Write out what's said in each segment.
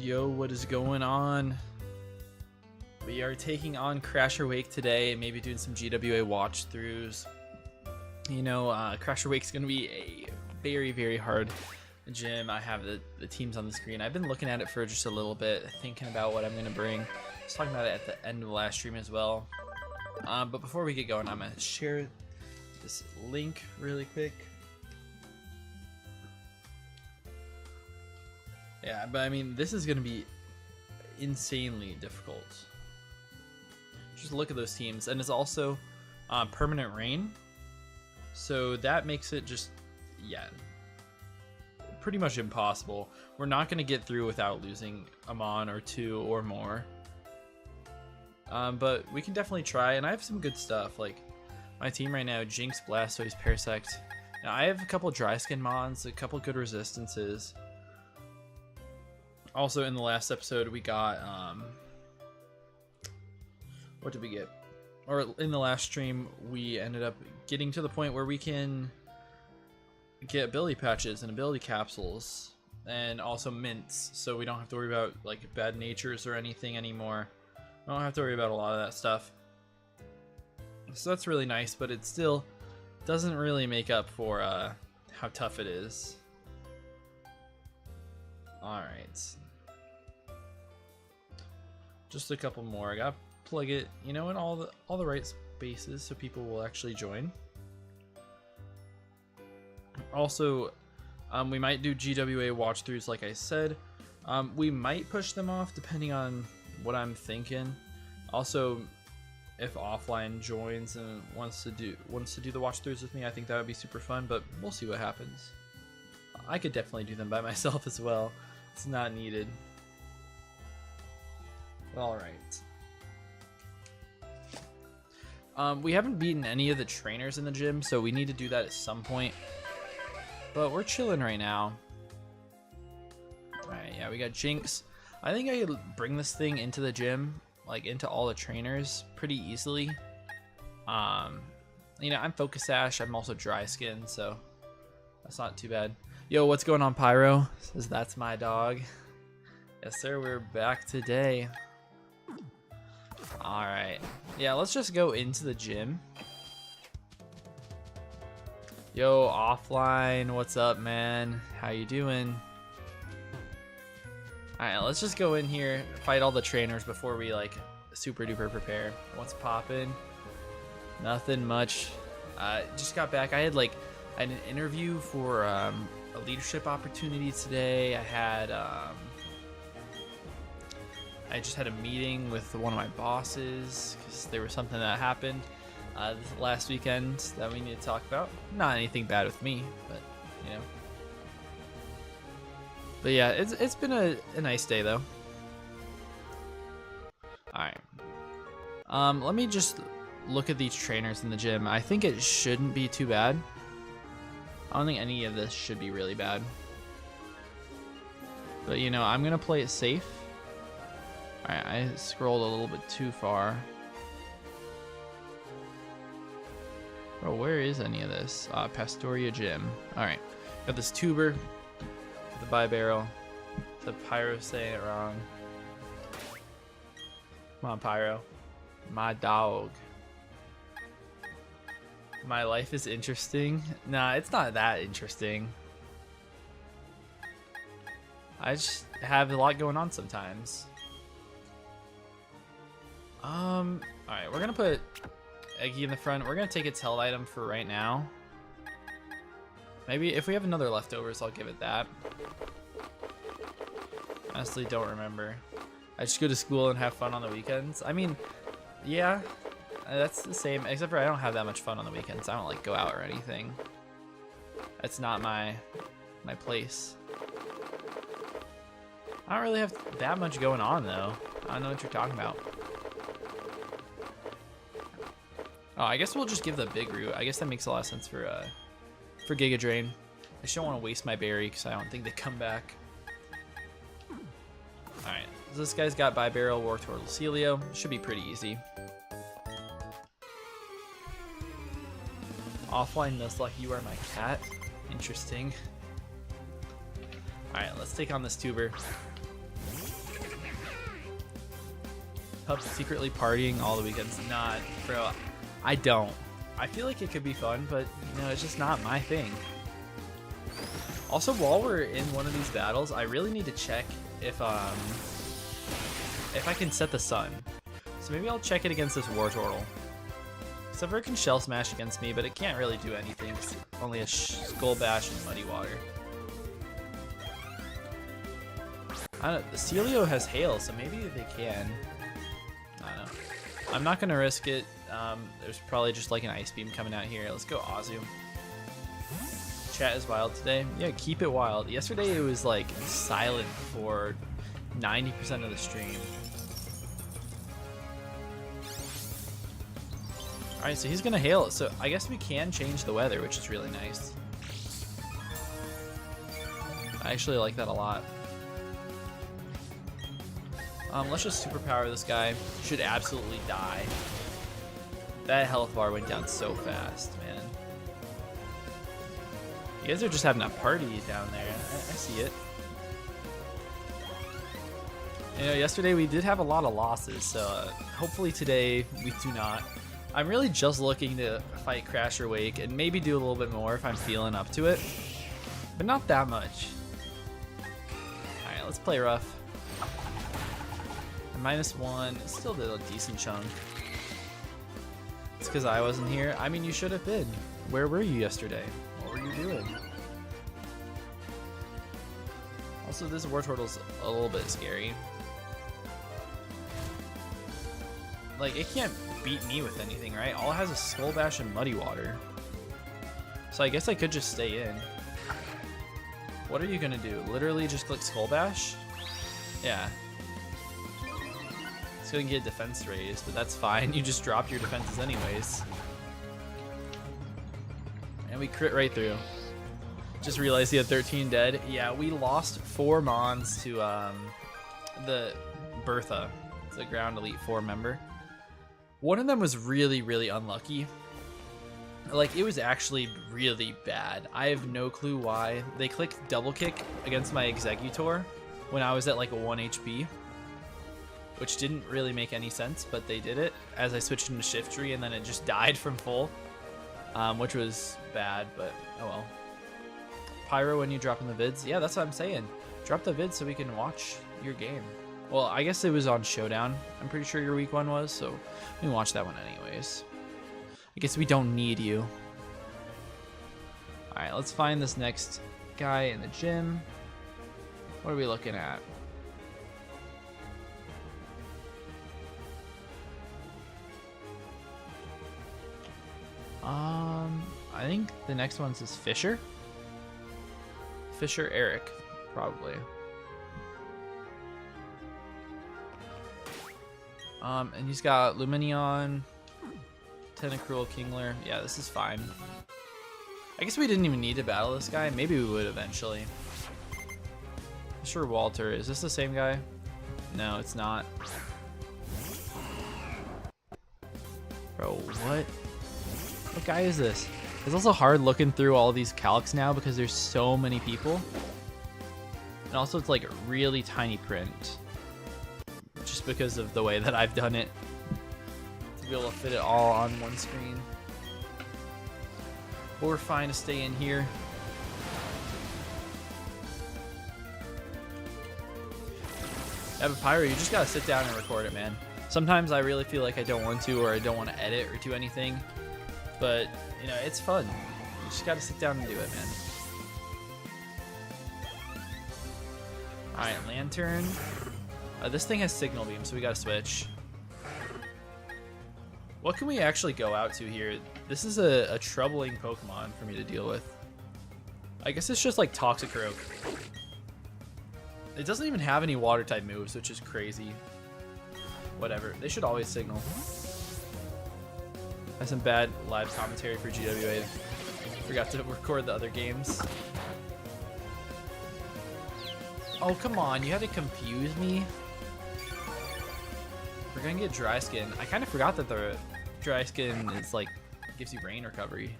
Yo, what is going on? We are taking on Crasher Wake today, maybe doing some GWA watch-throughs. You know, Crasher Wake's going to be a very, very hard gym. I have the teams on the screen. I've been looking at it for just a little bit, thinking about what I'm going to bring. I was talking about it at the end of the last stream as well. But before we get going, I'm going to share this link really quick. Yeah, but I mean, this is going to be insanely difficult. Just look at those teams, and it's also permanent rain, so that makes it just, yeah, pretty much impossible. We're not going to get through without losing a mon or two or more, but we can definitely try, and I have some good stuff. Like my team right now: Jinx, Blastoise, Parasect. Now I have a couple dry skin mons, a couple good resistances. Also, in the last episode, we got, what did we get? Or in the last stream, we ended up getting to the point where we can get ability patches and ability capsules, and also mints, so we don't have to worry about like bad natures or anything anymore. We don't have to worry about a lot of that stuff. So that's really nice, but it still doesn't really make up for how tough it is. Alright. Just a couple more. I gotta plug it, you know, in all the right spaces so people will actually join. Also, we might do GWA watch-throughs like I said. We might push them off depending on what I'm thinking. Also, if Offline joins and wants to do the watch-throughs with me, I think that would be super fun, but we'll see what happens. I could definitely do them by myself as well. It's not needed. Alright. We haven't beaten any of the trainers in the gym, so we need to do that at some point. But we're chilling right now. Alright, yeah, we got Jinx. I think I could bring this thing into the gym, like into all the trainers, pretty easily. You know, I'm Focus Sash, I'm also Dry Skin, so that's not too bad. Yo, what's going on, Pyro? Says that's my dog. Yes, sir, we're back today. Alright. Yeah, let's just go into the gym. Yo, Offline, what's up, man? How you doing? Alright, let's just go in here, fight all the trainers before we, like, super duper prepare. What's poppin'? Nothing much. Just got back. I had an interview for a leadership opportunity today. I just had a meeting with one of my bosses because there was something that happened last weekend that we need to talk about. Not anything bad with me, but you know. But yeah, it's been a nice day though. Alright. Let me just look at these trainers in the gym. I think it shouldn't be too bad. I don't think any of this should be really bad. But you know, I'm gonna play it safe. Alright, I scrolled a little bit too far. Bro, where is any of this? Pastoria Gym. Alright, got this tuber, the bi-barrel. The Pyro saying it wrong. Come on, Pyro. My dog. My life is interesting. Nah, it's not that interesting. I just have a lot going on sometimes. Alright, we're gonna put Eggy in the front. We're gonna take its held item for right now. Maybe if we have another leftovers, I'll give it that. Honestly, don't remember. I just go to school and have fun on the weekends. I mean, yeah, that's the same, except for I don't have that much fun on the weekends. I don't like go out or anything. That's not my place. I don't really have that much going on though. I don't know what you're talking about. Oh, I guess we'll just give the big root. I guess that makes a lot of sense for Giga Drain. I just don't want to waste my berry because I don't think they come back. Alright, so this guy's got bi-barrel, Wartortle, Celio. Should be pretty easy. Offline Nuzlocke, you are my cat. Interesting. Alright, let's take on this tuber. Pup's secretly partying all the weekends. Not, bro. I don't. I feel like it could be fun, but you know, it's just not my thing. Also, while we're in one of these battles, I really need to check if I can set the sun. So maybe I'll check it against this Wartortle. Except for it can Shell Smash against me, but it can't really do anything. It's only a Skull Bash and Muddy Water. I don't know. The Celio has Hail, so maybe they can. I don't know. I'm not going to risk it. There's probably just like an Ice Beam coming out here. Let's go Azu. Chat is wild today. Yeah, keep it wild. Yesterday it was like silent for 90% of the stream. Alright, so he's gonna hail it. So I guess we can change the weather, which is really nice. I actually like that a lot. Let's just superpower this guy. Should absolutely die. That health bar went down so fast, man. You guys are just having a party down there. I see it. You know, yesterday we did have a lot of losses, so hopefully today we do not. I'm really just looking to fight Crasher Wake and maybe do a little bit more if I'm feeling up to it, but not that much. Alright, let's play rough. And -1 still did a decent chunk. It's because I wasn't here. I mean, you should have been. Where were you yesterday? What were you doing? Also, this Wartortle's a little bit scary. Like, it can't beat me with anything, right? All it has is Skull Bash and Muddy Water. So I guess I could just stay in. What are you gonna do? Literally just click Skull Bash? Yeah. It's gonna get defense raised, but that's fine. You just dropped your defenses anyways. And we crit right through. Just realized he had 13 dead. Yeah, we lost 4 Mons to the Bertha, the Ground Elite 4 member. One of them was really, really unlucky. Like, it was actually really bad. I have no clue why. They clicked double kick against my Executor when I was at like a 1 HP. Which didn't really make any sense, but they did it as I switched into Shiftry, and then it just died from full. Which was bad, but oh well. Pyro, when you drop in the vids? Yeah, that's what I'm saying. Drop the vids so we can watch your game. Well, I guess it was on Showdown. I'm pretty sure your week 1 was, so we can watch that one anyways. I guess we don't need you. Alright, let's find this next guy in the gym. What are we looking at? I think the next one's is Fisher. Fisher Eric, probably. And he's got Luminion, Tentacruel, Kingler. Yeah, this is fine. I guess we didn't even need to battle this guy. Maybe we would eventually. Fisher Walter, is this the same guy? No, it's not. Bro, what? What guy is this? It's also hard looking through all these calcs now because there's so many people. And also it's like a really tiny print. Just because of the way that I've done it. To be able to fit it all on one screen. But we're fine to stay in here. Yeah, but Pyro, you just gotta sit down and record it, man. Sometimes I really feel like I don't want to, or I don't want to edit or do anything. But, you know, it's fun. You just gotta sit down and do it, man. Alright, Lantern. This thing has Signal Beam, so we gotta switch. What can we actually go out to here? This is a troubling Pokemon for me to deal with. I guess it's just like Toxicroak. It doesn't even have any Water-type moves, which is crazy. Whatever. They should always Signal. That's some bad live commentary for GWA. Forgot to record the other games. Oh, come on. You had to confuse me. We're gonna get Dry Skin. I kind of forgot that the Dry Skin is like, gives you rain recovery.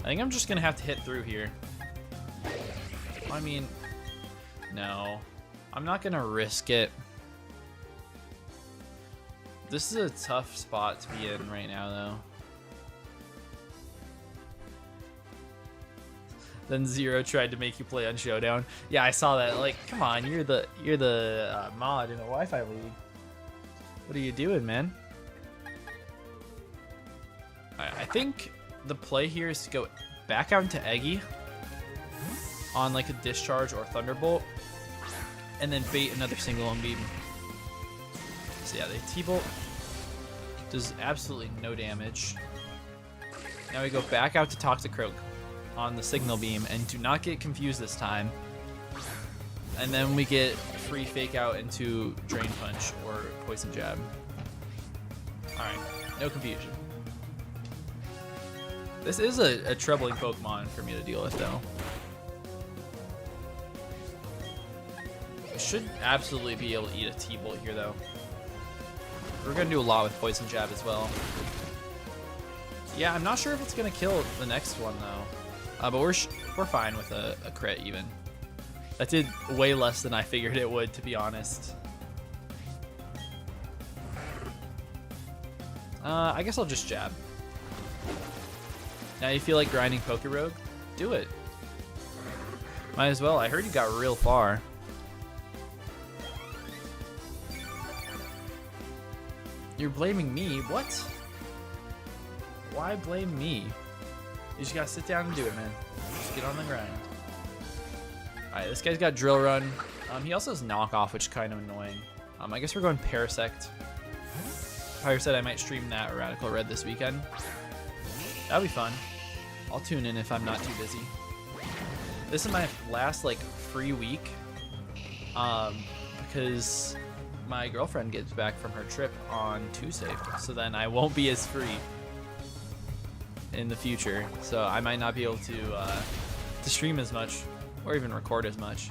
I think I'm just gonna have to hit through here. I mean, no. I'm not gonna risk it. This is a tough spot to be in right now, though. Then Zero tried to make you play on Showdown. Yeah, I saw that. Like, come on, you're the mod in a Wi-Fi league. What are you doing, man? I think the play here is to go back out into Eggy on like a Discharge or Thunderbolt, and then bait another single on beam. So yeah, the T-Bolt does absolutely no damage. Now we go back out to Toxicroak on the Signal Beam, and do not get confused this time. And then we get free fake out into Drain Punch or Poison Jab. Alright, no confusion. This is a troubling Pokemon for me to deal with, though. Should absolutely be able to eat a T-Bolt here, though. We're going to do a lot with Poison Jab as well. Yeah, I'm not sure if it's going to kill the next one, though. But we're fine with a crit, even. That did way less than I figured it would, to be honest. I guess I'll just jab. Now you feel like grinding Pokerogue? Do it. Might as well. I heard you got real far. You're blaming me? What? Why blame me? You just gotta sit down and do it, man. Just get on the grind. Alright, this guy's got Drill Run. He also has Knockoff, which is kind of annoying. I guess we're going Parasect. Fire said I might stream that or Radical Red this weekend. That'll be fun. I'll tune in if I'm not too busy. This is my last like free week, because my girlfriend gets back from her trip on Tuesday, so then I won't be as free in the future. So I might not be able to stream as much or even record as much.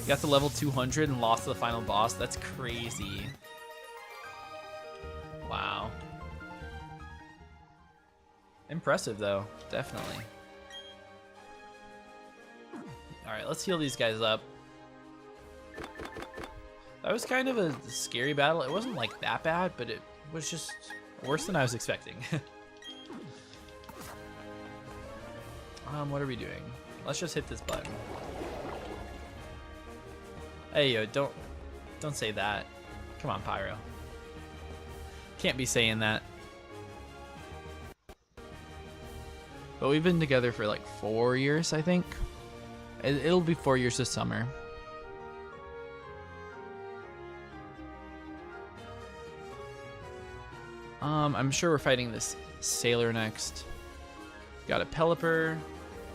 Got to level 200 and lost to the final boss. That's crazy. Wow. Impressive, though. Definitely. Alright, let's heal these guys up. That was kind of a scary battle. It wasn't like that bad, but it was just worse than I was expecting. What are we doing? Let's just hit this button. Hey, yo, don't say that. Come on, Pyro. Can't be saying that. But we've been together for like 4 years, I think. It'll be 4 years this summer. I'm sure we're fighting this Sailor next. Got a Pelipper.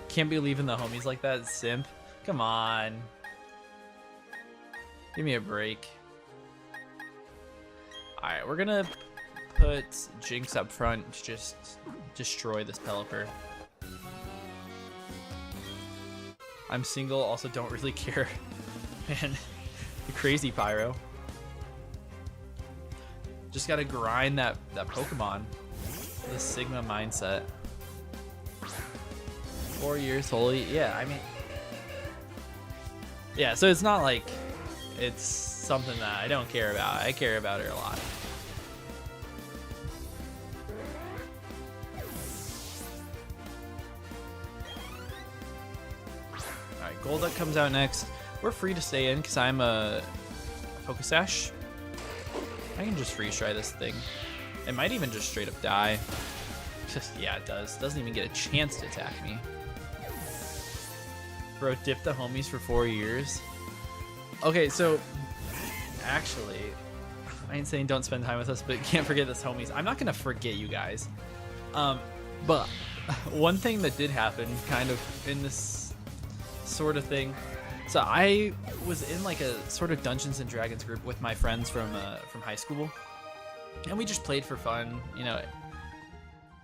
Can't be leaving the homies like that, simp. Come on. Give me a break. Alright, we're gonna put Jinx up front to just destroy this Pelipper. I'm single, also don't really care. Man, the crazy Pyro. Just gotta grind that Pokemon. The Sigma mindset. 4 years, holy. Yeah, I mean. Yeah, so it's not like it's something that I don't care about. I care about her a lot. Alright, Golduck comes out next. We're free to stay in because I'm a Pokesash. I can just freeze try this thing. It might even just straight up die. Just, yeah, it does. Doesn't even get a chance to attack me. Bro, dip the homies for 4 years. Okay, so actually, I ain't saying don't spend time with us, but can't forget this homies. I'm not gonna forget you guys. But one thing that did happen kind of in this sort of thing. So I was in like a sort of Dungeons and Dragons group with my friends from high school, and we just played for fun. You know,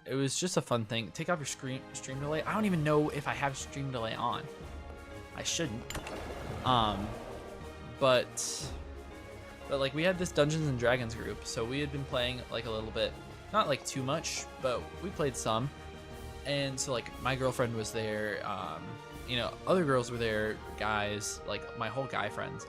it was just a fun thing. Take off your stream delay. I don't even know if I have stream delay on. I shouldn't. But like we had this Dungeons and Dragons group, so we had been playing like a little bit, not like too much, but we played some. And so like my girlfriend was there. you know, other girls were there, guys, like my whole guy friends.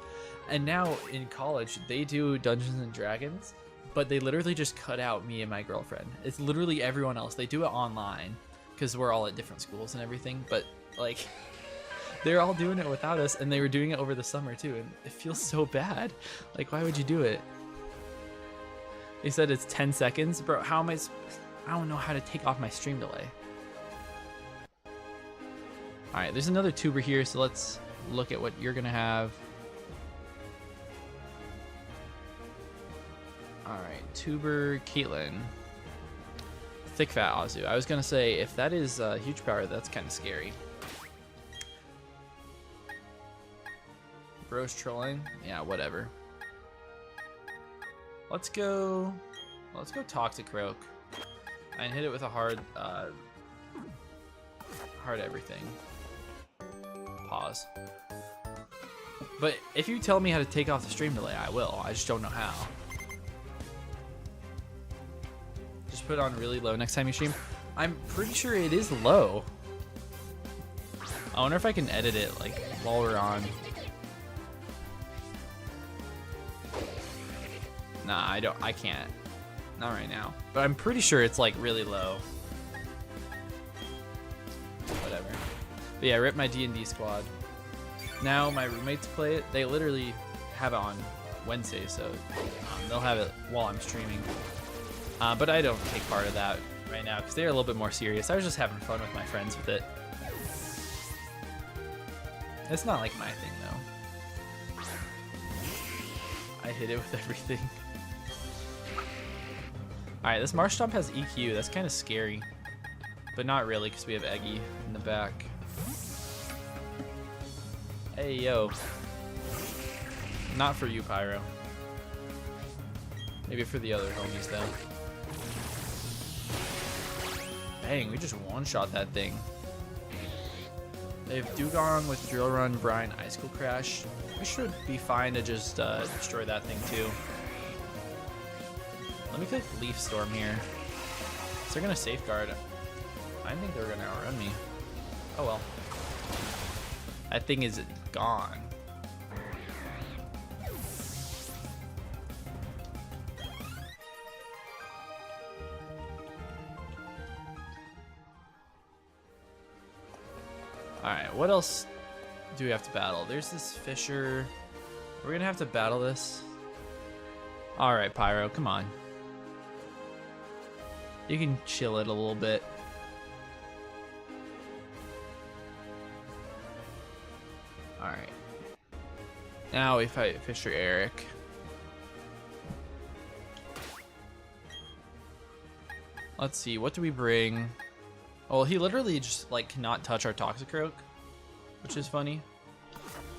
And now in college, they do Dungeons and Dragons, but they literally just cut out me and my girlfriend. It's literally everyone else. They do it online because we're all at different schools and everything, but like they're all doing it without us, and they were doing it over the summer too, and it feels so bad. Like, why would you do it? They said it's 10 seconds. Bro, how am I don't know how to take off my stream delay. All right, there's another tuber here, so let's look at what you're gonna have. All right, tuber Caitlyn. Thick fat Azu. I was gonna say, if that is huge power, that's kind of scary. Bro's trolling. Yeah, whatever. Let's go Toxic Croak and hit it with a hard everything. Pause. But if you tell me how to take off the stream delay, I will. I just don't know how. Just put it on really low next time you stream. I'm pretty sure it is low. I wonder if I can edit it like while we're on. Nah, I can't. Not right now. But I'm pretty sure it's like really low. Whatever. But yeah, rip my D&D squad. Now my roommates play it. They literally have it on Wednesday, so they'll have it while I'm streaming. But I don't take part of that right now because they're a little bit more serious. I was just having fun with my friends with it. It's not like my thing though. I hit it with everything. Alright, this Marsh Stomp has EQ. That's kind of scary. But not really, because we have Eggy in the back. Hey, yo. Not for you, Pyro. Maybe for the other homies, though. Dang, we just one-shot that thing. They have Dugong with Drill Run, Brine, Ice Cool Crash. We should be fine to just destroy that thing, too. Let me click Leaf Storm here. So they're gonna safeguard. I think they're gonna outrun me. Oh well. That thing is gone. Alright, what else do we have to battle? There's this Fisher. We're gonna have to battle this. Alright, Pyro, come on. You can chill it a little bit. Alright. Now we fight Fisher Eric. Let's see, what do we bring? Oh, he literally just like cannot touch our Toxic Croak, which is funny.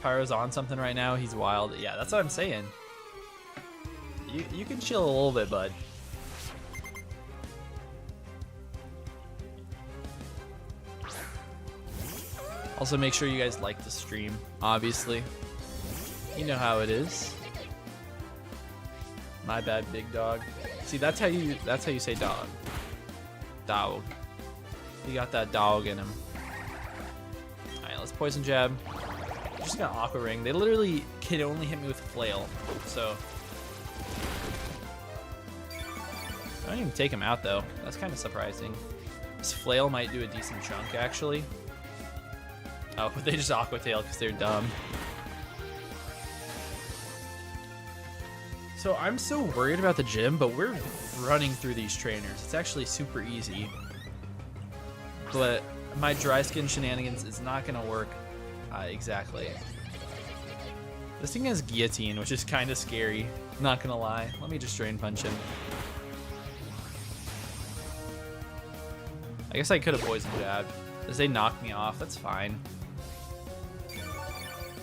Pyro's on something right now, he's wild. Yeah, that's what I'm saying. You can chill a little bit, bud. Also, make sure you guys like the stream, obviously. You know how it is. My bad, big dog. See, that's how you say dog. Dog. He got that dog in him. Alright, let's poison jab. I'm just gonna aqua ring. They literally can only hit me with flail, so I don't even take him out though. That's kind of surprising. This flail might do a decent chunk actually. Oh, but they just aqua tail because they're dumb. So I'm so worried about the gym, but we're running through these trainers. It's actually super easy. But my dry skin shenanigans is not gonna work exactly. This thing has guillotine, which is kind of scary. Not gonna lie. Let me just drain punch him. I guess I could have poison jabbed. As they knock me off, that's fine.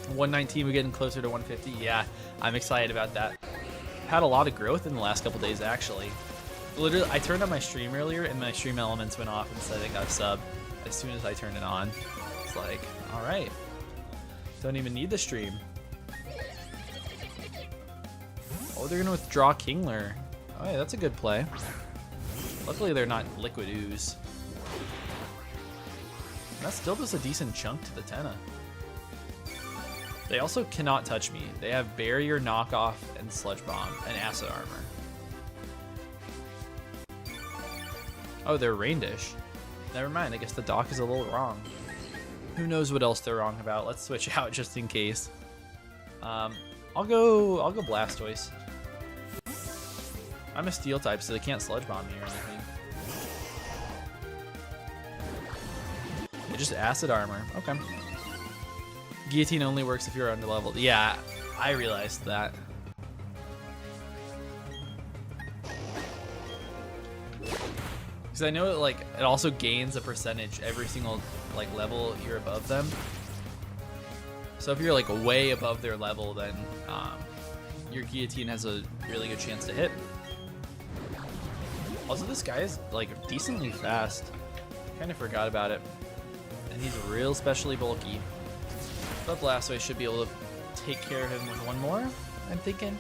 119, we're getting closer to 150. Yeah, I'm excited about that. Had a lot of growth in the last couple days, actually. Literally, I turned on my stream earlier, and my stream elements went off and said I got sub as soon as I turned it on. It's like, all right, don't even need the stream. Oh, they're gonna withdraw Kingler. Oh yeah, that's a good play. Luckily, they're not Liquid Ooze. That still does a decent chunk to the Tenna. They also cannot touch me. They have Barrier, Knockoff, and Sludge Bomb, and Acid Armor. Oh, they're Rain Dish. Never mind, I guess the doc is a little wrong. Who knows what else they're wrong about? Let's switch out just in case. I'll go Blastoise. I'm a Steel type, so they can't Sludge Bomb me or anything. They just Acid Armor. Okay. Guillotine only works if you're underleveled. Yeah, I realized that. Because I know that, like, it also gains a percentage every single like level you're above them. So if you're like way above their level, then your Guillotine has a really good chance to hit. Also, this guy is like decently fast. Kind of forgot about it. And he's real specially bulky. But Blastoise should be able to take care of him with one more, I'm thinking.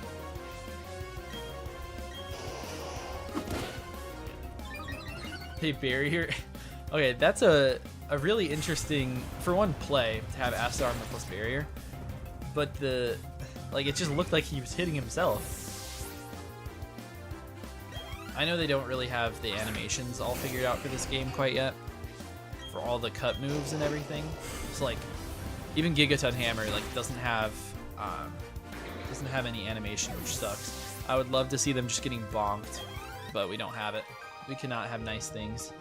Hey, Barrier. Okay, that's a really interesting, for one, play to have Acid Armor plus Barrier. But it just looked like he was hitting himself. I know they don't really have the animations all figured out for this game quite yet, for all the cut moves and everything. So like, even Gigaton Hammer doesn't have any animation, which sucks. I would love to see them just getting bonked, but we don't have it. We cannot have nice things.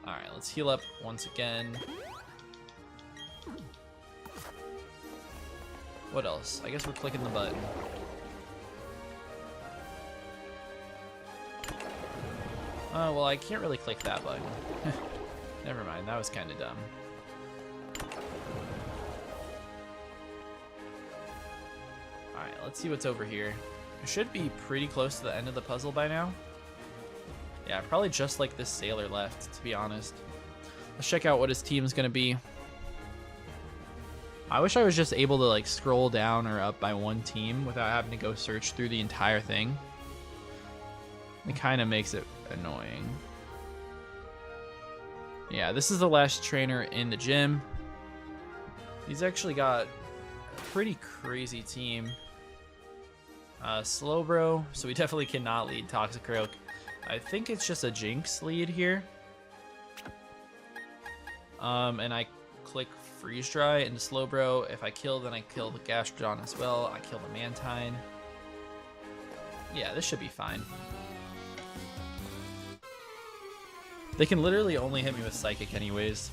Alright, let's heal up once again. What else? I guess we're clicking the button. Well, I can't really click that button. Never mind, that was kind of dumb. Alright, let's see what's over here. It should be pretty close to the end of the puzzle by now. Yeah, probably just like this sailor left, to be honest. Let's check out what his team's gonna be. I wish I was just able to like scroll down or up by one team without having to go search through the entire thing. It kind of makes it annoying. Yeah, this is the last trainer in the gym. He's actually got a pretty crazy team. Slowbro, so we definitely cannot lead Toxicroak. I think it's just a Jinx lead here. And I click Freeze Dry into Slowbro. If I kill, then I kill the Gastrodon as well. I kill the Mantine. Yeah, this should be fine. They can literally only hit me with Psychic anyways.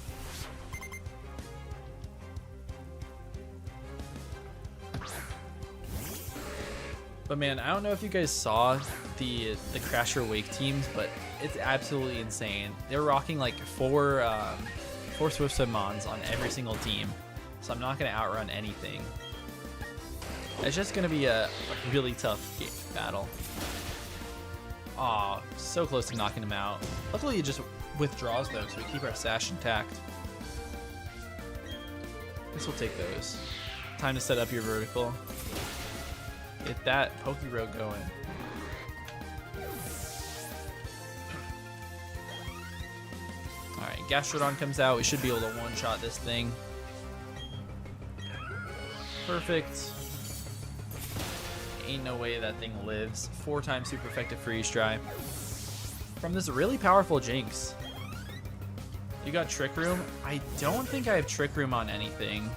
But man, I don't know if you guys saw the Crasher Wake teams, but it's absolutely insane. They're rocking like four Swift Swim Mons on every single team, so I'm not going to outrun anything. It's just going to be a really tough battle. Aw, so close to knocking him out. Luckily, he just withdraws though, so we keep our sash intact. Guess we'll take those. Time to set up your vertical. Get that Pokeroad going. Alright, Gastrodon comes out. We should be able to one-shot this thing. Perfect. Ain't no way that thing lives. 4 times super effective Freeze Dry. From this really powerful Jinx. You got Trick Room? I don't think I have Trick Room on anything.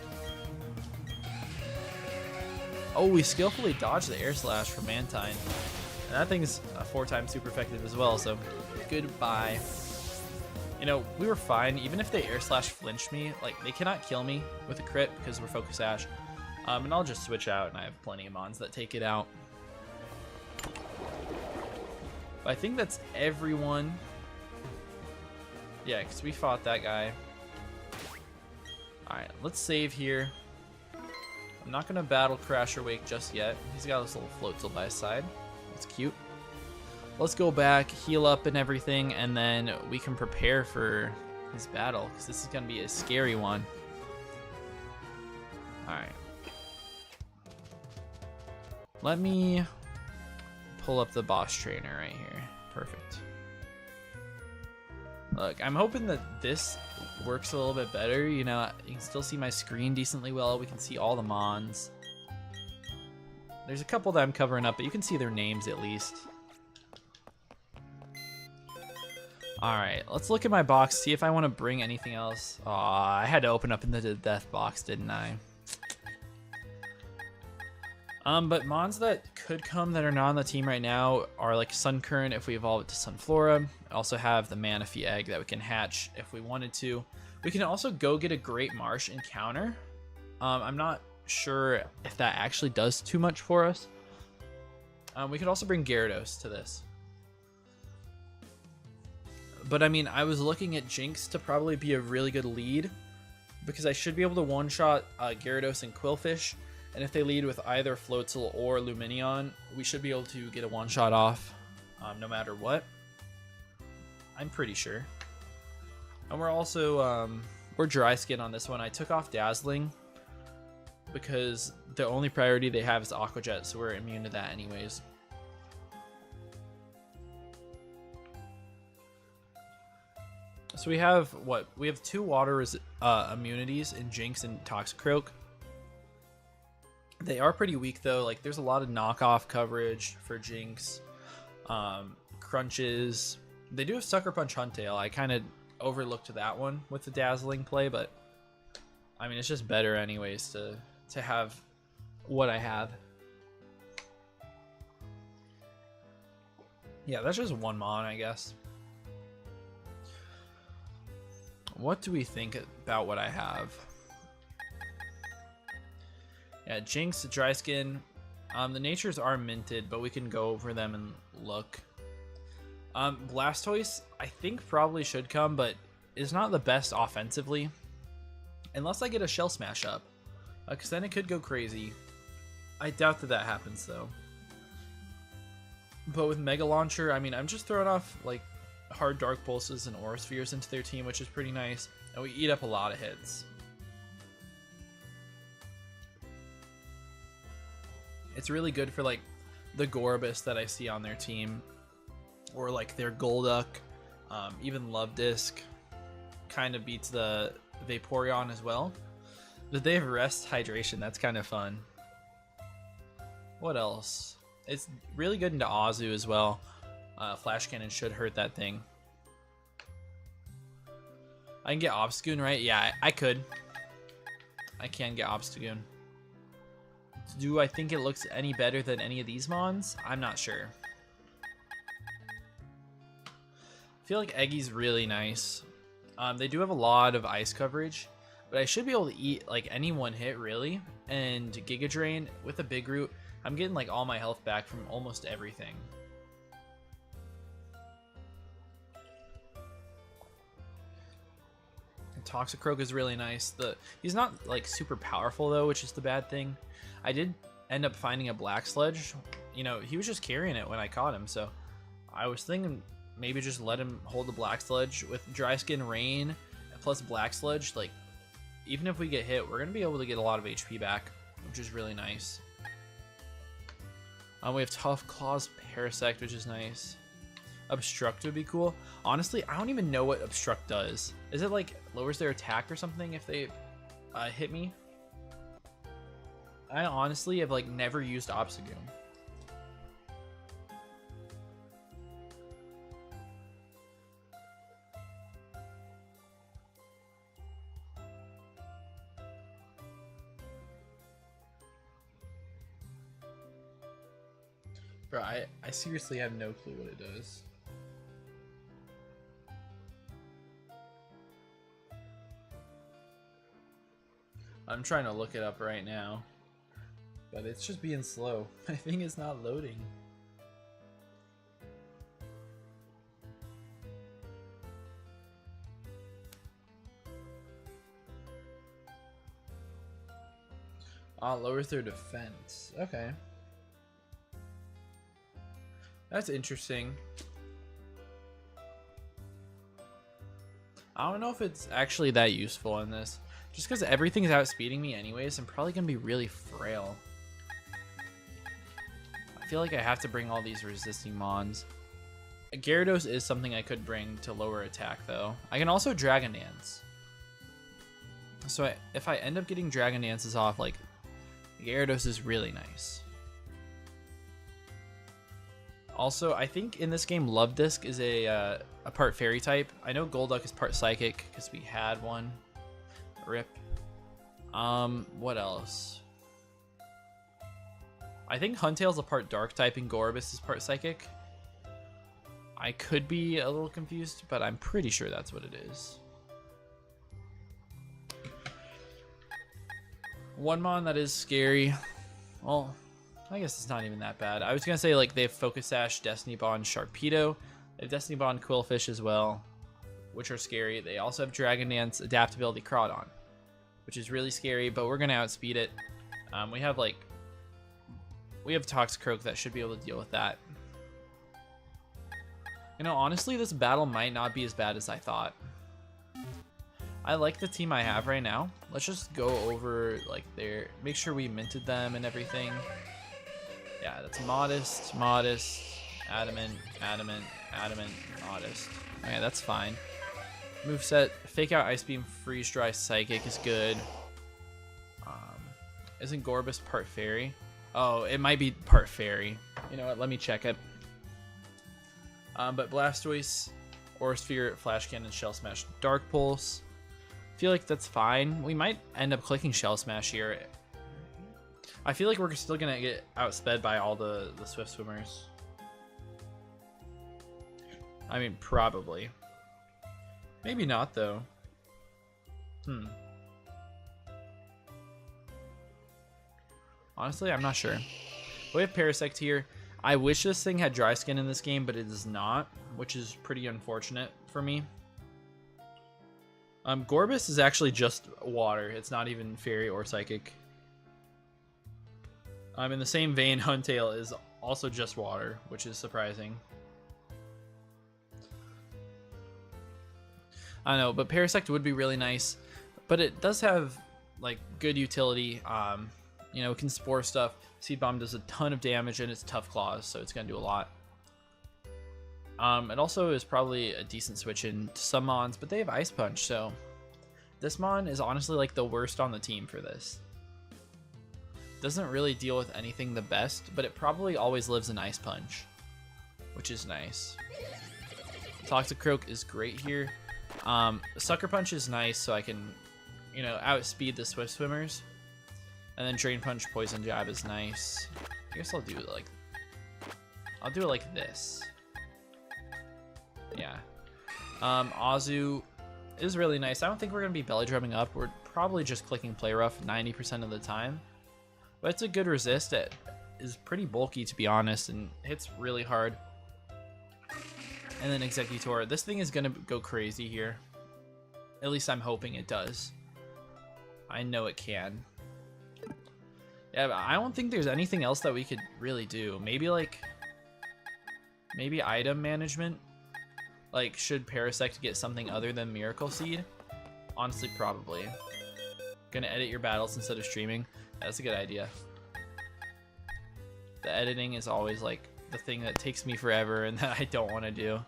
Oh, we skillfully dodged the Air Slash from Mantine. And that thing's 4 times super effective as well, so goodbye. You know, we were fine. Even if they Air Slash flinched me, like, they cannot kill me with a crit because we're Focus Sash. And I'll just switch out, and I have plenty of Mons that take it out. But I think that's everyone. Yeah, because we fought that guy. Alright, let's save here. I'm not going to battle Crasher Wake just yet. He's got this little Floatzel by his side. That's cute. Let's go back, heal up and everything, and then we can prepare for his battle, because this is going to be a scary one. Alright. Let me pull up the boss trainer right here. Perfect. Look, I'm hoping that this works a little bit better. You know, you can still see my screen decently well. We can see all the mons. There's a couple that I'm covering up, but you can see their names at least. Alright, let's look at my box, see if I want to bring anything else. Aw, I had to open up in the death box, didn't I? But mons that could come that are not on the team right now are like Suncurrent if we evolve it to Sunflora. I also have the Manaphy egg that we can hatch if we wanted to. We can also go get a Great Marsh encounter. I'm not sure if that actually does too much for us. We could also bring Gyarados to this. But I mean, I was looking at Jinx to probably be a really good lead because I should be able to one-shot Gyarados and Quillfish. And if they lead with either Floatzel or Lumineon, we should be able to get a one-shot off no matter what. I'm pretty sure. And we're also, we're dry skin on this one. I took off Dazzling because the only priority they have is Aqua Jet, so we're immune to that anyways. So we have, what? We have 2 water immunities in Jinx and Toxicroak. They are pretty weak though. Like there's a lot of knockoff coverage for Jinx. Crunches. They do have Sucker Punch Huntail. I kind of overlooked that one with the Dazzling play, but I mean it's just better anyways to have what I have. Yeah, that's just one mon, I guess. What do we think about what I have? Yeah, Jinx, Dry Skin. The natures are minted, but we can go over them and look. Blastoise, I think probably should come, but is not the best offensively. Unless I get a Shell Smash up. Because then it could go crazy. I doubt that happens, though. But with Mega Launcher, I mean, I'm just throwing off, like, hard Dark Pulses and Aura Spheres into their team, which is pretty nice. And we eat up a lot of hits. It's really good for, like, the Gorbis that I see on their team. Or, like, their Golduck. Even Love Disc kind of beats the Vaporeon as well. But they have Rest Hydration. That's kind of fun. What else? It's really good into Azu as well. Flash Cannon should hurt that thing. I can get Obstagoon, right? Yeah, I could. I can get Obstagoon. Do I think it looks any better than any of these mons? I'm not sure. I feel like Eggy's really nice. They do have a lot of ice coverage, but I should be able to eat like any one hit really. And Giga Drain with a Big Root, I'm getting like all my health back from almost everything. And Toxicroak is really nice. He's not like super powerful though, which is the bad thing. I did end up finding a Black Sludge. You know, he was just carrying it when I caught him, so I was thinking maybe just let him hold the Black Sludge with Dry Skin, Rain plus Black Sludge. Like, even if we get hit, we're gonna be able to get a lot of HP back, which is really nice. We have Tough Claws, Parasect, which is nice. Obstruct would be cool. Honestly, I don't even know what Obstruct does. Is it like lowers their attack or something if they hit me? I honestly have like never used Obstagoon. Bro, I seriously have no clue what it does. I'm trying to look it up right now, but it's just being slow. My thing is not loading. Lowers their defense. Okay. That's interesting. I don't know if it's actually that useful in this. Just because everything's outspeeding me anyways, I'm probably going to be really frail. I feel like I have to bring all these resisting mons. Gyarados is something I could bring to lower attack, though. I can also Dragon Dance. So if I end up getting Dragon Dances off, like, Gyarados is really nice. Also, I think in this game, Love Disc is a part Fairy type. I know Golduck is part Psychic because we had one. Rip. What else? I think Huntail's a part Dark type and Gorbis is part Psychic. I could be a little confused, but I'm pretty sure that's what it is. One mon that is scary. Well, I guess it's not even that bad. I was gonna say like they have Focus Sash, Destiny Bond, Sharpedo. They have Destiny Bond, Quillfish as well, which are scary. They also have Dragon Dance, Adaptability, Crawdon, which is really scary, but we're gonna outspeed it. We have Toxicroak that should be able to deal with that. You know, honestly, this battle might not be as bad as I thought. I like the team I have right now. Let's just go over like make sure we minted them and everything. Yeah, that's Modest, Modest, Adamant, Adamant, Adamant, Modest. Okay, that's fine. Moveset, Fake Out, Ice Beam, Freeze Dry, Psychic is good. Isn't Gorbis part Fairy? Oh, it might be part Fairy. You know what, let me check it. But Blastoise, Aura Sphere, Flash Cannon, Shell Smash, Dark Pulse. I feel like that's fine. We might end up clicking Shell Smash here. I feel like we're still gonna get outsped by all the Swift Swimmers. I mean, probably. Maybe not, though. Honestly, I'm not sure. We have Parasect here. I wish this thing had Dry Skin in this game, but it does not, which is pretty unfortunate for me. Gorbis is actually just water. It's not even Fairy or Psychic. In the same vein, Huntail is also just water, which is surprising. I don't know, but Parasect would be really nice. But it does have like good utility. You know, it can spore stuff. Seed Bomb does a ton of damage and it's Tough Claws, so it's gonna do a lot. It also is probably a decent switch in to some mons, but they have Ice Punch, so this mon is honestly like the worst on the team for this. Doesn't really deal with anything the best, but it probably always lives in Ice Punch, which is nice. Toxicroak is great here. Sucker Punch is nice, so I can, you know, outspeed the Swift Swimmers. And then Drain Punch, Poison Jab is nice. I guess I'll do it like this. Yeah. Azu is really nice. I don't think we're gonna be belly drumming up. We're probably just clicking Play Rough 90% of the time. But it's a good resist. It is pretty bulky, to be honest, and hits really hard. And then Executor. This thing is gonna go crazy here. At least I'm hoping it does. I know it can. Yeah, but I don't think there's anything else that we could really do. Maybe item management. Like, should Parasect get something other than Miracle Seed? Honestly, probably. Gonna edit your battles instead of streaming. That's a good idea. The editing is always like the thing that takes me forever and that I don't want to do.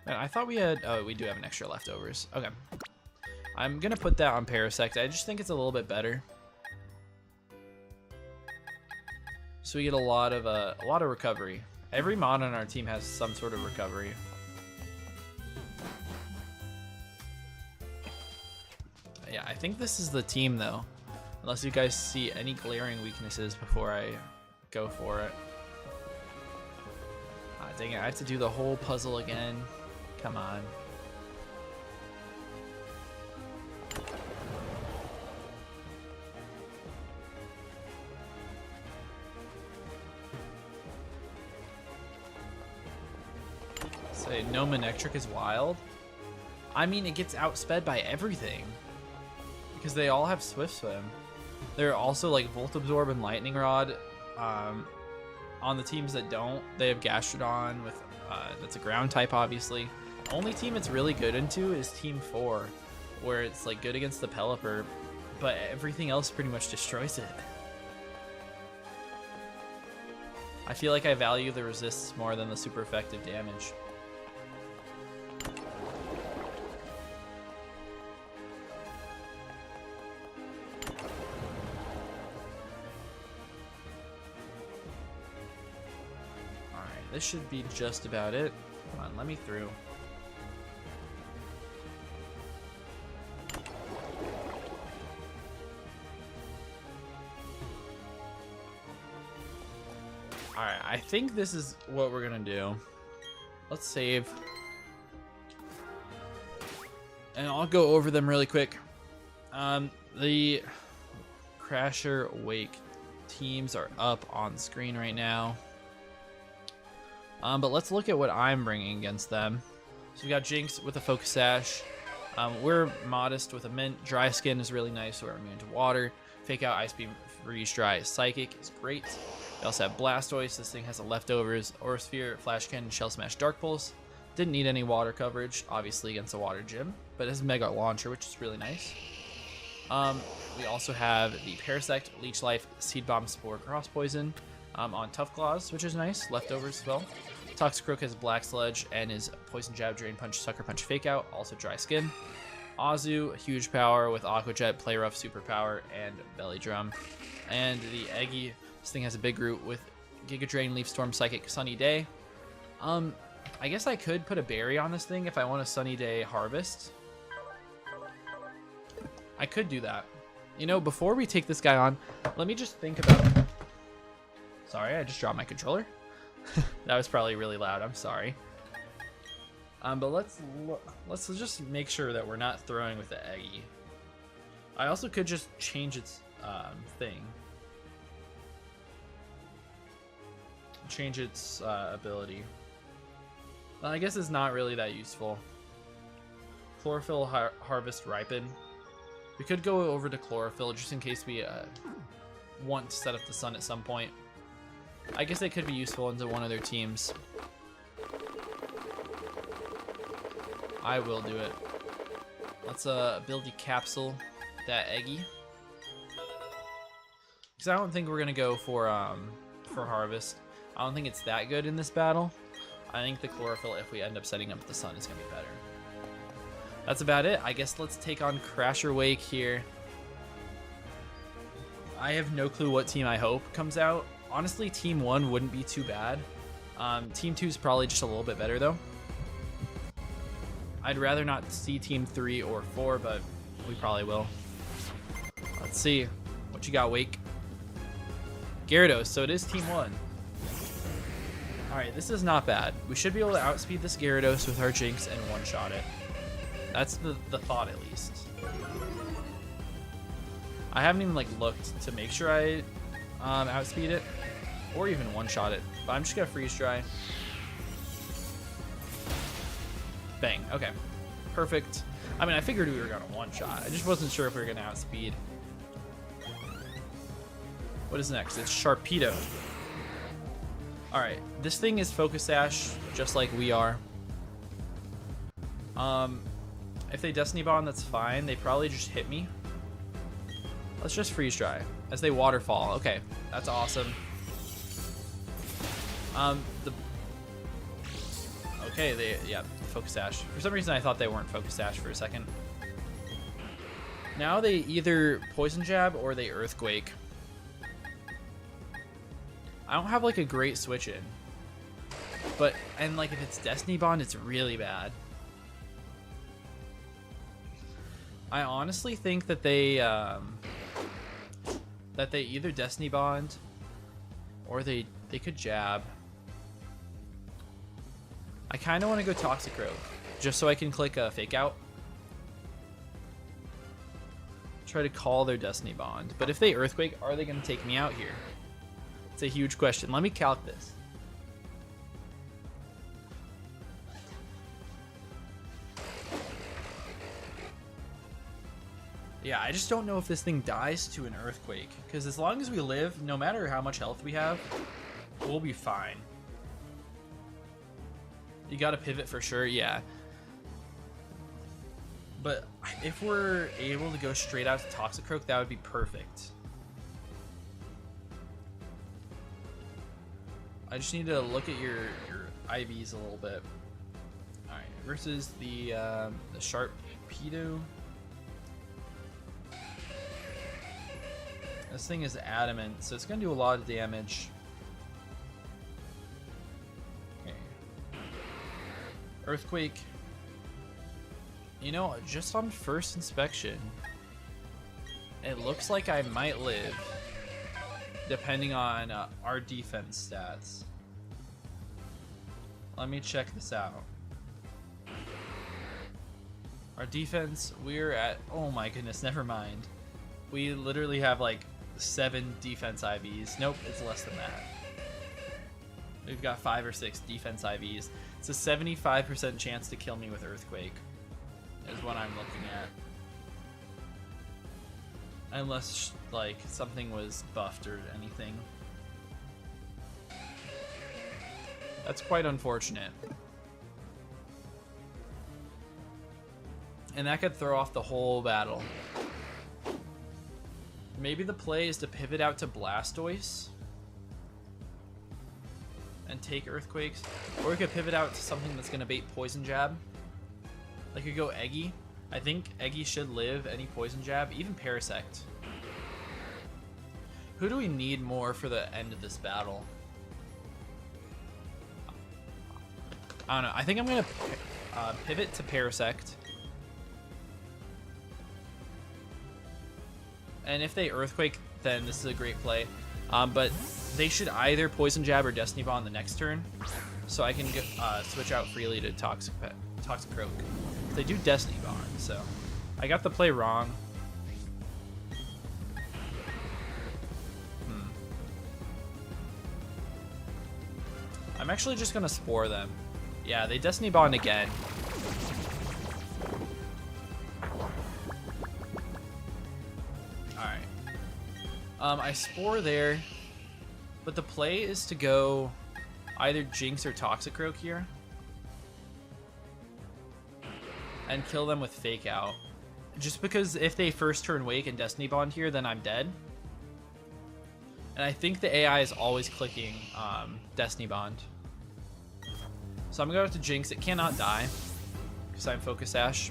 Man, I thought we had... Oh, we do have an extra leftovers. Okay. I'm gonna put that on Parasect. I just think it's a little bit better. So we get a lot of recovery. Every mod on our team has some sort of recovery. Yeah, I think this is the team though. Unless you guys see any glaring weaknesses before I go for it. Dang it, I have to do the whole puzzle again. Come on. Say no Manectric is wild. I mean, it gets outsped by everything because they all have Swift Swim. They're also like Volt Absorb and Lightning Rod. On the teams that don't, they have Gastrodon with that's a ground type, obviously. Only team it's really good into is Team 4, where it's like good against the Pelipper, but everything else pretty much destroys it. I feel like I value the resists more than the super effective damage. Alright, this should be just about it. Come on, let me through. Alright, I think this is what we're gonna do. Let's save. And I'll go over them really quick. The Crasher Wake teams are up on screen right now. But let's look at what I'm bringing against them. So we got Jinx with a Focus Sash. We're Modest with a Mint. Dry Skin is really nice, so we're immune to water. Fake Out, Ice Beam, Freeze Dry, Psychic is great. We also have Blastoise. This thing has a Leftovers, Aura Sphere, Flash Cannon, Shell Smash, Dark Pulse. Didn't need any water coverage, obviously, against a water gym, but it has Mega Launcher, which is really nice. We also have the Parasect, Leech Life, Seed Bomb, Spore, Cross Poison on Tough Claws, which is nice. Leftovers as well. Toxicroak has Black Sludge and is Poison Jab, Drain Punch, Sucker Punch, Fake Out, also Dry Skin. Azu, huge power with Aqua Jet, Play Rough, Super Power, and Belly Drum. And the Eggy, this thing has a big root with Giga Drain, Leaf Storm, Psychic, Sunny Day. I guess I could put a berry on this thing if I want a Sunny Day Harvest. I could do that. You know, before we take this guy on, let me just think about... Sorry, I just dropped my controller. That was probably really loud. I'm sorry. But let's just make sure that we're not throwing with the Eggy. I also could just change its thing. Change its ability. Well, I guess it's not really that useful. Chlorophyll, Harvest, Ripen. We could go over to Chlorophyll just in case we want to set up the sun at some point. I guess it could be useful into one of their teams. I will do it. Let's ability capsule that Eggy. Because I don't think we're gonna go for Harvest. I don't think it's that good in this battle. I think the Chlorophyll, if we end up setting up the sun, is gonna be better. That's about it. I guess let's take on Crasher Wake here. I have no clue what team I hope comes out. Honestly, Team 1 wouldn't be too bad. Team 2 is probably just a little bit better, though. I'd rather not see Team 3 or 4, but we probably will. Let's see. What you got, Wake? Gyarados, so it is Team 1. Alright, this is not bad. We should be able to outspeed this Gyarados with our Jinx and one-shot it. That's the thought, at least. I haven't even, like, looked to make sure I outspeed it. Or even one-shot it. But I'm just gonna Freeze Dry. Bang. Okay. Perfect. I mean, I figured we were gonna one-shot. I just wasn't sure if we were gonna outspeed. What is next? It's Sharpedo. Alright. This thing is Focus Sash, just like we are. If they Destiny Bond, that's fine. They probably just hit me. Let's just Freeze Dry as they waterfall. Okay, that's awesome. Yeah, Focus Sash. For some reason, I thought they weren't Focus Sash for a second. Now they either Poison Jab or they Earthquake. I don't have like a great switch in, and like if it's Destiny Bond, it's really bad. I honestly think that they either Destiny Bond or they could jab. I kind of want to go Toxicroak just so I can click a Fake Out. Try to call their Destiny Bond. But if they Earthquake, are they going to take me out here? It's a huge question. Let me calc this. Yeah, I just don't know if this thing dies to an Earthquake. Because as long as we live, no matter how much health we have, we'll be fine. You gotta pivot for sure, yeah. But if we're able to go straight out to Toxicroak, that would be perfect. I just need to look at your IVs a little bit. All right, versus the sharp pedo. This thing is adamant, so it's gonna do a lot of damage. Okay. Earthquake. You know, just on first inspection, it looks like I might live, depending on our defense stats. Let me check this out. Our defense, we're at, oh my goodness, never mind. We literally have like 7 defense IVs. Nope, it's less than that. We've got 5 or 6 defense IVs. It's a 75% chance to kill me with Earthquake, is what I'm looking at. Unless, like, something was buffed or anything. That's quite unfortunate. And that could throw off the whole battle. Maybe the play is to pivot out to Blastoise and take Earthquakes. Or we could pivot out to something that's going to bait Poison Jab. Like, we could go Eggy. I think Eggy should live any Poison Jab, even Parasect. Who do we need more for the end of this battle? I don't know. I think I'm going to pivot to Parasect. And if they Earthquake, then this is a great play. But they should either Poison Jab or Destiny Bond the next turn, so I can switch out freely to Toxic Croak. They do Destiny Bond, so I got the play wrong. I'm actually just gonna Spore them. Yeah, they Destiny Bond again. Alright. I Spore there, but the play is to go either Jinx or Toxicroak here and kill them with Fake Out. Just because if they first turn Wake and Destiny Bond here, then I'm dead. And I think the AI is always clicking Destiny Bond. So I'm going to go to Jinx. It cannot die because I'm Focus Sash.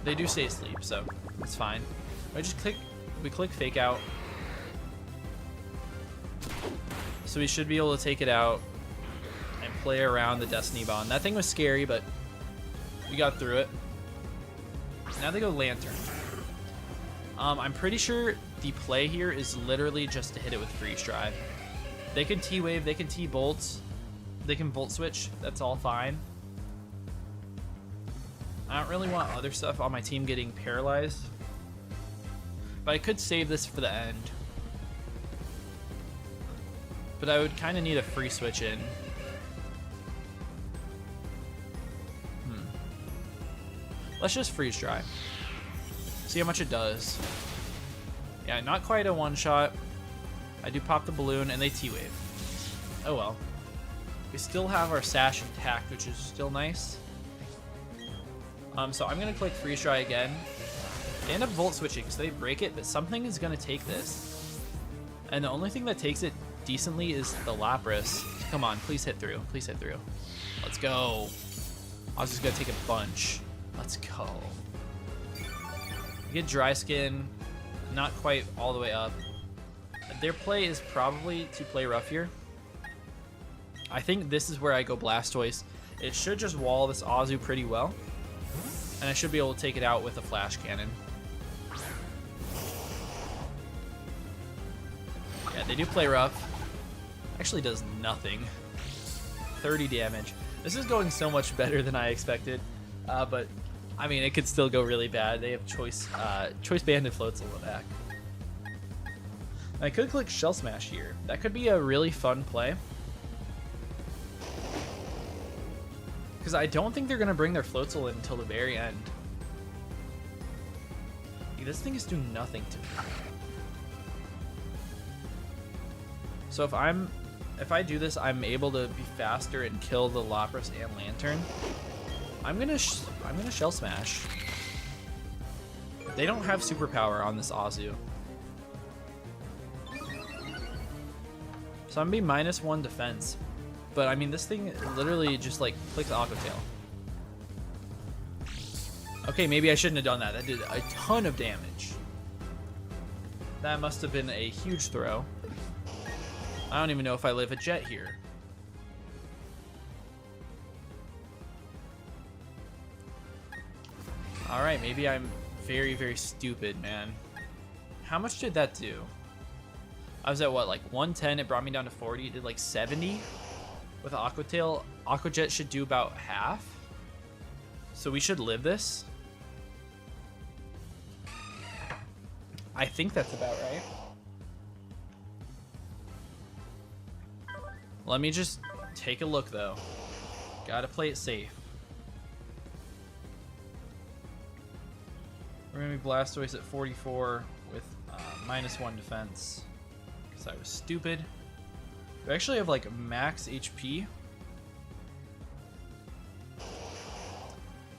They do stay asleep, so it's fine. We click Fake Out. So we should be able to take it out and play around the Destiny Bond. That thing was scary, but we got through it. Now they go Lantern. I'm pretty sure the play here is literally just to hit it with Freeze Drive. They can T-Wave, they can T-Bolt, they can Volt Switch, that's all fine. I don't really want other stuff on my team getting paralyzed, but I could save this for the end. But I would kind of need a free switch in. Let's just Freeze Dry. See how much it does. Yeah, not quite a one-shot. I do pop the balloon, and they T-Wave. Oh well. We still have our Sash intact, which is still nice. So I'm going to click Freeze Dry again. They end up Volt Switching, so they break it, but something is going to take this. And the only thing that takes it decently is the Lapras. Come on, please hit through. Please hit through. Let's go. I was just going to take a bunch. Let's go. We get Dry Skin. Not quite all the way up. Their play is probably to play rough here. I think this is where I go Blastoise. It should just wall this Azu pretty well. And I should be able to take it out with a Flash Cannon. Yeah, they do play rough. Actually does nothing. 30 damage. This is going so much better than I expected. But, I mean, it could still go really bad. They have Choice Banded Floats a little back. I could click Shell Smash here. That could be a really fun play. Because I don't think they're going to bring their Floatzel in until the very end. This thing is doing nothing to me. So if I do this, I'm able to be faster and kill the Lapras and Lantern. I'm gonna Shell Smash. They don't have superpower on this Azu. So I'm gonna be -1 defense. But I mean, this thing literally just like clicks Aqua Tail. Okay, maybe I shouldn't have done that. That did a ton of damage. That must have been a huge throw. I don't even know if I live a jet here. Alright, maybe I'm very, very stupid, man. How much did that do? I was at what, like 110? It brought me down to 40. It did like 70 with Aqua Tail. Aqua Jet should do about half. So we should live this. I think that's about right. Let me just take a look though. Gotta play it safe. We're gonna be Blastoise at 44 with -1 defense. Because I was stupid. We actually have like max HP.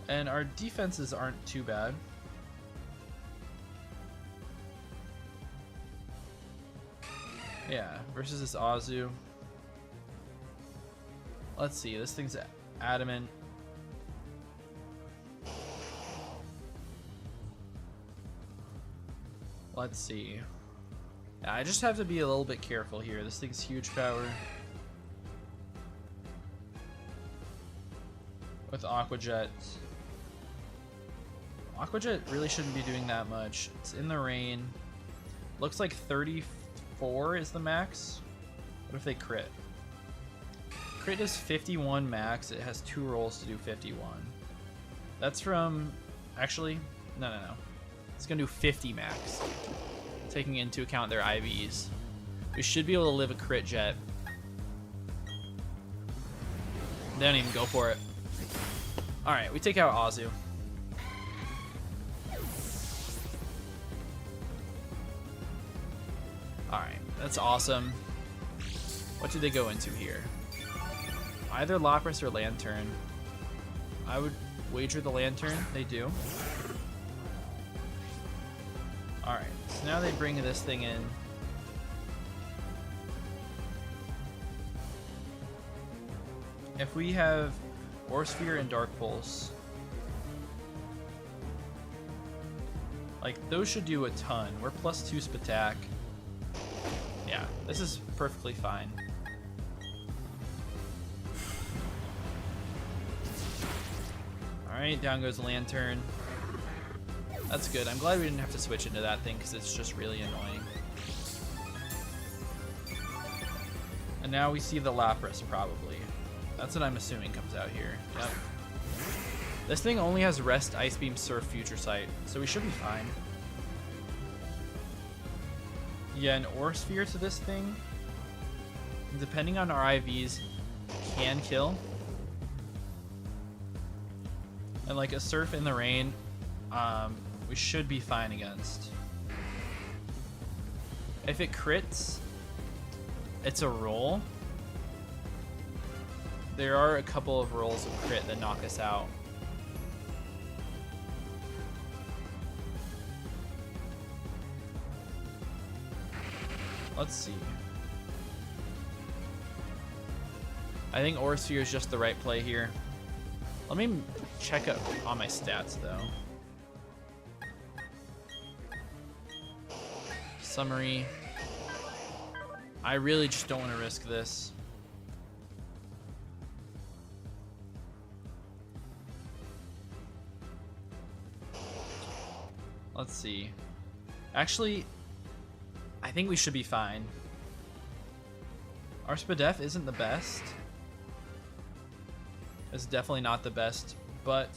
And our defenses aren't too bad. Yeah, versus this Azu. Let's see, this thing's adamant. Let's see. Yeah, I just have to be a little bit careful here. This thing's huge power. With Aqua Jet. Aqua Jet really shouldn't be doing that much. It's in the rain. Looks like 34 is the max. What if they crit? Crit is 51 max. It has 2 rolls to do 51. That's from... Actually, no. It's going to do 50 max. Taking into account their IVs. We should be able to live a crit jet. They don't even go for it. Alright, we take out Azu. Alright, that's awesome. What do they go into here? Either Lapras or Lantern. I would wager the Lantern. They do. Alright, so now they bring this thing in. If we have Orsphere and Dark Pulse, like, those should do a ton. We're +2 Spatak. Yeah, this is perfectly fine. Alright, down goes Lantern. That's good. I'm glad we didn't have to switch into that thing because it's just really annoying. And now we see the Lapras, probably. That's what I'm assuming comes out here. Yep. This thing only has Rest, Ice Beam, Surf, Future Sight, so we should be fine. Yeah, an Orsphere to this thing, depending on our IVs, can kill. And like a Surf in the Rain, we should be fine against. If it crits, it's a roll. There are a couple of rolls of crit that knock us out. Let's see. I think Orsphere is just the right play here. Let me check up on my stats though. Summary. I really just don't want to risk this. Let's see. Actually, I think we should be fine. Our Spadef isn't the best. It's definitely not the best, but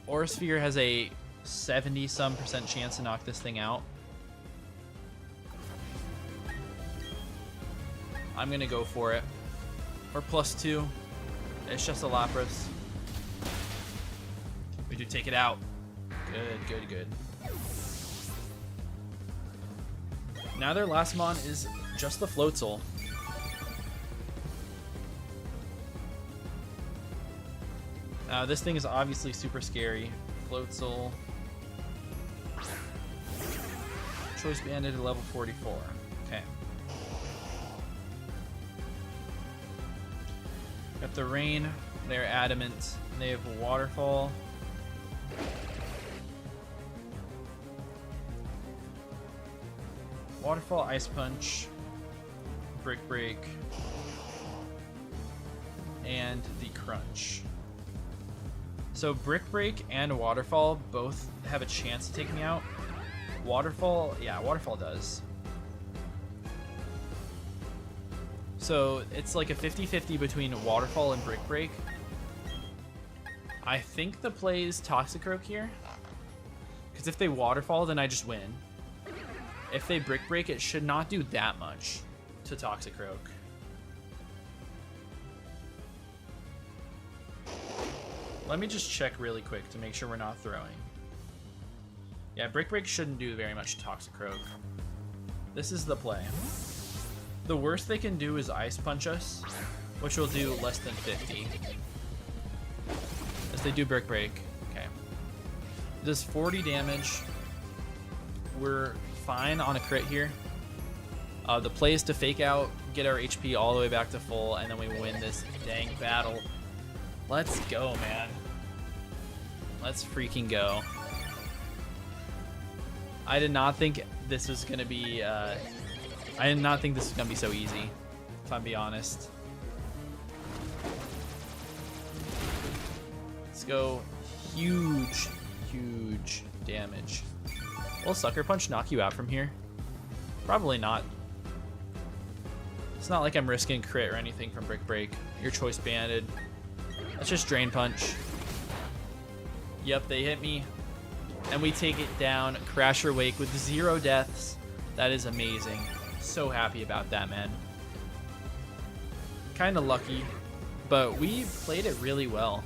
Orsphere has a 70-some% chance to knock this thing out. I'm gonna go for it. We're +2. It's just a Lapras. We do take it out. Good. Now their last mon is just the Floatzel. This thing is obviously super scary. Floatzel. Choice Banded at level 44. Okay. got the rain. They're adamant. They have waterfall. Waterfall, ice punch, brick break, and the crunch. So brick break and waterfall both have a chance to take me out. Waterfall, yeah, waterfall does. So it's like a 50-50 between waterfall and brick break. I think the play is Toxicroak here, because if they waterfall, then I just win. If they brick break, it should not do that much to Toxicroak. Let me just check really quick to make sure we're not throwing. Yeah, brick break shouldn't do very much to Toxicroak. This is the play. The worst they can do is ice punch us, which will do less than 50. As they do brick break. Okay. It does 40 damage. We're fine on a crit here. The play is to fake out, get our HP all the way back to full, and then we win this dang battle. Let's go, man. Let's freaking go. I did not think this was gonna be I did not think this was gonna be so easy, if I'm being honest. Let's go. Huge damage. Will Sucker Punch knock you out from here? Probably not. It's not like I'm risking crit or anything from Brick Break. Your choice banded. Let's just Drain Punch. Yep, they hit me. And we take it down. Crasher Wake with 0 deaths. That is amazing. So happy about that, man. Kind of lucky, but we played it really well.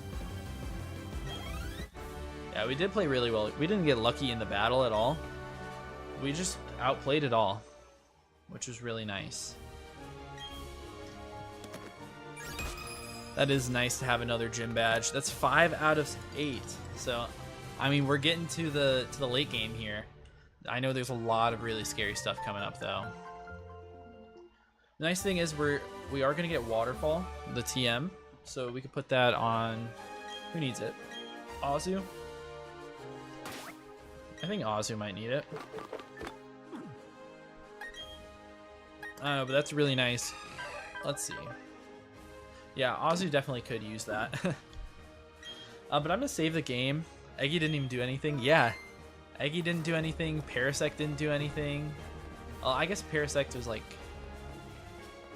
Yeah, we did play really well. We didn't get lucky in the battle at all. We just outplayed it all, which was really nice. That is nice to have another gym badge. That's 5 out of 8. So, I mean, we're getting to the late game here. I know there's a lot of really scary stuff coming up, though. The nice thing is we are gonna get Waterfall, the TM, so we could put that on. Who needs it? Azu. I think Azu might need it. But that's really nice. Let's see. Yeah, Azu definitely could use that. But I'm gonna save the game. Eggy didn't even do anything. Yeah, Eggy didn't do anything. Parasect didn't do anything. I guess Parasect was like,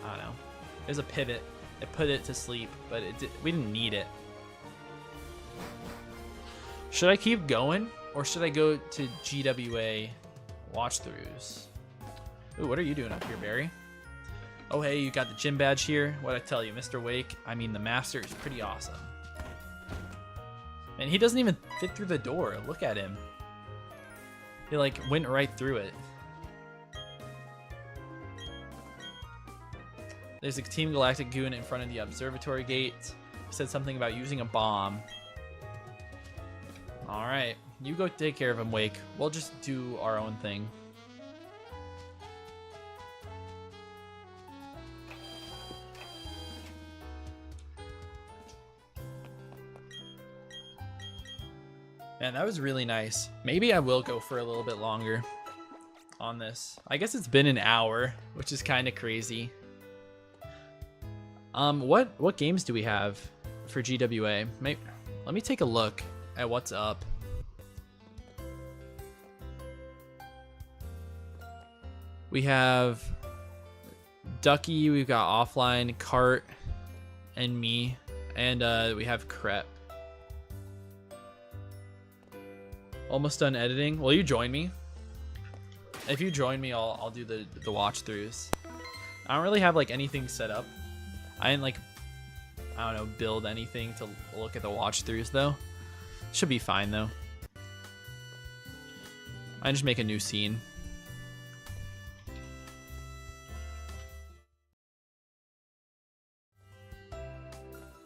I don't know. It was a pivot. It put it to sleep, but we didn't need it. Should I keep going, or should I go to GWA watchthrus? Ooh, what are you doing up here, Barry? Oh, hey, you got the gym badge here. What'd I tell you, Mr. Wake? I mean, the master is pretty awesome. And he doesn't even fit through the door. Look at him. He, like, went right through it. There's a Team Galactic goon in front of the observatory gate. He said something about using a bomb. Alright, you go take care of him, Wake. We'll just do our own thing. Man, that was really nice. Maybe I will go for a little bit longer on this. I guess it's been an hour, which is kind of crazy. What games do we have for GWA? Let me take a look at what's up. We have Ducky, we've got Offline, Cart, and me, and we have Crep. Almost done editing. Will you join me? If you join me, I'll do the watchthrus. I don't really have like anything set up. I didn't like, I don't know, build anything to look at the watchthrus though. Should be fine though. I just make a new scene.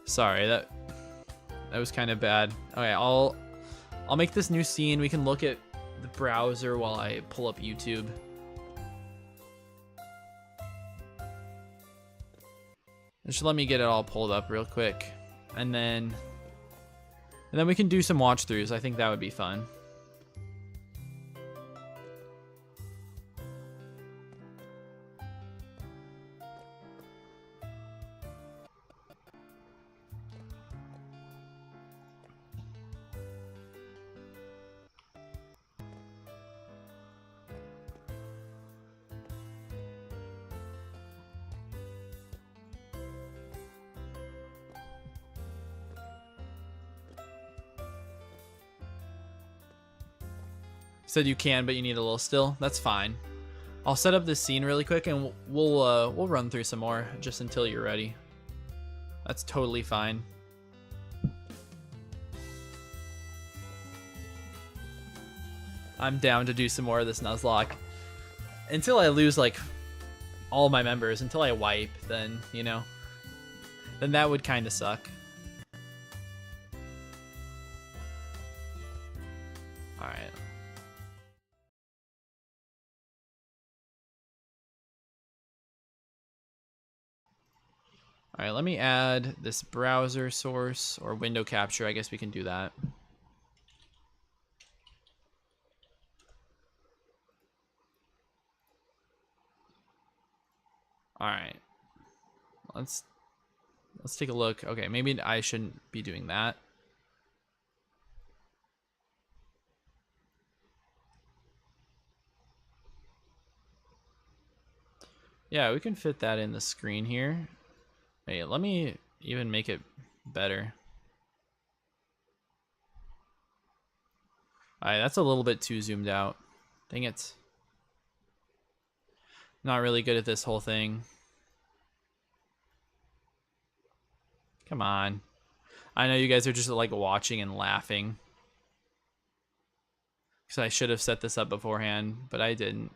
Sorry, that was kind of bad. Okay, I'll make this new scene. We can look at the browser while I pull up YouTube. Just let me get it all pulled up real quick, and then we can do some watch throughs. I think that would be fun. Said you can, but you need a little still. That's fine. I'll set up this scene really quick, and we'll run through some more just until you're ready. That's totally fine. I'm down to do some more of this Nuzlocke until I lose like all my members. Until I wipe, then you know, then that would kind of suck. All right. All right, let me add this browser source or window capture. I guess we can do that. All right, let's take a look. Okay, maybe I shouldn't be doing that. Yeah, we can fit that in the screen here. Hey, let me even make it better. Alright, that's a little bit too zoomed out. Dang it. Not really good at this whole thing. Come on. I know you guys are just like watching and laughing. Because I should have set this up beforehand, but I didn't.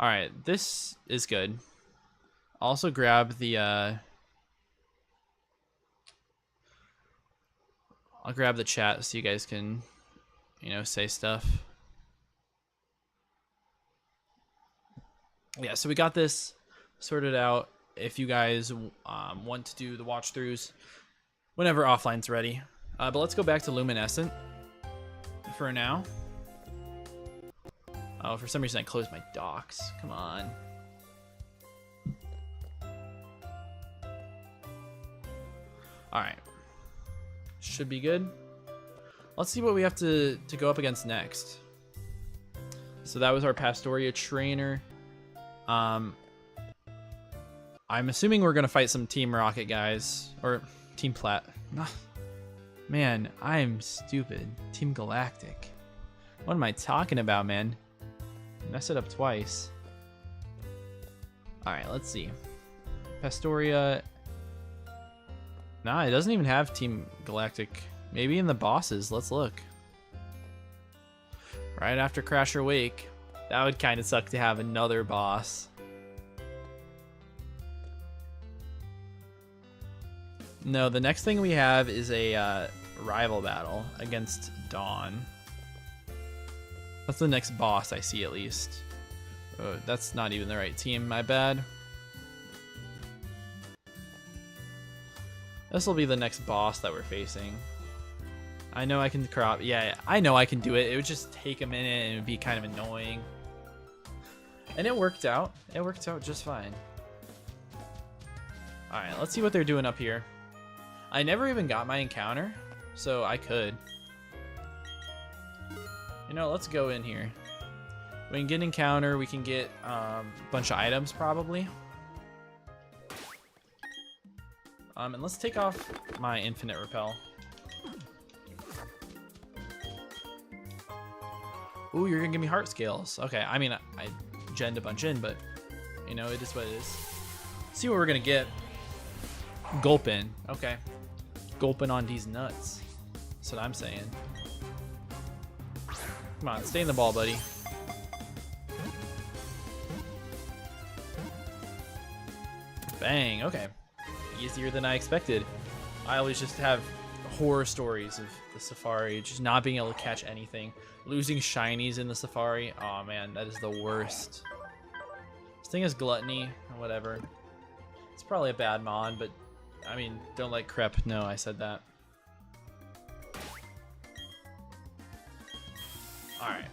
Alright, this is good. Also grab the I'll grab the chat so you guys can, you know, say stuff. Yeah, so we got this sorted out. If you guys want to do the watch throughs whenever offline's ready. But let's go back to Luminescent for now. Oh, for some reason I closed my docs. Come on. Alright. Should be good. Let's see what we have to go up against next. So that was our Pastoria trainer. I'm assuming we're going to fight some Team Rocket guys. Or Team Plat. Man, I'm stupid. Team Galactic. What am I talking about, man? Messed it up twice. Alright, let's see. Pastoria... Nah, it doesn't even have Team Galactic. Maybe in the bosses. Let's look. Right after Crasher Wake. That would kind of suck to have another boss. No, the next thing we have is a rival battle against Dawn. That's the next boss I see, at least. Oh, that's not even the right team. My bad. This will be the next boss that we're facing. I know I can crop. Yeah, I know I can do it. It would just take a minute and it would be kind of annoying. And it worked out. It worked out just fine. Alright, let's see what they're doing up here. I never even got my encounter, so I could. You know, let's go in here. We can get encounter. We can get a bunch of items, probably. And let's take off my infinite repel. Ooh, you're gonna give me heart scales. Okay, I mean, I genned a bunch in, but you know, it is what it is. Let's see what we're gonna get. Gulpin. Okay. Gulpin on these nuts. That's what I'm saying. Come on, stay in the ball, buddy. Bang, okay. Easier than I expected. I always just have horror stories of the Safari, just not being able to catch anything. Losing shinies in the Safari. Oh man, that is the worst. It's thing is gluttony or whatever. It's probably a bad mon, but I mean, don't like crep. No, I said that. Alright.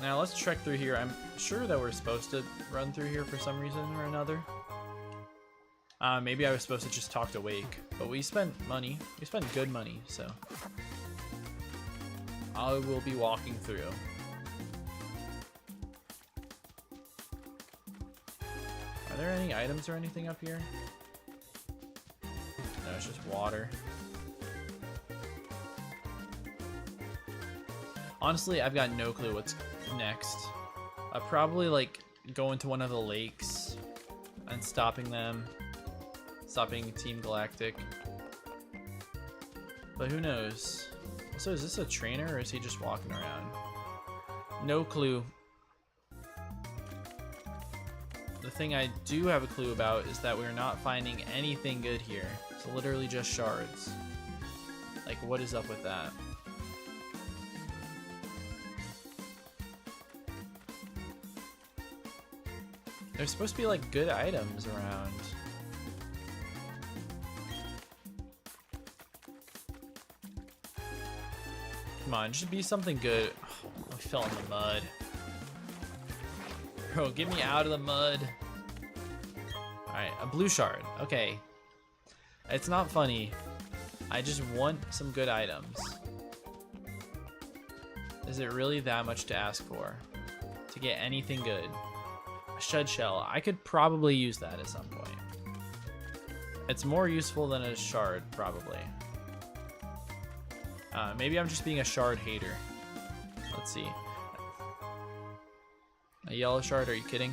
Now let's trek through here. I'm sure that we're supposed to run through here for some reason or another. Maybe I was supposed to just talk to Wake, but we spent money. We spent good money, so I will be walking through. Are there any items or anything up here? No, it's just water. Honestly, I've got no clue what's next. I'll probably like go into one of the lakes and stopping them. Stopping Team Galactic. But who knows? So is this a trainer or is he just walking around? No clue. The thing I do have a clue about is that we're not finding anything good here. It's literally just shards. Like, what is up with that? There's supposed to be like good items around. Come on, just be something good. Oh, we fell in the mud. Bro, get me out of the mud. Alright, a blue shard. Okay. It's not funny. I just want some good items. Is it really that much to ask for? To get anything good? A shed shell. I could probably use that at some point. It's more useful than a shard, probably. Maybe I'm just being a shard hater. Let's see. A yellow shard? Are you kidding?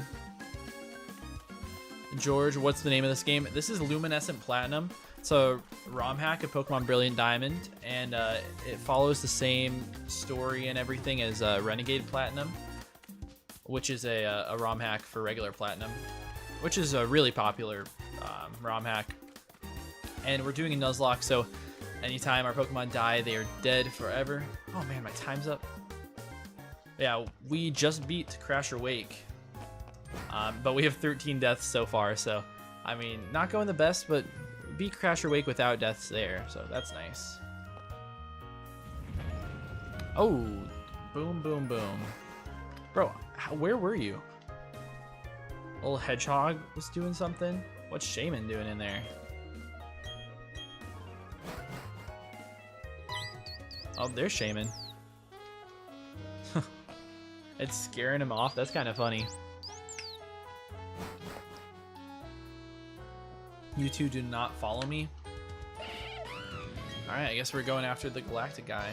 George, what's the name of this game? This is Luminescent Platinum. It's a ROM hack of Pokemon Brilliant Diamond, and it follows the same story and everything as Renegade Platinum, which is a ROM hack for regular Platinum, which is a really popular ROM hack. And we're doing a Nuzlocke, so anytime our Pokemon die, they are dead forever. Oh man, my time's up. Yeah, we just beat Crasher Wake, but we have 13 deaths so far, so I mean, not going the best, but beat Crasher Wake without deaths there, so that's nice. Oh, boom, boom, boom. Bro, where were you? Little Hedgehog was doing something? What's Shaman doing in there? Oh, there's Shaman. It's scaring him off. That's kind of funny. You two do not follow me. Alright, I guess we're going after the Galactic guy.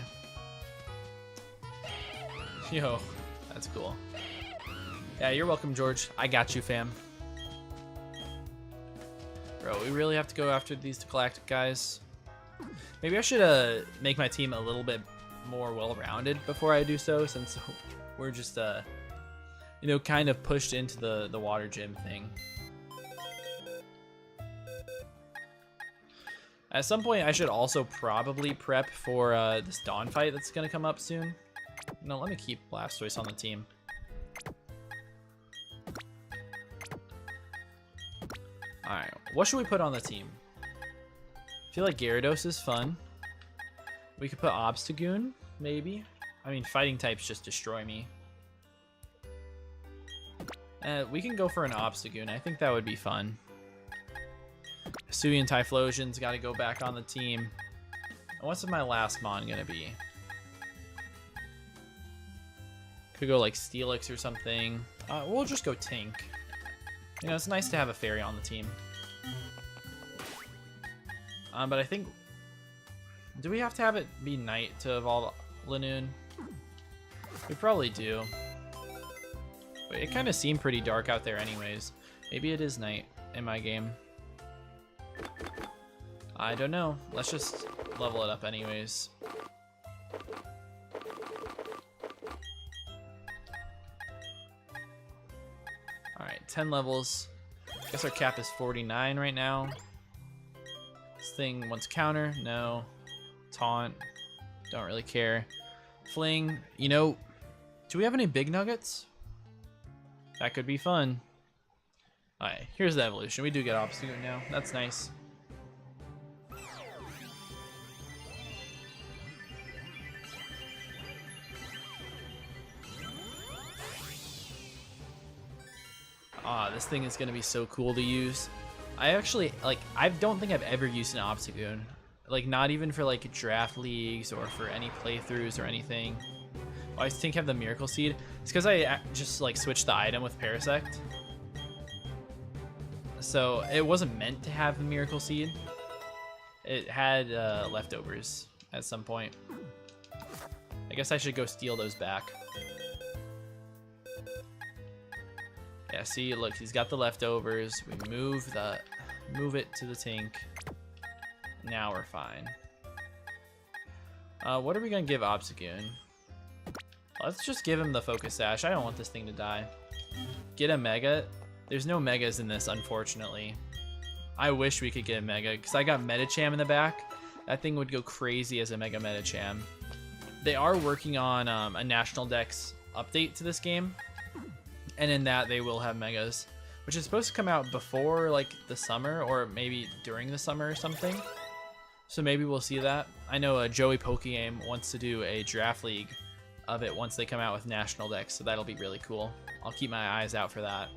Yo, that's cool. Yeah, you're welcome, George. I got you, fam. Bro, we really have to go after these Galactic guys. Maybe I should make my team a little bit more well-rounded before I do so, since we're just, you know, kind of pushed into the water gym thing. At some point, I should also probably prep for this Dawn fight that's going to come up soon. No, let me keep Blastoise on the team. Alright, what should we put on the team? I feel like Gyarados is fun. We could put Obstagoon, maybe. I mean, fighting types just destroy me. We can go for an Obstagoon. I think that would be fun. Hisuian Typhlosion's got to go back on the team. And what's my last mon gonna be? Could go like Steelix or something. We'll just go Tink. You know, it's nice to have a fairy on the team. But I think... Do we have to have it be night to evolve Lanoon? We probably do. But it kind of seemed pretty dark out there anyways. Maybe it is night in my game. I don't know. Let's just level it up anyways. Alright, 10 levels. I guess our cap is 49 right now. This thing wants counter. No. Taunt. Don't really care. Fling. You know, do we have any big nuggets? That could be fun. Alright, here's the evolution. We do get Obstagoon now. That's nice. This thing is going to be so cool to use. I actually, like, I don't think I've ever used an Obstagoon. Like, not even for, like, draft leagues or for any playthroughs or anything. Oh, I think I have the Miracle Seed. It's because I just, like, switched the item with Parasect. So, it wasn't meant to have the Miracle Seed. It had leftovers at some point. I guess I should go steal those back. Yeah, see, look, he's got the leftovers. We move it to the tank. Now we're fine. What are we gonna give Obstagoon? Let's just give him the Focus Sash. I don't want this thing to die. Get a Mega. There's no Megas in this, unfortunately. I wish we could get a Mega, because I got Medicham in the back. That thing would go crazy as a Mega Medicham. They are working on a National Dex update to this game. And in that, they will have Megas, which is supposed to come out before, like, the summer, or maybe during the summer or something. So maybe we'll see that. I know Joey Pokegame wants to do a draft league of it once they come out with National Dex, so that'll be really cool. I'll keep my eyes out for that.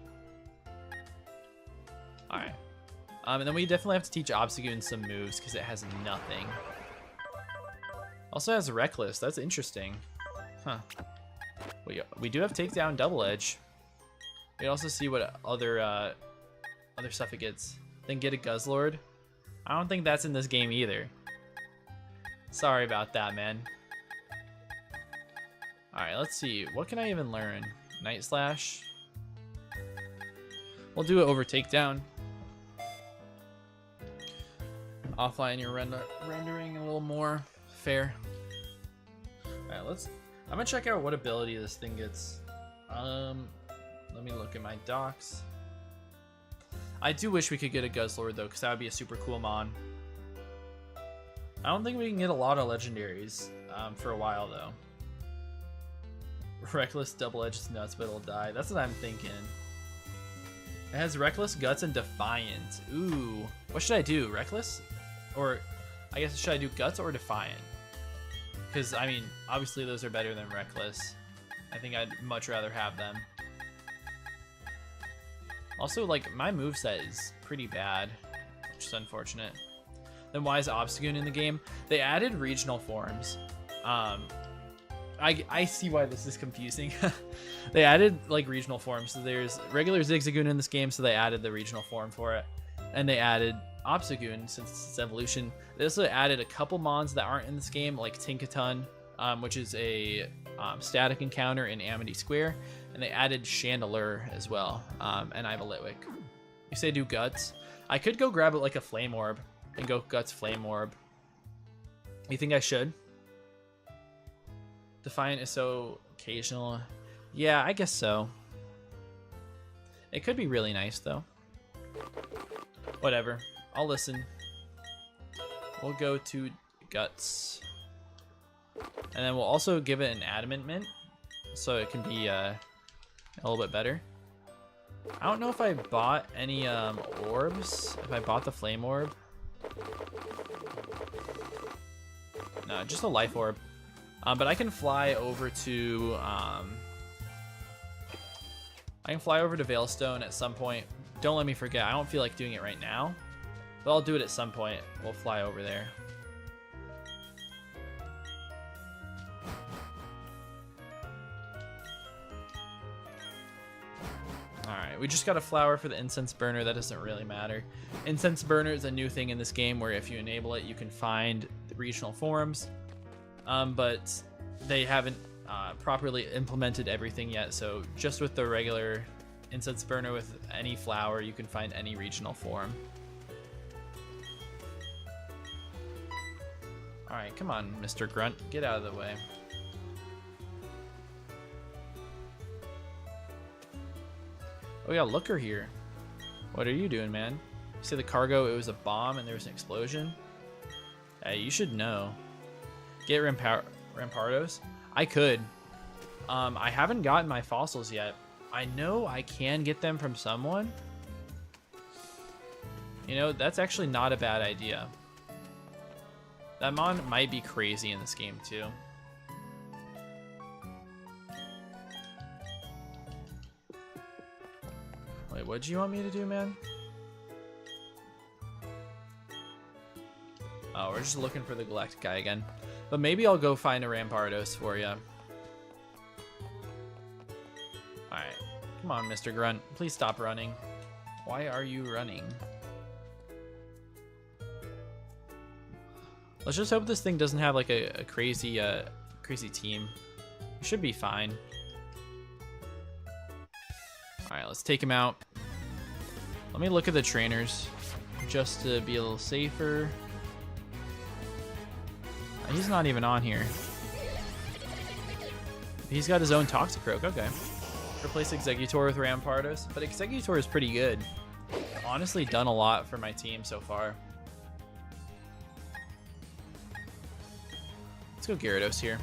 Alright. And then we definitely have to teach Obstagoon some moves, because it has nothing. Also has Reckless. That's interesting. Huh. We do have Takedown Double Edge. We also see what other stuff it gets. Then get a Guzzlord. I don't think that's in this game either. Sorry about that, man. Alright, let's see. What can I even learn? Night Slash. We'll do it over Takedown. Offline, you're rendering a little more fair. Alright, I'm gonna check out what ability this thing gets. Let me look at my docs. I do wish we could get a Guzzlord though, because that would be a super cool mon. I don't think we can get a lot of legendaries for a while though. Reckless Double Edge is nuts, but it'll die. That's what I'm thinking. It has Reckless, Guts, and Defiant. Ooh, what should I do? Reckless? Or I guess should I do Guts or Defiant? Because I mean, obviously those are better than Reckless. I think I'd much rather have them. Also, like, my moveset is pretty bad, which is unfortunate. Then why is Obstagoon in the game? They added regional forms. I see why this is confusing. They added, like, regional forms. So there's regular Zigzagoon in this game, so they added the regional form for it. And they added Obstagoon since its evolution. They also added a couple mons that aren't in this game, like Tinkaton, which is a static encounter in Amity Square. And they added Chandelure as well, and I have a Litwick. You say do Guts. I could go grab it like a Flame Orb and go Guts Flame Orb. You think I should? Defiant is so occasional. Yeah, I guess so. It could be really nice though. Whatever, I'll listen. We'll go to Guts. And then we'll also give it an Adamant Mint, so it can be a little bit better. I don't know if I bought any orbs. If I bought the Flame Orb. No, just a Life Orb. But I can fly over to Veilstone at some point. Don't let me forget. I don't feel like doing it right now, but I'll do it at some point. We'll fly over there. Alright, we just got a flower for the Incense Burner. That doesn't really matter. Incense Burner is a new thing in this game where if you enable it, you can find the regional forms. But they haven't properly implemented everything yet, so just with the regular Incense Burner with any flower, you can find any regional form. Alright, come on, Mr. Grunt. Get out of the way. Oh, we got Looker here. What are you doing, man? You see the cargo, it was a bomb and there was an explosion? Hey, you should know. Get Rampardos? I could. I haven't gotten my fossils yet. I know I can get them from someone. You know, that's actually not a bad idea. That mon might be crazy in this game too. Wait, what do you want me to do, man? Oh, we're just looking for the Galactic guy again. But maybe I'll go find a Rampardos for you. Alright. Come on, Mr. Grunt. Please stop running. Why are you running? Let's just hope this thing doesn't have like a crazy crazy team. It should be fine. Alright, let's take him out. Let me look at the trainers just to be a little safer. He's not even on here. He's got his own Toxicroak, okay. Replace Exeggutor with Rampardos, but Exeggutor is pretty good. Honestly done a lot for my team so far. Let's go Gyarados here.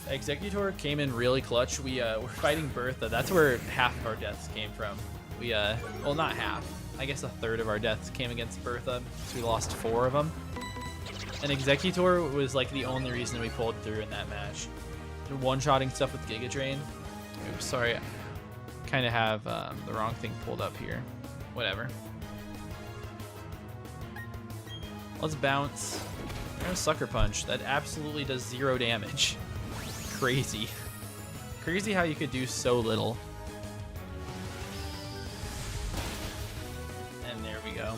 Exeggutor came in really clutch. We're fighting Bertha. That's where half of our deaths came from. Well, not half. I guess a third of our deaths came against Bertha, so we lost 4 of them. And Exeggutor was like the only reason we pulled through in that match. One-shotting stuff with Giga Drain. Oops, sorry. Kind of have the wrong thing pulled up here. Whatever. Let's bounce. And Sucker Punch. That absolutely does 0 damage. Crazy. Crazy how you could do so little. And there we go.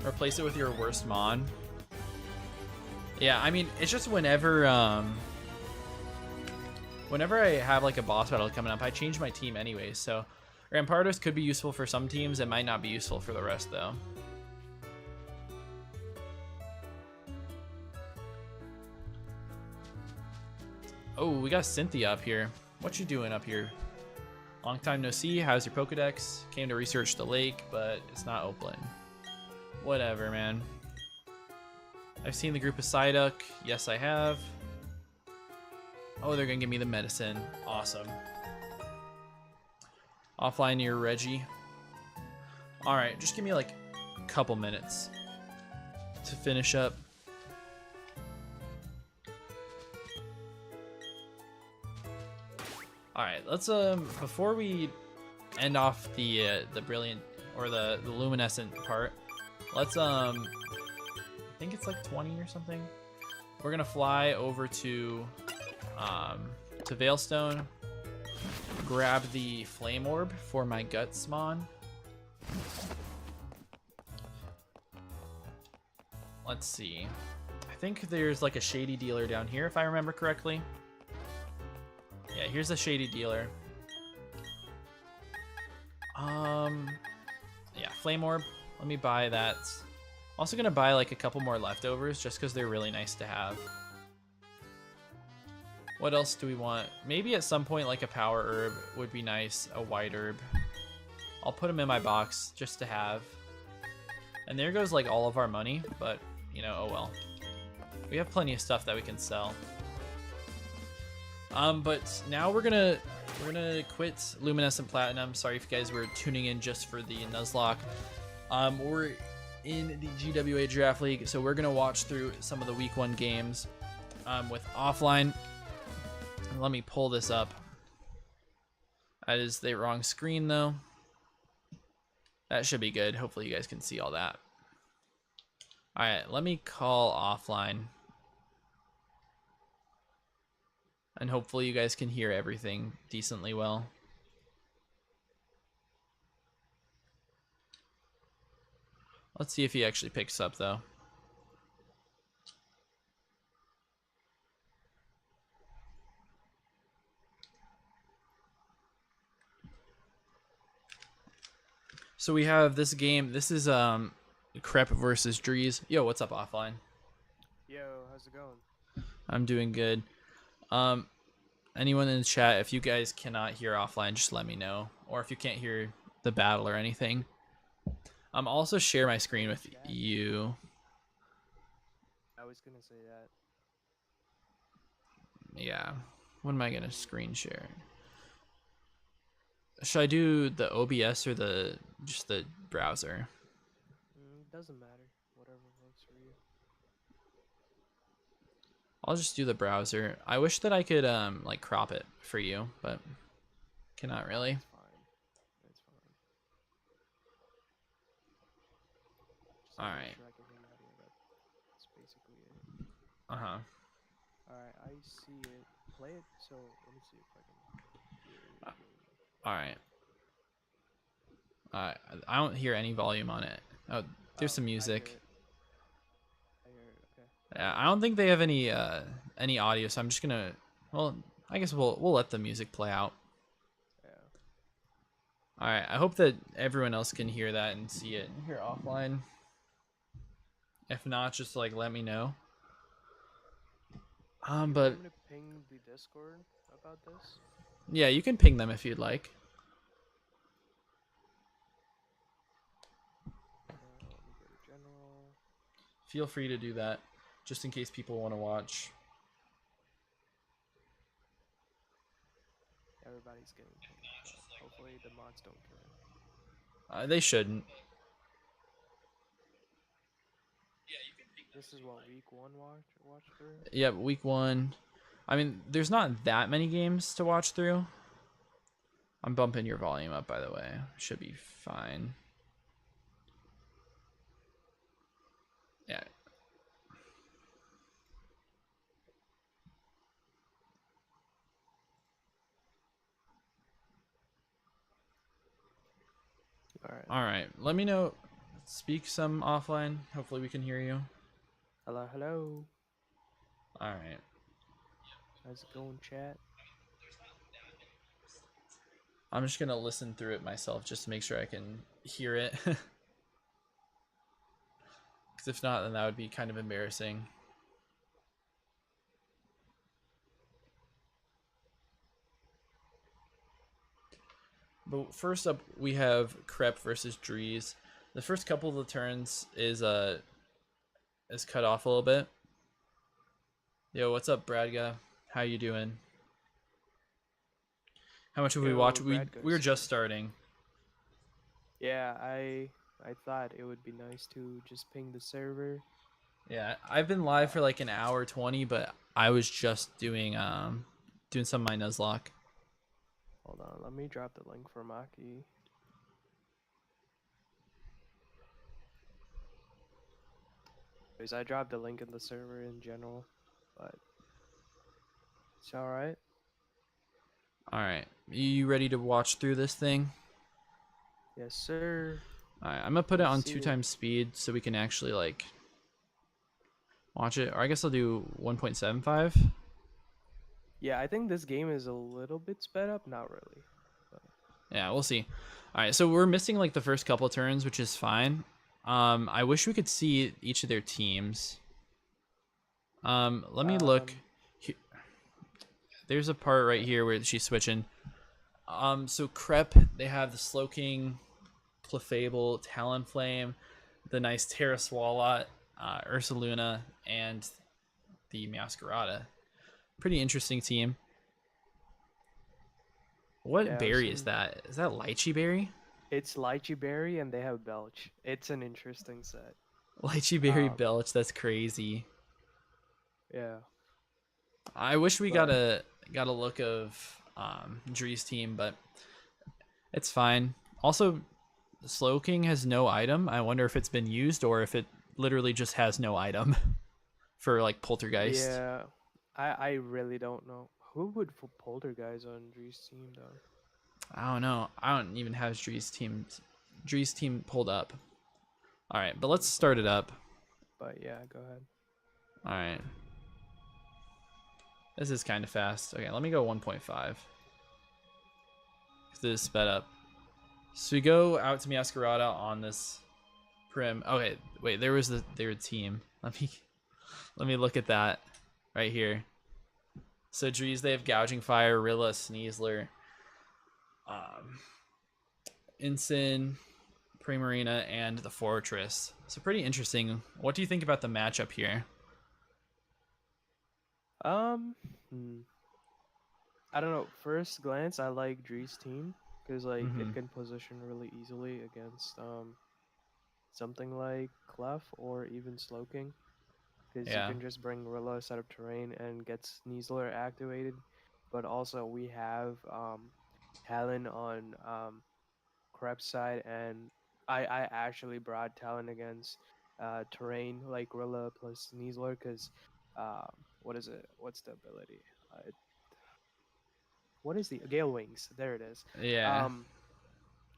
Replace it with your worst mon. Yeah, I mean, it's just whenever I have like a boss battle coming up, I change my team anyway, so Rampardos could be useful for some teams, it might not be useful for the rest though. Oh, we got Cynthia up here. What you doing up here? Long time no see, how's your Pokedex? Came to research the lake, but it's not open. Whatever, man. I've seen the group of Psyduck. Yes, I have. Oh, they're gonna give me the medicine. Awesome. Offline near Reggie. Alright, just give me like a couple minutes to finish up. Alright, let's before we end off the brilliant or the luminescent part, let's I think it's like 20 or something. We're gonna fly over to Veilstone, grab the Flame Orb for my Gutsmon. Let's see. I think there's like a shady dealer down here if I remember correctly. Yeah, here's a shady dealer. Yeah, Flame Orb. Let me buy that. Also gonna buy like a couple more leftovers just because they're really nice to have. What else do we want? Maybe at some point like a power herb would be nice, a white herb. I'll put them in my box just to have. And there goes like all of our money, but you know, oh well. We have plenty of stuff that we can sell. But now we're gonna quit Luminescent Platinum. Sorry if you guys were tuning in just for the Nuzlocke. We're in the GWA Draft League, so we're gonna watch through some of the Week 1 games with offline. Let me pull this up. That is the wrong screen though. That should be good. Hopefully you guys can see all that. All right, let me call offline. And hopefully you guys can hear everything decently well. Let's see if he actually picks up though. So we have this game. This is Crep versus Drees. Yo, what's up, offline? Yo, how's it going? I'm doing good. Anyone in the chat, if you guys cannot hear offline, just let me know. Or if you can't hear the battle or anything. Also share my screen with you. I was gonna say that. Yeah. When am I gonna screen share? Should I do the OBS or just the browser? Doesn't matter. Whatever works for you. I'll just do the browser. I wish that I could like crop it for you, but cannot really. It's fine. It's fine. Just All make right. sure I can hear you audio. That's basically it. Uh-huh. Alright, I see it. Play it. So let me see if I can hear your game. All right. I don't hear any volume on it. Oh, there's some I hear music. it. I hear it. Okay. Yeah, I don't think they have any audio, so I'm just gonna. Well, I guess we'll let the music play out. Yeah. All right. I hope that everyone else can hear that and see it here offline. If not, just like let me know. You But want me to ping the Discord about this? yeah, you can ping them if you'd like. Let me go to general. Feel free to do that, just in case people want to watch. Everybody's getting pinged. Hopefully the mods don't care. They shouldn't. This is what week 1 watch through. Yep, week 1. I mean, there's not that many games to watch through. I'm bumping your volume up, by the way. Should be fine. Yeah. All right. Let me know. Speak some offline. Hopefully we can hear you. Hello, hello. All right. How's it going, chat? I'm just going to listen through it myself just to make sure I can hear it. Because if not, then that would be kind of embarrassing. But first up, we have Crep versus Drees. The first couple of the turns is cut off a little bit. Yo, what's up, Bradga? How you doing? How much have we watched? We were just starting. Yeah, I thought it would be nice to just ping the server. Yeah, I've been live for like an hour 20, but I was just doing some of my Nuzlocke. Hold on, let me drop the link for Maki. Because I dropped the link in the server in general, but it's alright. Alright, you ready to watch through this thing? Yes, sir. Alright, I'm gonna put it on 2x speed so we can actually like watch it. Or I guess I'll do 1.75. Yeah, I think this game is a little bit sped up. Not really. But... yeah, we'll see. Alright, so we're missing like the first couple turns, which is fine. I wish we could see each of their teams. Let me look. There's a part right here where she's switching. So Crep, they have the Slowking, Clefable, Talonflame, the nice Terra Swalot, Ursaluna, and the Masquerada. Pretty interesting team. What berry is that? Is that Lychee Berry? It's Lychee Berry, and they have Belch. It's an interesting set. Lychee Berry Belch, that's crazy. Yeah. I wish we got a look of Dree's team, but it's fine. Also, Slowking has no item. I wonder if it's been used or if it literally just has no item for like Poltergeist. Yeah, I really don't know. Who would put Poltergeist on Dree's team though? I don't know. I don't even have Dree's team pulled up. All right, but let's start it up. But yeah, go ahead. All right. This is kind of fast. Okay, let me go 1.5. Because it is sped up. So we go out to Masquerada on this Prim. Okay, wait, there was their team. Let me look at that right here. So Drees, they have Gouging Fire, Rilla, Sneasler, Ensign, Primarina, and the Fortress. So pretty interesting. What do you think about the matchup here? Um, hmm, I don't know. First glance, I like Dree's team because like it Mm-hmm. can position really easily against something like Clef or even Slowking because you Yeah. can just bring Rilla, set up terrain, and get Sneasler activated. But also we have Talon on Krebs side, and I actually brought Talon against terrain like Rilla plus Sneasler because what is it? What's the ability? What is the Gale Wings? There it is. Yeah. Um,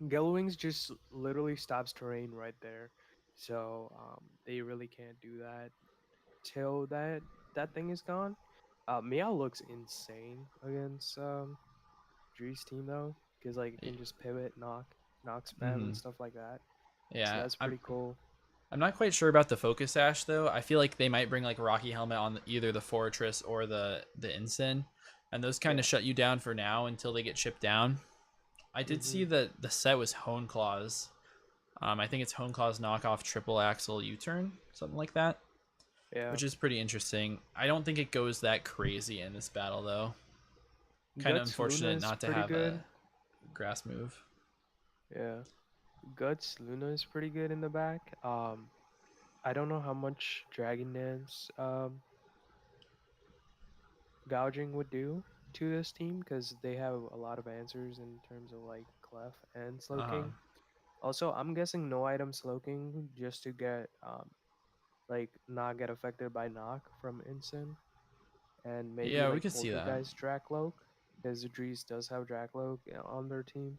Gale Wings just literally stops terrain right there, so they really can't do that till that thing is gone. Meow looks insane against Dree's team though, because like it y- can just pivot, knock spam Mm-hmm. and stuff like that. So Yeah. that's I'm pretty cool. I'm not quite sure about the focus sash though. I feel like they might bring like Rocky Helmet on either the Fortress or the Ensign, and those kind Yeah. of shut you down for now until they get chipped down. I did see Mhm. that the set was Hone Claws. I think it's Hone Claws knockoff triple axle U-turn, something like that, Yeah. which is pretty interesting. I don't think it goes that crazy in this battle though. Kind of Guts Luna unfortunate is not to pretty have good. a grass move. Yeah. Guts Luna is pretty good in the back. I don't know how much Dragon Dance gouging would do to this team because they have a lot of answers in terms of like Clef and Uh huh. Slowking. Also, I'm guessing no item Slowking just to get like not get affected by knock from Ensign and maybe Yeah, we like could see that. Poltergeist Dracloak because Drees does have Dracloak on their team.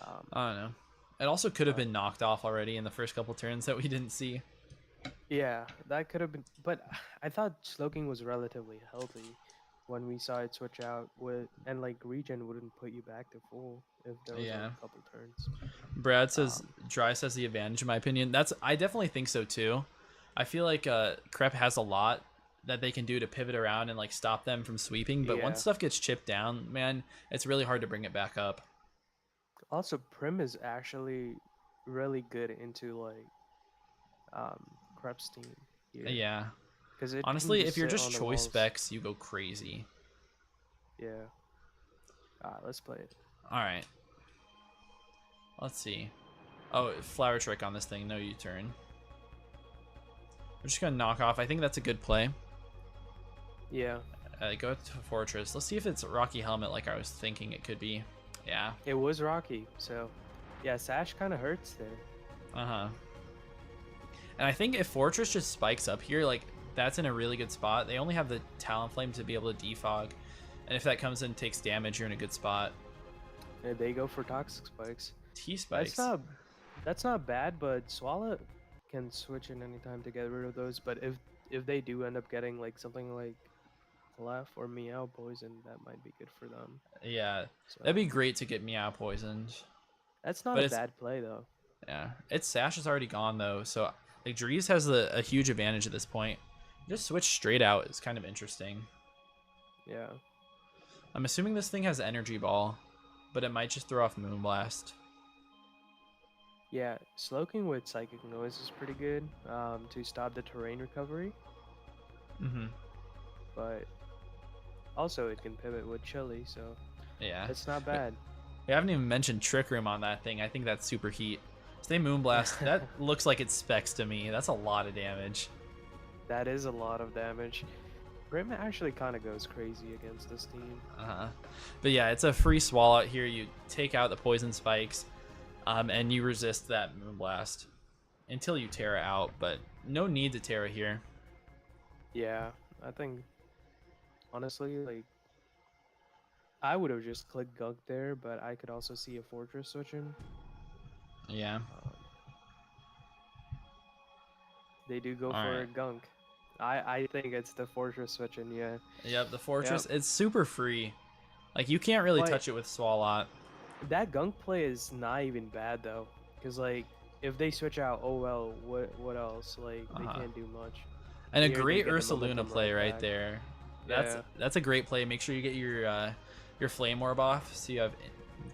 Um, I don't know. It also could have but been knocked off already in the first couple turns that we didn't see. yeah, that could have been. But I thought Slowking was relatively healthy when we saw it switch out with, and like regen wouldn't put you back to full if there was like Yeah. a couple turns. Brad says Um, Dry says the advantage in my opinion. That's I definitely think so too. I feel like Crep has a lot that they can do to pivot around and like stop them from sweeping, but once yeah. stuff gets chipped down, man, it's really hard to bring it back up. Also, Prim is actually really good into like Krebs team here Yeah. because it can Honestly, just if you're sit just on the choice walls. specs, you go crazy. Yeah. Let's play it. All right. Let's see. Oh, flower trick on this thing. No U-turn. We're just gonna knock off. I think that's a good play. Yeah, Go to Fortress. Let's see if it's Rocky Helmet like I was thinking it could be. Yeah. it was rocky. So, yeah, Sash kind of hurts there. Uh-huh. And I think if Fortress just spikes up here, like, that's in a really good spot. They only have the Talonflame to be able to defog. And if that comes in and takes damage, you're in a good spot. And they go for toxic spikes. That's T-spikes. not that's not bad, but Swallow can switch in any time to get rid of those. But if they do end up getting like something like Clef or Meow poison, that might be good for them. Yeah. That'd So be great to get Meow poisoned. that's not But a it's, bad play though. yeah. Its Sash is already gone, though. So, like, Drees has a huge advantage at this point. Just switch straight out is kind of interesting. Yeah. I'm assuming this thing has Energy Ball, but it might just throw off Moonblast. Yeah, Slowking with Psychic Noise is pretty good to stop the terrain recovery, Mm-hmm. but also it can pivot with Chili, so Yeah. it's not bad. We haven't even mentioned Trick Room on that thing. I think that's super heat. Stay Moonblast. That looks like it's specs to me. That's a lot of damage. That is a lot of damage. Grim actually kind of goes crazy against this team. Uh-huh. But yeah, it's a free swallow out here. You take out the poison spikes, and you resist that Moonblast until you Terra out. But no need to Terra here. Yeah, I think honestly, like I would have just clicked Gunk there, but I could also see a Fortress switching. Yeah. Um, they do go All for a right. Gunk. I think it's the Fortress switching. Yeah. Yep. The Fortress. Yep. It's super free. Like you can't really But touch it with Swalot. that Gunk play is not even bad though, because like if they switch out, oh well, what else? Like they Uh-huh. can't do much. And a Here they great get the Ursa Luna momentum play right back. there. Yeah. That's a great play. Make sure you get your Flame Orb off so you have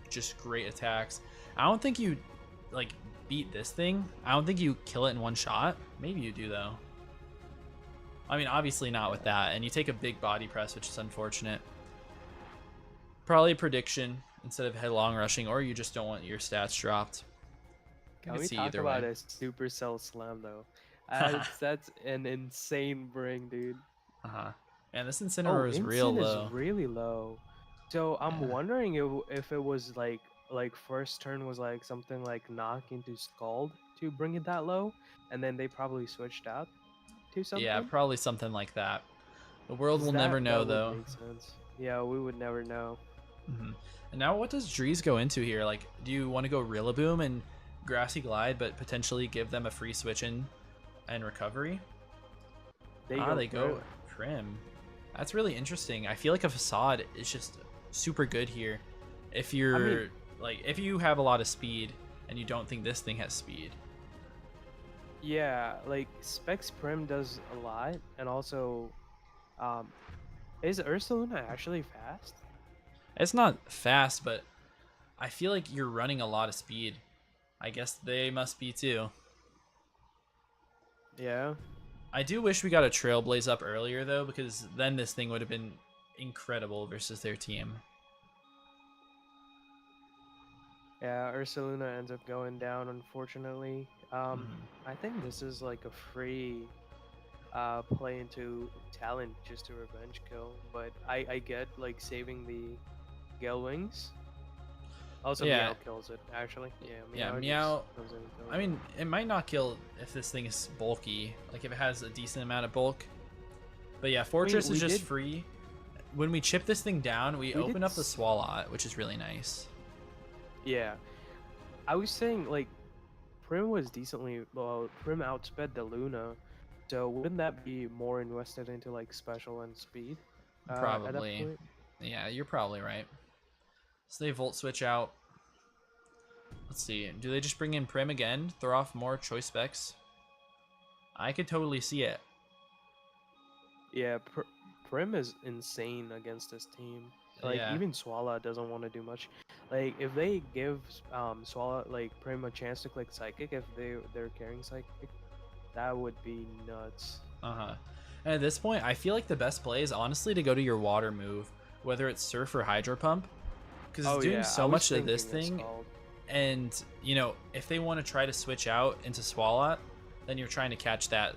just great attacks. I don't think you like beat this thing. I don't think you kill it in one shot. Maybe you do though. I mean, obviously not with that. And you take a big body press, which is unfortunate. Probably prediction instead of headlong rushing, or you just don't want your stats dropped. I Can could we see talk either way. about a supercell slam though? That's an insane bring, dude. Uh-huh. And this Oh, Incineroar is real instant is low. really low. So I'm Yeah. wondering if it was like first turn was like something like knock into scald to bring it that low, and then they probably switched out to Yeah, something. probably something like that. The world Cause will never know, that would though. make sense. Yeah, we would never know. And now what does Drees go into here? Like, do you want to go Rillaboom and Grassy Glide, but potentially give them a free switch in and recovery? They Ah, go they go Prim. Prim. That's really interesting. I feel like a Facade is just super good here. If I mean, you're, like, if you have a lot of speed and you don't think this thing has speed. yeah, like Specs Prim does a lot, and also, um, is Ursaluna actually fast? It's not fast, but I feel like you're running a lot of speed. I guess they must be too. Yeah. I do wish we got a Trailblaze up earlier though, because then this thing would have been incredible versus their team. Yeah, Ursaluna ends up going down, unfortunately. Mhm. I think this is like a free play into talent just to revenge kill, but I get like saving the Gale Wings. Also, Yeah, Meow kills it, actually. Yeah, yeah, Meow just Meow. comes in and kills I it. mean, it might not kill if this thing is bulky, like if it has a decent amount of bulk. But yeah, I mean, Fortress is just free. When we chip this thing down, we we did, open up the Swalot, which is really nice. yeah. I was saying like Prim was decently well. Prim outsped the Luna, so wouldn't that be more invested into like special and speed? At that Probably. point. Yeah, you're probably right. So they Volt Switch out. Let's see. Do they just bring in Prim again? Throw off more choice specs? I could totally see it. Yeah, Prim is insane against this team. Like Yeah. even Swala doesn't want to do much. Like if they give Swala like Prim a chance to click Psychic, if they're carrying Psychic, that would be nuts. Uh-huh. And at this point, I feel like the best play is honestly to go to your water move, whether it's Surf or Hydro Pump, because it's Oh doing yeah, I so was much to this thinking it's thing. called. And, you know, if they want to try to switch out into Swalot, then you're trying to catch that.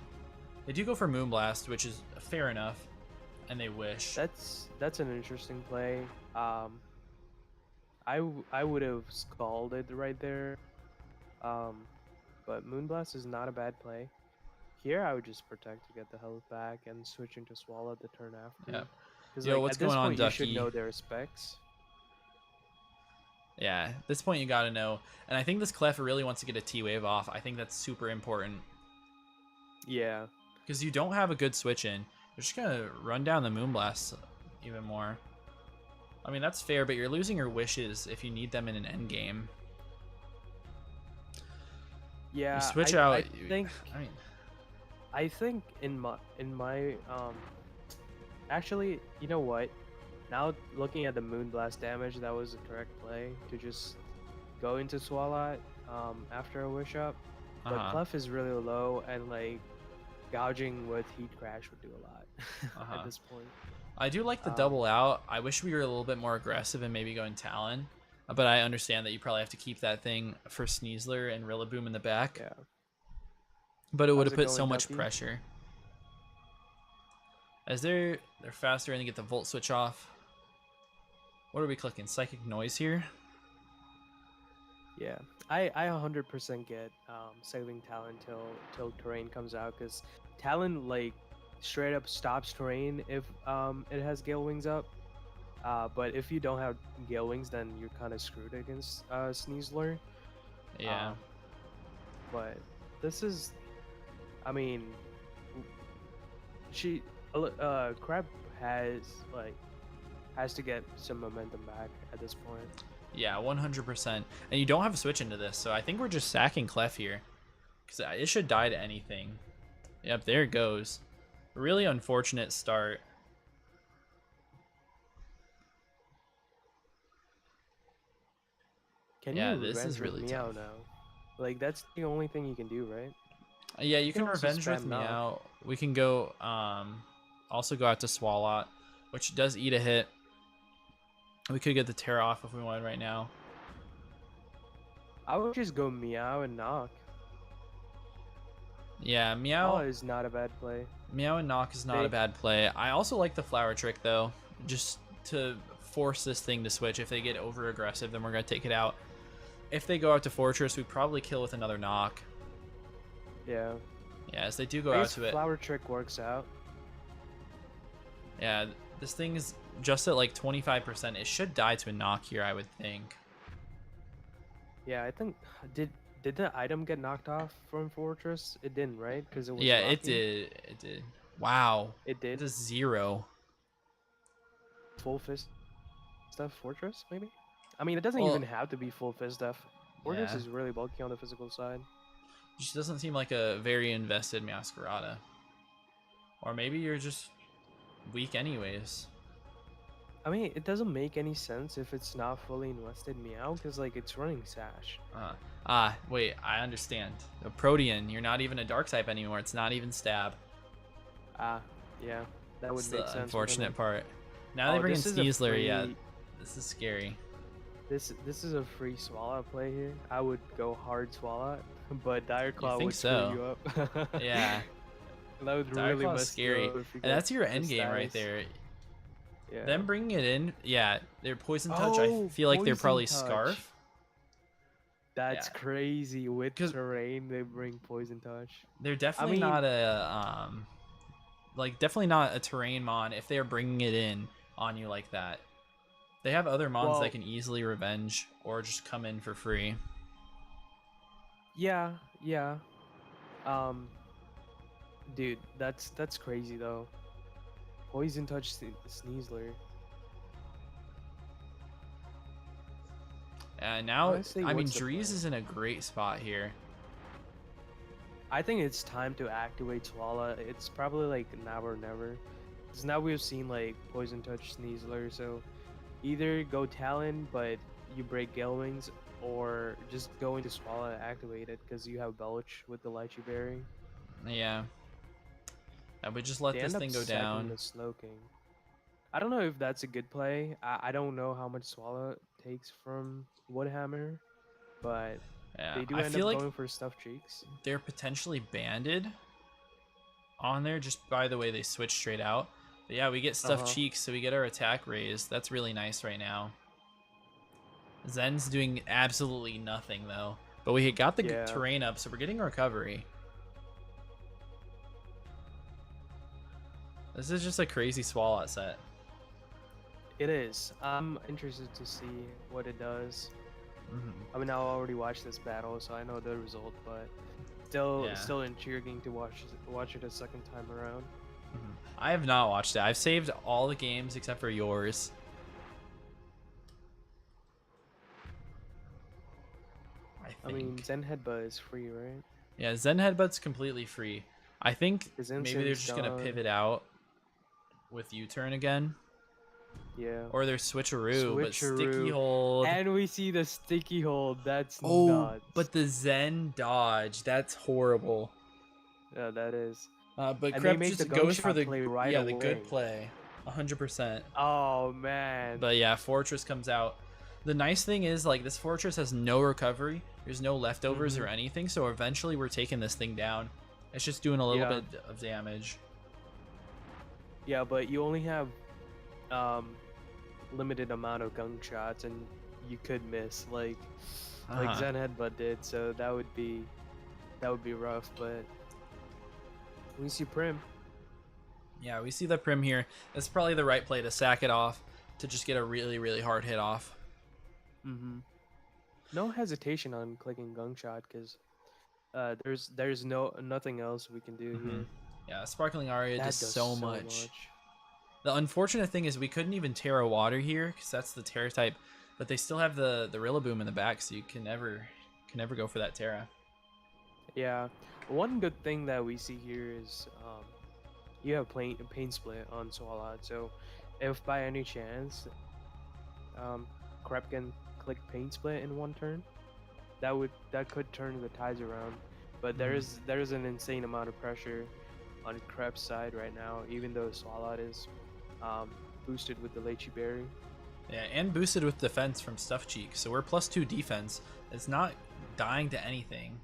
They do go for Moonblast, which is fair enough, and they wish. That's an interesting play. I would have scalded right there. Um, but Moonblast is not a bad play. Here, I would just protect to get the health back and switch into Swallow the turn Yeah. after. Because Yo, like what's at this going on, point, you should Ducky? know their specs. Yeah, at this point you gotta know. And I think this Clef really wants to get a T-Wave off. I think that's super important. Yeah. Because you don't have a good switch in. You're just gonna run down the Moonblast even more. I mean, that's fair, but you're losing your wishes if you need them in an endgame. You Yeah, switch out. I think I mean, I think in my actually, you know what? Now looking at the Moonblast damage, that was the correct play to just go into Swalot after a wish up. But uh-huh, Clef is really low, and like gouging with Heat Crash would do a lot at uh-huh. this point. I do like the Um, double out. I wish we were a little bit more aggressive and maybe going Talon. But I understand that you probably have to keep that thing for Sneasler and Rillaboom in the back. yeah. But it would How's have it put so going, much Ducky? pressure. As they're faster and they get the Volt Switch off. What are we clicking? Psychic Noise here? Yeah, I 100% get saving Talon till Terrain comes out, because Talon like straight up stops Terrain if it has Gale Wings up. But if you don't have Gale Wings, then you're kind of screwed against Sneasler. Yeah. Um, but this is, I mean, she Crab has like has to get some momentum back at this point. Yeah, 100%. And you don't have a switch into this, so I think we're just sacking Clef here. Because it should die to anything. Yep, there it goes. Really unfortunate start. Can Yeah, you this is revenge with really Meow tough. now? Like that's the only thing you can do, right? Yeah, You you can can also revenge with spam knock. Meow. we can go also go out to Swalot, which does eat a hit. We could get the tear off if we wanted right now. I would just go Meow and Knock. Yeah, Oh, Meow is not a bad play. Meow and Knock is not They a bad play. I also like the Flower Trick though, just to force this thing to switch. If they get over aggressive, then we're gonna take it out. If they go out to Fortress, we probably kill with another Knock. Yeah. Yeah, as they do go I out guess to it. Flower Trick works out. Yeah, this thing is just at like 25%. It should die to a Knock here, I would think. Yeah, I think did the item get knocked off from Fortress? It didn't, right? Because it was Yeah, it rocking? did. It did. Wow. It did. It is 0. Full fist stuff Fortress, maybe? I mean, it doesn't Well, even have to be full fist stuff. Fortress yeah. is really bulky on the physical side. Just doesn't seem like a very invested Masquerada. Or maybe you're just weak anyways. I mean, it doesn't make any sense if it's not fully invested Meow, because, like, it's running Sash. Wait, I understand. A Protean, you're not even a dark type anymore. It's not even stab. Ah, yeah. That would That's make the sense. unfortunate part. Now they Oh, bring in this is a Sneasler, yeah. free- This is scary. This is a free Swallow play here. I would go hard Swallow, but Dire Claw think would so? screw you up. Yeah. That would Dire really Claw's mess scary. you up if you And got that's your the end game right status. there. Yeah. Them bringing it in, yeah, their Poison Touch, I Oh, feel like they're Poison probably Touch. Scarf. That's Yeah. crazy. With 'Cause- terrain, they bring Poison Touch. They're definitely mean- not a definitely not a terrain mon if they're bringing it in on you like that. They have other mons Well- that can easily revenge or just come in for free. Yeah, yeah. Dude, that's crazy though. Poison Touch Sneasler. And now, Honestly, I mean, what's the Drees plan? is in a great spot here. I think it's time to activate Swallow. It's probably like now or never. Because now we've seen like Poison Touch Sneasler, so either go Talon, but you break Gale Wings, or just go into Swallow and activate it because you have Belch with the Lychee Berry. Yeah. I would just let They this end up thing go sacking down. the Slowking. I don't know if that's a good play. I don't know how much Swallow takes from Woodhammer, but Yeah. they do I end feel up like going for Stuffed Cheeks. they're potentially banded on there just by the way they switch straight out. But yeah, we get stuffed Uh-huh. cheeks, so we get our attack raised. That's really nice right now. Zen's doing absolutely nothing though. But we got the Yeah. terrain up, so we're getting recovery. This is just a crazy Swalot set. It is. I'm interested to see what it does. Mhm. I mean, I already watched this battle, so I know the result, but still, Yeah. still intriguing to watch it a second time around. Mhm. I have not watched it. I've saved all the games except for yours. I mean, Zen Headbutt is free, right? Yeah, Zen Headbutt's completely free. I think His maybe they're Incense just gonna gone. pivot out with U-turn again, Yeah. or they're switcheroo, but sticky Switcheroo. hold. And we see the sticky hold. That's Oh, nuts. but the Zen dodge, that's horrible. Yeah, that is. But And they Crep make just the goes for gunshot the play right the good away. play, 100%. Oh man. But yeah, Fortress comes out. The nice thing is like this Fortress has no recovery. There's no leftovers or anything, so eventually we're taking this thing down. It's just doing a little Yeah. bit of damage. Yeah, but you only have limited amount of gunshots, and you could miss like Uh-huh. Zen Headbutt did. So that would be rough. But we see Prim. Yeah, we see the Prim here. It's probably the right play to sack it off to just get a really, really hard hit off. Mm-hmm. No hesitation on clicking gunshot because there's nothing else we can do here. Yeah, Sparkling Aria That does does so much. The unfortunate thing is we couldn't even Terra Water here because that's the Terra type, but they still have the Rillaboom in the back, so you can never go for that Terra. Yeah, one good thing that we see here is you have pain split on Swalot. So if by any chance Crep can click pain split in one turn, that could turn the tides around. But there is an insane amount of pressure on Krebs' side right now, even though Swalot is um, boosted with the Lychee Berry. Yeah, and boosted with defense from Stuff Cheek, so we're +2 defense. It's not dying to anything.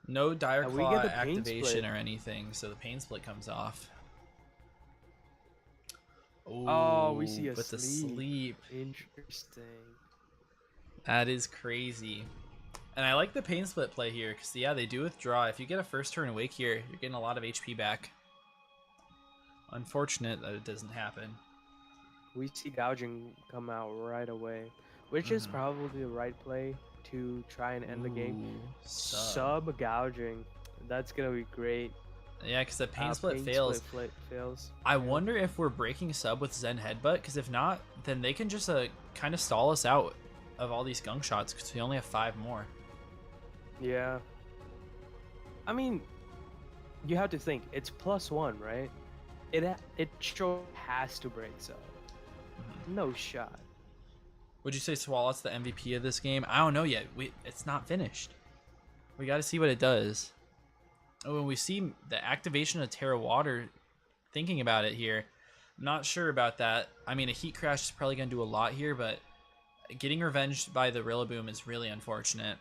No Dire And we Claw get the pain activation split. or anything, so the pain split comes off. Oh, we Oh, see a but the sleep. sleep. Interesting. That is crazy. And I like the pain split play here, because yeah, they do withdraw. If you get a first turn awake here, you're getting a lot of HP back. Unfortunate that it doesn't happen. We see gouging come out right away, which is probably the right play to try and end the game. Ooh, Sub gouging. That's going to be great. Yeah, because the pain split Pain fails. split fails. I Yeah. wonder if we're breaking sub with Zen Headbutt, because if not, then they can just kind of stall us out of all these gunk shots, because we only have 5 more. Yeah. I mean, you have to think it's +1, right? It sure has to break sub. No shot. Would you say Swalot's the MVP of this game? I don't know yet. It's not finished. We got to see what it does. Oh, and we see the activation of Terra Water. Thinking about it here, I'm not sure about that. I mean, a Heat Crash is probably going to do a lot here, but getting revenged by the Rillaboom is really unfortunate.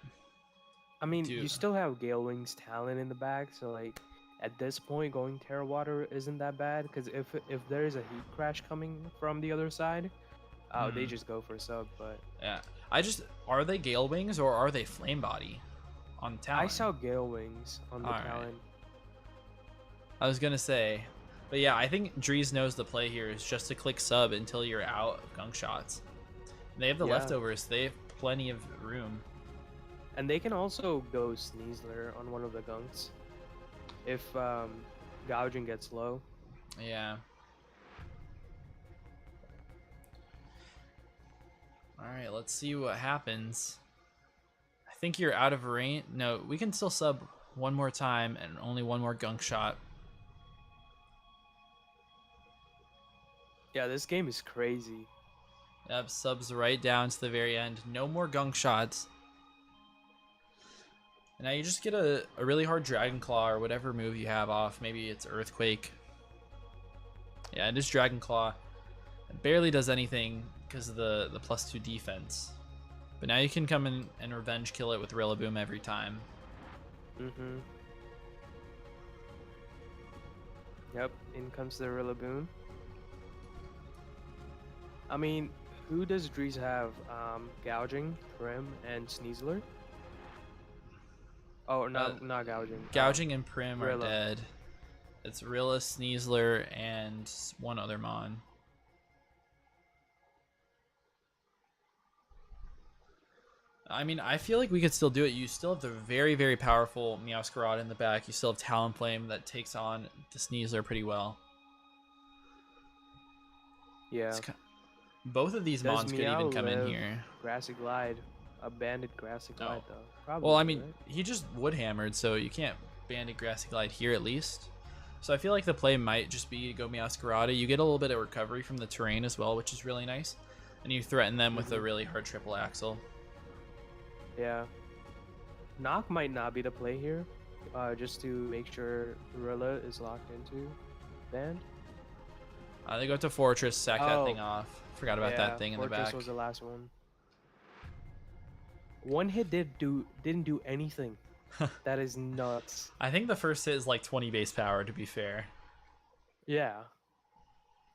I mean, Dude. you still have Gale Wings Talon in the back, so like at this point, going Terra Water isn't that bad. Because if there is a Heat Crash coming from the other side, they just go for sub. But Yeah, are they Gale Wings or are they Flame Body on Talon? I saw Gale Wings on the All right. Talon. I was gonna say, but yeah, I think Drees knows the play here is just to click sub until you're out of gunk shots. They have the Yeah. leftovers. They have plenty of room. And they can also go Sneasler on one of the gunks if gouging gets low. Yeah. All right, let's see what happens. I think you're out of range. No, we can still sub one more time and only one more gunk shot. Yeah, this game is crazy. Yep, subs right down to the very end. No more gunk shots. And now you just get a really hard Dragon Claw or whatever move you have off. Maybe it's Earthquake. Yeah, it is Dragon Claw. It barely does anything because of the +2 defense. But now you can come in and revenge kill it with Rillaboom every time. Mm-hmm. Yep, in comes the Rillaboom. I mean, who does Drees have? Gouging, Prim, and Sneasler? Oh, not gouging. Gouging and Prim are Rilla. dead. It's Rilla, Sneasler, and one other Mon. I mean, I feel like we could still do it. You still have the very, very powerful Meowscarada in the back. You still have Talonflame that takes on the Sneasler pretty well. Yeah. Both of these Does Mons could Meow even come in live here. Grassy Glide. A banded Grassy Glide, No. though. Probably, Well, I mean, right? he just wood hammered, so you can't Banded Grassy Glide here at least. So I feel like the play might just be to go Meowscarada. You get a little bit of recovery from the terrain as well, which is really nice. And you threaten them with a really hard triple axle. Yeah. Knock might not be the play here, just to make sure Rilla is locked into band. They go to Fortress, sack that Oh. thing off. Forgot about that thing in the Fortress back. was the last one. One hit didn't do anything. That is nuts. I think the first hit is like 20 base power, to be fair. Yeah.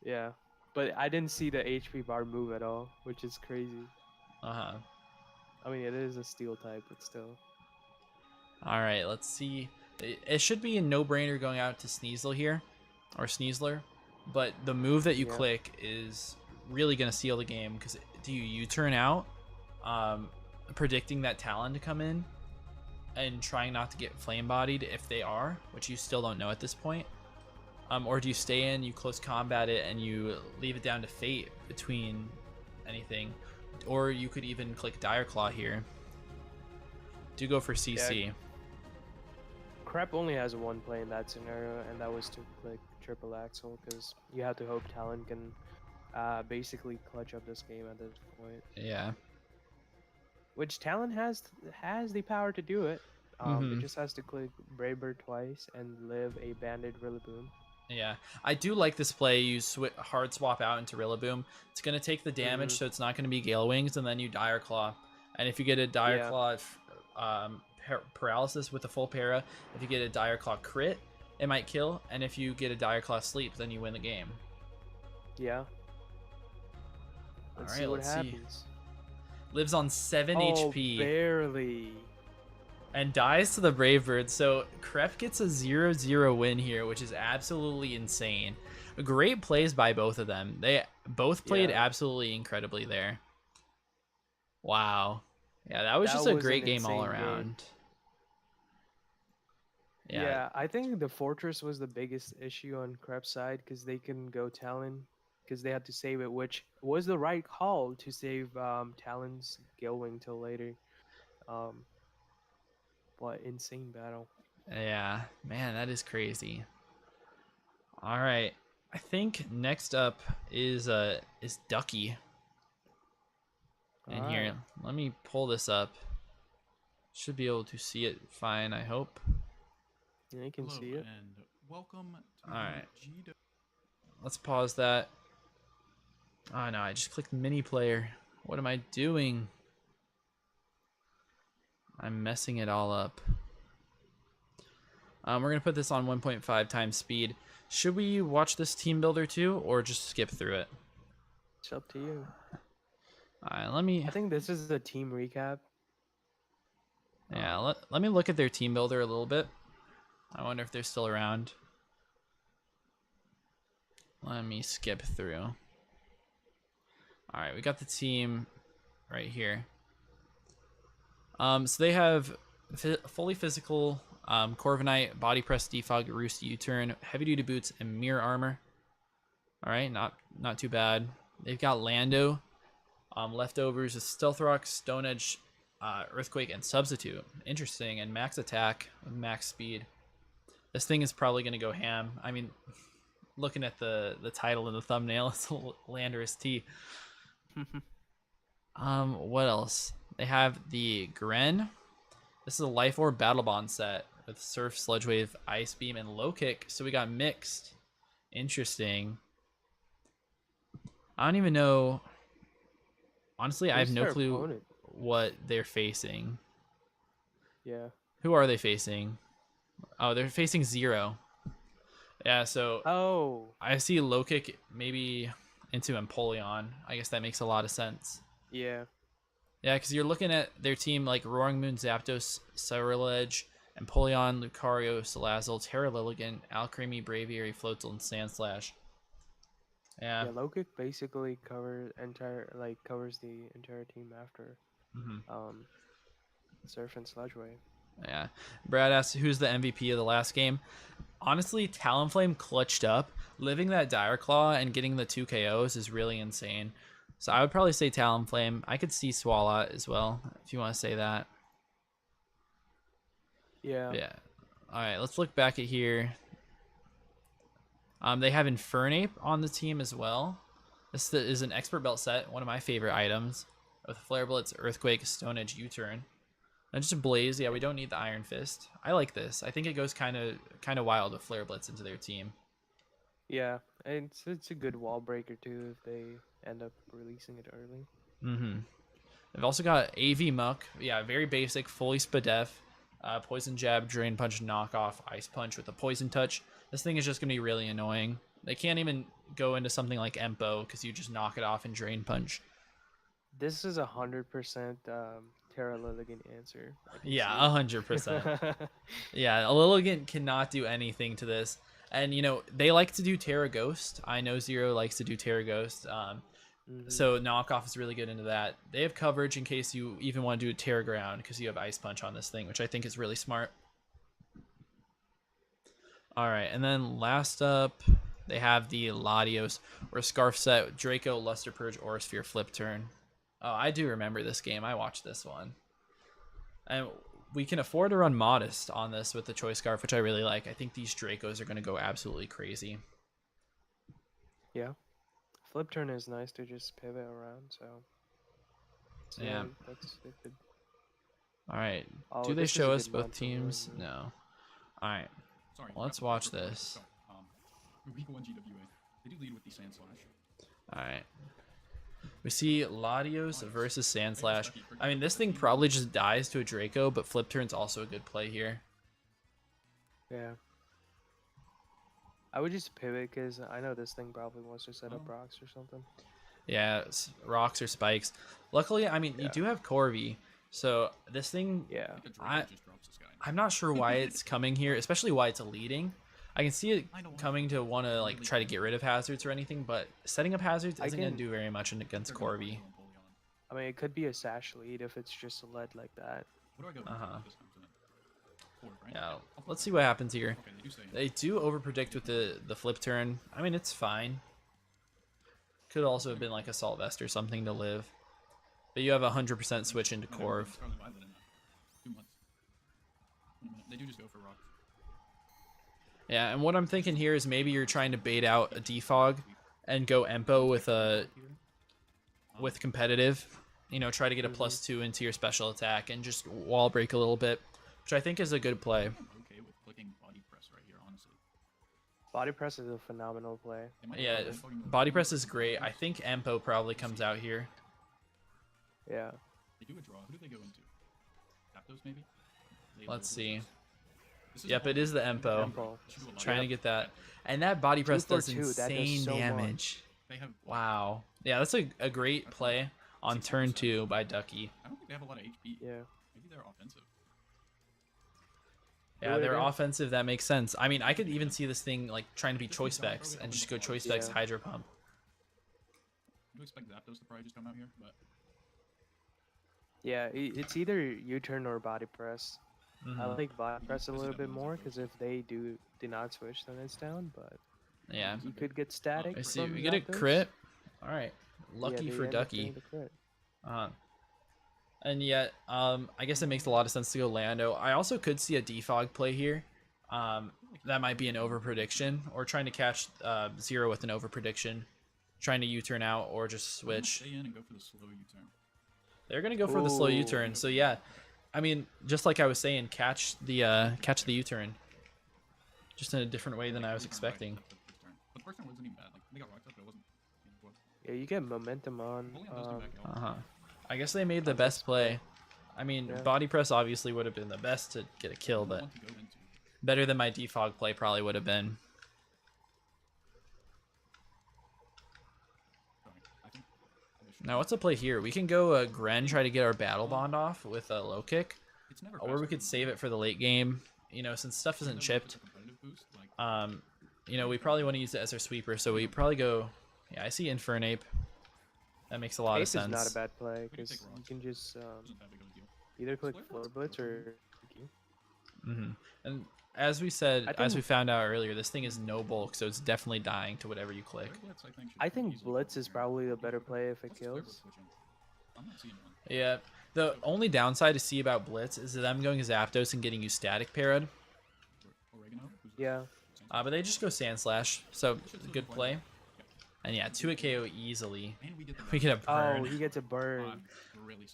Yeah. But I didn't see the HP bar move at all, which is crazy. Uh-huh. I mean, it is a steel type, but still. All right, let's see. It should be a no-brainer going out to Sneasler here, or Sneasler. But the move that you click is really going to seal the game, because do you U-turn out, predicting that Talon to come in, and trying not to get flame-bodied if they are, which you still don't know at this point? Or do you stay in, you close combat it, and you leave it down to fate between anything? Or you could even click Dire Claw here. Do go for CC. Yeah. Crep only has one play in that scenario, and that was to click triple axle, because you have to hope Talon can basically clutch up this game at this point. Yeah. Which Talon has the power to do it. It Mm-hmm. just has to click Braver twice and live a banded Rillaboom. Yeah, I do like this play. You hard swap out into Rillaboom. It's gonna take the damage, Mm-hmm. so it's not gonna be Gale Wings, and then you Dire Claw. And if you get a Dire Yeah. Claw paralysis with a full para, if you get a Dire Claw crit, it might kill. And if you get a Dire Claw sleep, then you win the game. Yeah. All Let's see right, what let's see. happens. Lives on 7 Oh, HP barely. and dies to the Brave Bird. So Krep gets a 0-0 win here, which is absolutely insane. Great plays by both of them. They both played Yeah. absolutely incredibly there. Wow. Yeah, that was That just a was an great game all insane game. around. Yeah. Yeah, I think the Fortress was the biggest issue on Krebs' side because they couldn't go Talon because they had to save it, which was the right call to save Talon's Gilwing till later. Um, but insane battle. Yeah. Man, that is crazy. All right. I think next up is Ducky All in right. here. Let me pull this up. Should be able to see it fine, I hope. Yeah, you can Hello see it. and welcome to All right. the GWA. Let's pause that. Oh no, I just clicked mini player. What am I doing? I'm messing it all up. We're gonna put this on 1.5 times speed. Should we watch this team builder too, or just skip through it? It's up to you. All right, let me. I think this is a team recap. Yeah, let me look at their team builder a little bit. I wonder if they're still around. Let me skip through. All right, we got the team right here. So they have fully physical Corviknight, body press, defog, roost, U-turn, heavy duty boots, and mirror armor. All right, not too bad. They've got Lando, leftovers is Stealth Rock, Stone Edge, Earthquake, and Substitute. Interesting, and max attack with max speed. This thing is probably gonna go ham. I mean, looking at the title and the thumbnail, it's Landorus T. What else? They have the Gren. This is a Life Orb Battle Bond set with Surf, Sludge Wave, Ice Beam, and Low Kick. So we got mixed. Interesting. I don't even know. Honestly, I have Who's no their clue opponent? what they're facing. Yeah. Who are they facing? Oh, they're facing Zero. Yeah, so Oh. I see Low Kick maybe into Empoleon. I guess that makes a lot of sense. Yeah. Yeah, because you're looking at their team like Roaring Moon, Zapdos, Cyrilege, Empoleon, Lucario, Salazzle, Terra Lilligant, Alcremie, Braviary, Floatzel, and Sandslash. Yeah. Yeah, Lokic basically covers the entire team after Surf and Sludge Wave. Yeah. Brad asked who's the MVP of the last game. Honestly, Talonflame clutched up. Living that Dire Claw and getting the 2 KOs is really insane. So I would probably say Talonflame. I could see Swalot as well, if you want to say that. Yeah. But yeah. All right, let's look back at here. They have Infernape on the team as well. This is an Expert Belt set, one of my favorite items. With Flare Blitz, Earthquake, Stone Edge, U-turn. And just a Blaze. Yeah, we don't need the Iron Fist. I like this. I think it goes kind of wild with Flare Blitz into their team. Yeah, and it's a good wall breaker too if they end up releasing it early. Mm-hmm. They've also got AV Muck. Yeah, very basic, fully Spadef. Poison Jab, Drain Punch, Knockoff, Ice Punch with a Poison Touch. This thing is just going to be really annoying. They can't even go into something like Empo because you just knock it off and Drain Punch. This is 100% Terra Lilligan answer. Yeah, 100%. Yeah, Lilligant cannot do anything to this. And, they like to do Terra Ghost. I know Zero likes to do Terra Ghost. So Knockoff is really good into that. They have coverage in case you even want to do a Terra Ground because you have Ice Punch on this thing, which I think is really smart. All right, and then last up, they have the Latios or Scarf set, Draco, Luster Purge, Aurasphere, Flip Turn. Oh, I do remember this game. I watched this one. And we can afford to run Modest on this with the Choice Scarf, which I really like. I think these Dracos are going to go absolutely crazy. Yeah. Flip turn is nice to just pivot around, so Yeah. that's good. All right. Oh, Do they this is a show good us both month to learn, teams? yeah. No. All right. Sorry. Well, let's Raptor, watch quick question, this. sorry. Week 1 GWA. They do lead with the Sand Slash. All right. We see Latios versus Sandslash. I mean, this thing probably just dies to a Draco, but flip turn's also a good play here. Yeah. I would just pivot because I know this thing probably wants to set up rocks or something. Yeah, rocks or spikes. Luckily, I mean, you do have Corvi, so this thing, Yeah. I'm not sure why it's coming here, especially why it's leading. I can see it coming to want to like try to get rid of hazards or anything, but setting up hazards isn't going to do very much against Corvi. I mean, it could be a sash lead if it's just led like that. Yeah, let's see what happens here. They do overpredict with the flip turn. I mean, it's fine. Could also have been like Assault Vest or something to live. But you have 100% switch into Corv. They do just go for rock. Yeah, and what I'm thinking here is maybe you're trying to bait out a defog and go Empo with competitive. You know, try to get a +2 into your special attack and just wall break a little bit, which I think is a good play. I'm okay with clicking body press right here, honestly. Body press is a phenomenal play. Yeah, body press is great. I think Empo probably comes out here. Yeah. They do a draw. Who do they go into? Zapdos, maybe? Let's see. Yep, it is the Empo. Empo. Trying to get that. And that body press does 2 for 2, that does insane so damage. They have, Wow. Yeah, that's a great play on turn 2 by Ducky. I don't think they have a lot of HP. Yeah. Maybe they're offensive. Yeah, they're offensive. That makes sense. I mean, I could even see this thing like trying to be Choice Specs and just go Choice Specs Hydro Pump. I do expect Zapdos to probably just come out here, but Yeah, it's either U-turn or body press. I like body press a little bit more because if they do not switch, then it's down. But Yeah. you could get static. I see. from We get a Zapdos. crit. All right. Yeah, Lucky they for end up Ducky. getting the crit. And yet, I guess it makes a lot of sense to go Lando. I also could see a defog play here. That might be an over prediction, or trying to catch Zero with an over prediction, trying to U-turn out or just switch. stay in and go for the slow U-turn. They're gonna go for the slow Ooh. U-turn. So yeah, I mean, just like I was saying, catch the U-turn, just in a different way than I was expecting. But the first turn wasn't even bad. Like they got rocked up, but it wasn't. Yeah, you get momentum on. I guess they made the best play. I mean, Yeah. body press obviously would have been the best to get a kill, but better than my defog play probably would have been. Now, what's the play here? We can go Gren, try to get our battle bond off with a low kick, or we could save it for the late game. You know, since stuff isn't chipped, you know, we probably want to use it as our sweeper, so we probably go. Yeah, I see Infernape. That makes a lot of sense. Is not a bad play because you can just either click Floor Blitz or. And as we said, as we found out earlier, this thing is no bulk, so it's definitely dying to whatever you click. I think Blitz is probably the better play if it kills. I'm not seeing one. Yeah, the only downside to see about Blitz is them going Zapdos and getting you static parried. Oregano? Yeah. But they just go Sand Slash, so good play. And yeah, 2 KO easily. We get a burn. Oh, he gets a burn.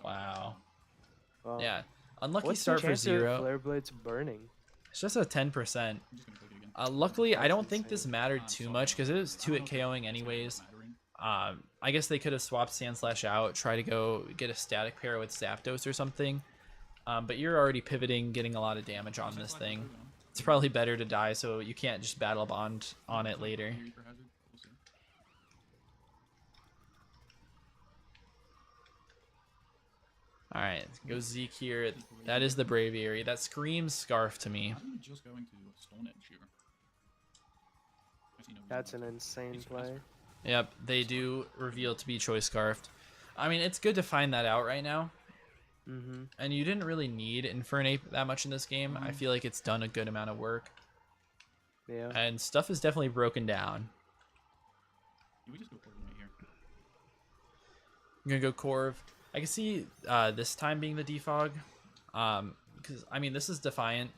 Wow. Well, Yeah, unlucky what's start the for chance of Zero. Flare Blitz burning? It's just a 10%. Luckily, I don't think this mattered too much because it was 2 at KOing anyways. I guess they could have swapped Sand Slash out, try to go get a static pair with Zapdos or something. But you're already pivoting, getting a lot of damage on this thing. It's probably better to die so you can't just battle bond on it later. Alright, go Zeke here. That is the Braviary. That screams Scarf to me. Just going to Stone Edge here. That's an insane play. Yep, they do reveal to be Choice Scarfed. I mean, it's good to find that out right now. And you didn't really need Infernape that much in this game. I feel like it's done a good amount of work. Yeah. And stuff is definitely broken down. We just go for right here. I'm going to go Corv. I can see this time being the defog. Because, I mean, this is Defiant.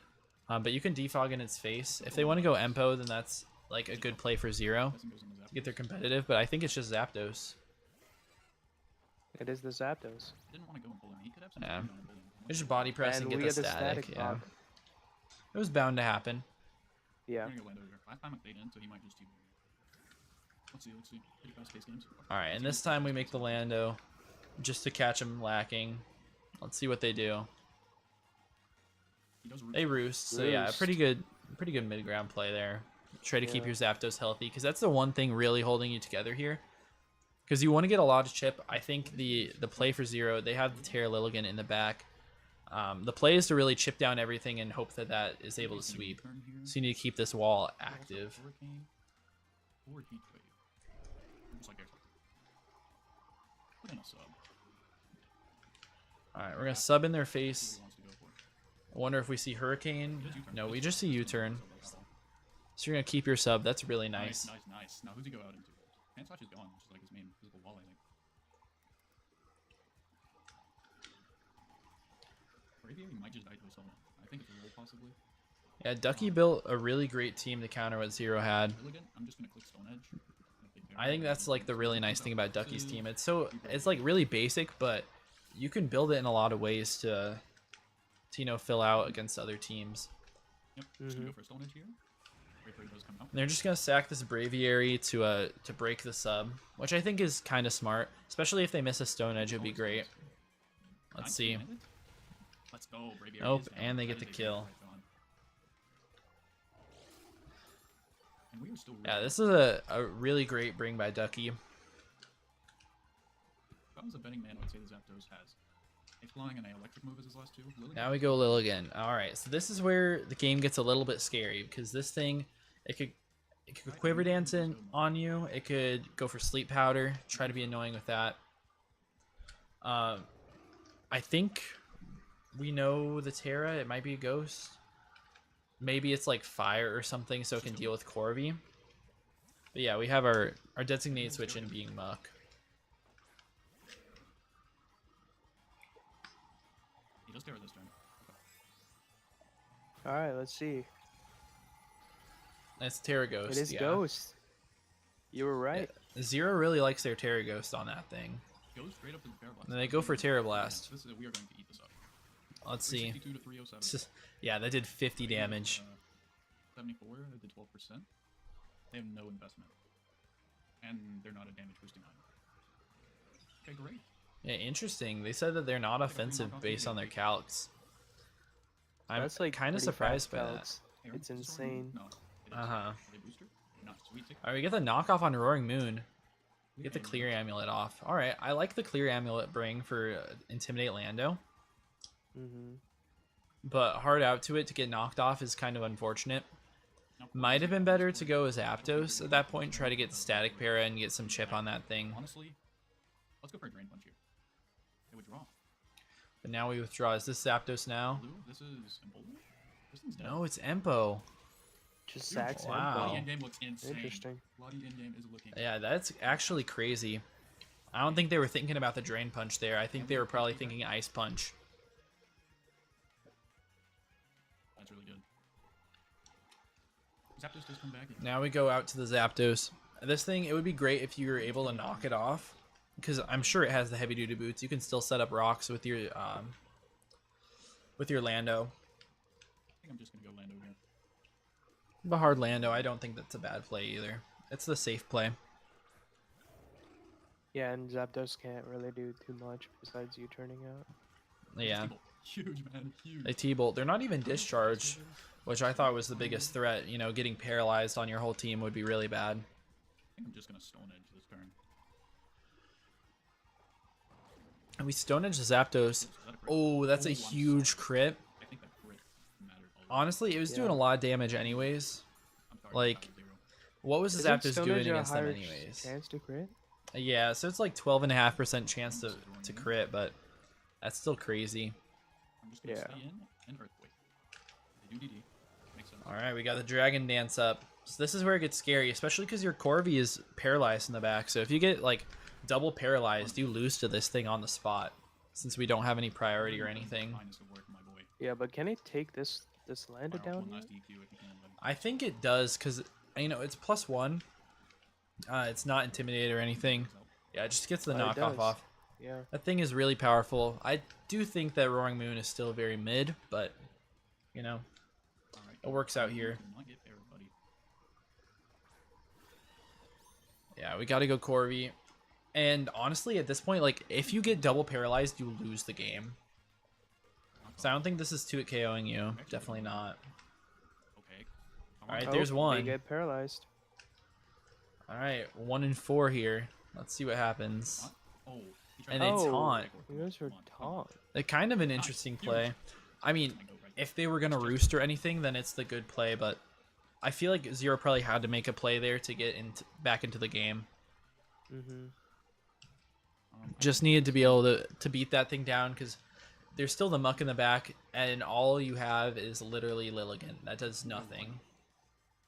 But you can defog in its face. If they want to go Empo, then that's like a good play for Zero to get their competitive. But I think it's just Zapdos. It is the Zapdos. Didn't want to go and pull him. He could have some Yeah. They just body press and, And get we the get the static. static Yeah, knock. it was bound to happen. Yeah. We're gonna get Lando here. Last time they didn't, so he might just T-ball here. Let's see. Pretty fast-paced games. All right, and Let's this see what time we fast-paced make the games Lando just to catch him lacking. Let's see what they do. He does roost. They roost, so yeah, Roost. pretty good mid-ground play there. Try to keep Yeah. your Zapdos healthy, because that's the one thing really holding you together here. Because you want to get a lot of chip. I think the play for Zero, they have the Terra Lilligant in the back. The play is to really chip down everything and hope that that is able to sweep. So you need to keep this wall active. Hurricane or heat wave. Just like air. Put in a sub. All right, we're gonna sub in their face. See what he wants to go for. I wonder if we see Hurricane. He does U-turn. No, He we does just see U-turn. U-turn. So you're gonna keep your sub. That's really nice. Nice. Now who's he go out into? Pantslash is gone, which is like his main physical wall, I think. Braviary might just die to his helmet. I think it's a roll possibly. Yeah, Ducky built a really great team to counter what Zero had. Milligan, I'm just gonna click Stone Edge. I think that's like the really nice thing about Ducky's team. It's like really basic, but you can build it in a lot of ways to you know, fill out against other teams. Yep, just gonna go for Stone Edge here. Braviary does come out. And they're just gonna sack this Braviary to break the sub, which I think is kind of smart, especially if they miss a Stone Edge. It'd be great. Let's Nice, see. landed. Let's go, Braviary. Nope, is down. and they That get is the a kill. great fight on. And we are still Yeah, really this is a really great bring by Ducky. If I was a betting man, I would say the Zapdos has a flying and an electric move as his last two. Lily Now we go Lilligan. All right, so this is where the game gets a little bit scary because this thing, it could quiver dance in on you. It could go for sleep powder. Try to be annoying with that. I think we know the Terra. It might be a ghost. Maybe it's like fire or something, so it can deal with Corvi. But yeah, we have our designate switch in being Muck. He does Terra this turn. Okay. All right, let's see. It's Terra Ghost. It is yeah. Ghost. You were right. Yeah. Zero really likes their Terra Ghost on that thing. Goes straight up to the Terra Blast. And they go for Terra Blast. This is, we are going to eat this up. Let's see. 362 to 307. Yeah, that did 50 damage. 74, they did 12%. They have no investment. And they're not a damage boosting item. Okay, great. Yeah, interesting. They said that they're not offensive based on their calcs. I'm That's like kind of pretty surprised fast by that. calcs. Aaron, It's is this already- insane. No. It is. Uh-huh. Are they booster? Not sweet. All right, we get the knockoff on Roaring Moon. Get the Okay, clear amulet off. All right, I like the clear amulet bring for Intimidate Lando, Mm-hmm. but hard out to it to get knocked off is kind of unfortunate. Now, Might have been better to go as Aptos at that point, try to get the static para and get some chip on that thing. Honestly, let's go for a Drain Punch here. They would draw. But now we withdraw. Is this Aptos now? Blue, this is Embolden. This thing's dead. No, it's Empo. Just Dude, sacks wow. Bloody him. endgame looks insane. Interesting. Bloody endgame is looking. Yeah, that's actually crazy. I don't think they were thinking about the Drain Punch there. I think they were probably thinking Ice Punch. That's really good. Zapdos does come back. Now we go out to the Zapdos. This thing, it would be great if you were able to knock it off, because I'm sure it has the heavy duty boots. You can still set up rocks with your Lando. I think I'm just gonna go Lando here. But hard Lando, I don't think that's a bad play either. It's the safe play. Yeah, and Zapdos can't really do too much besides you turning out. Yeah, T-Bolt. Huge, man. Huge. they T-Bolt. They're not even discharged, which I thought was the biggest threat. You know, getting paralyzed on your whole team would be really bad. I think I'm just gonna Stone Edge this turn. And we Stone Edge the Zapdos. Is that a crit? Oh, that's a I'm huge sorry. crit. I think that crit mattered a lot. Honestly, it was doing Yeah. a lot of damage anyways. I'm sorry, like, that was 0. What was the Isn't Zapdos Stone doing Edge a against them higher anyways? chance to crit? Yeah, so it's like 12.5% chance to crit, but that's still crazy. I'm just gonna Yeah. stay in and Earthquake. They do DD. Makes sense. All right, we got the Dragon Dance up. So this is where it gets scary, especially because your Corvi is paralyzed in the back. So if you get like double paralyzed, you lose to this thing on the spot, since we don't have any priority or anything. Finest of work, my boy. Yeah, but can he take this Lando Wow, down? one Here? last DQ if you can, buddy. I think it does, because you know it's +1. It's not intimidated or anything. Yeah, it just gets the Oh, it knockoff does. off. Yeah. That thing is really powerful. I do think that Roaring Moon is still very mid, but you know, All right, it works out here. do not get paired, buddy. Yeah, we got to go Corvi. And honestly, at this point, like, if you get double paralyzed, you lose the game. So I don't think this is 2 at KOing you. Definitely not. Okay. All right, Oh, there's They one. get paralyzed. All right, 1 and 4 here. Let's see what happens. Oh, he tried And to- it's Oh, taunt. you guys are Come on. taunt. Like, kind of an interesting play. I mean, Tango right if they were gonna roost or anything, then it's the good play. But I feel like Zero probably had to make a play there to get back into the game. Mm-hmm. Just needed to be able to beat that thing down because there's still the muck in the back, and all you have is literally Lilligant. That does nothing.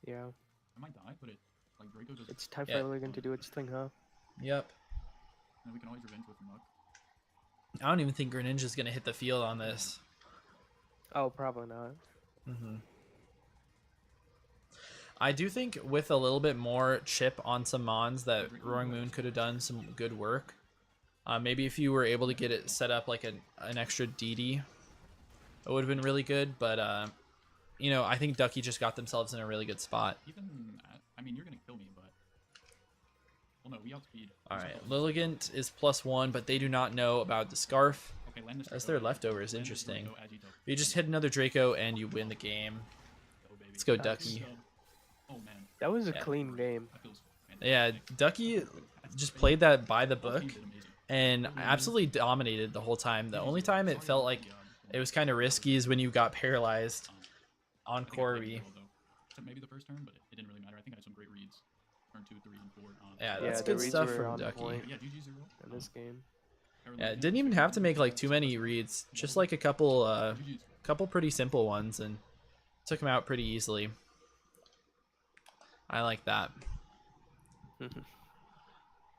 Yeah. I might die, but like Draco does. It's time Yeah. for Elegant to do its thing, huh? Yep. And we can always revenge with Muck. I don't even think Greninja's gonna hit the field on this. Oh, probably not. I do think with a little bit more chip on some Mons that Roaring Moon could have done some good work. Maybe if you were able to get it set up like an extra DD, it would have been really good. But, you know, I think Ducky just got themselves in a really good spot. Even I mean, you're gonna kill me, but well, no, we outspeed. All right, Lilligant is +1, but they do not know about the Scarf. Okay, land this That's Draco. their leftover is Land this interesting. Draco, Agito. You just hit another Draco and you win the game. Go, baby. Let's go, Nice. Ducky. Sub. Oh man, That was a Yeah. clean game. that feels fantastic. Yeah, Ducky just played that by the Both book teams did amazing. and absolutely dominated the whole time. The only time it felt like it was kind of risky is when you got paralyzed on I think I played Corvi. well, though. Except maybe the first turn, but it didn't really matter. I think I had some great reads. Turn 2, 3, and 4. Yeah, Yeah, that's the good reads stuff were from on Ducky. point. Yeah, GG 0. In this game. Yeah, it didn't even have to make like too many reads, just like a couple pretty simple ones, and took him out pretty easily. I like that.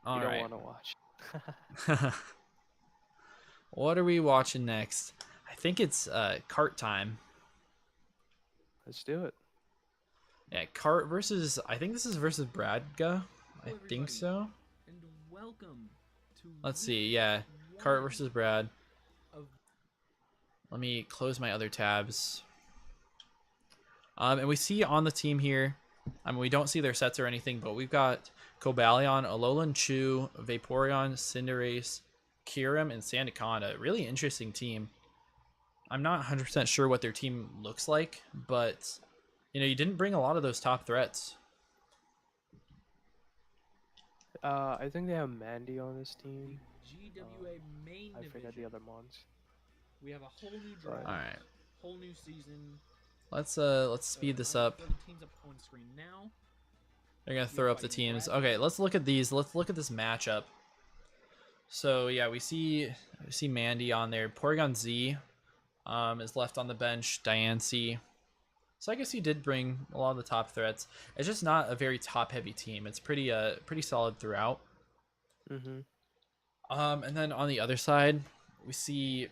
All you don't right. want to watch. What are we watching next? I think it's Cart time. Let's do it. Yeah, Cart versus. I think this is versus Bradga. I Hello, think everybody, so. and welcome to Let's week see. Yeah, Cart one versus Brad. of Let me close my other tabs. And we see on the team here. I mean, we don't see their sets or anything, but we've got Cobalion, Alolan Chew, Vaporeon, Cinderace, Kyurem, and Sandaconda. Really interesting team. I'm not 100% sure what their team looks like, but you know, you didn't bring a lot of those top threats. I think they have Mandy on this team. GWA main I division. forget the other mons. We have a whole new Right. draft, All right, whole new season. let's speed this I'm gonna up. throw the teams up on screen now. They're gonna throw up the teams. Okay, let's look at these. Let's look at this matchup. So yeah, we see Mandy on there. Porygon Z is left on the bench. Diancie. So I guess he did bring a lot of the top threats. It's just not a very top heavy team. It's pretty solid throughout. Mm-hmm. And then on the other side, we see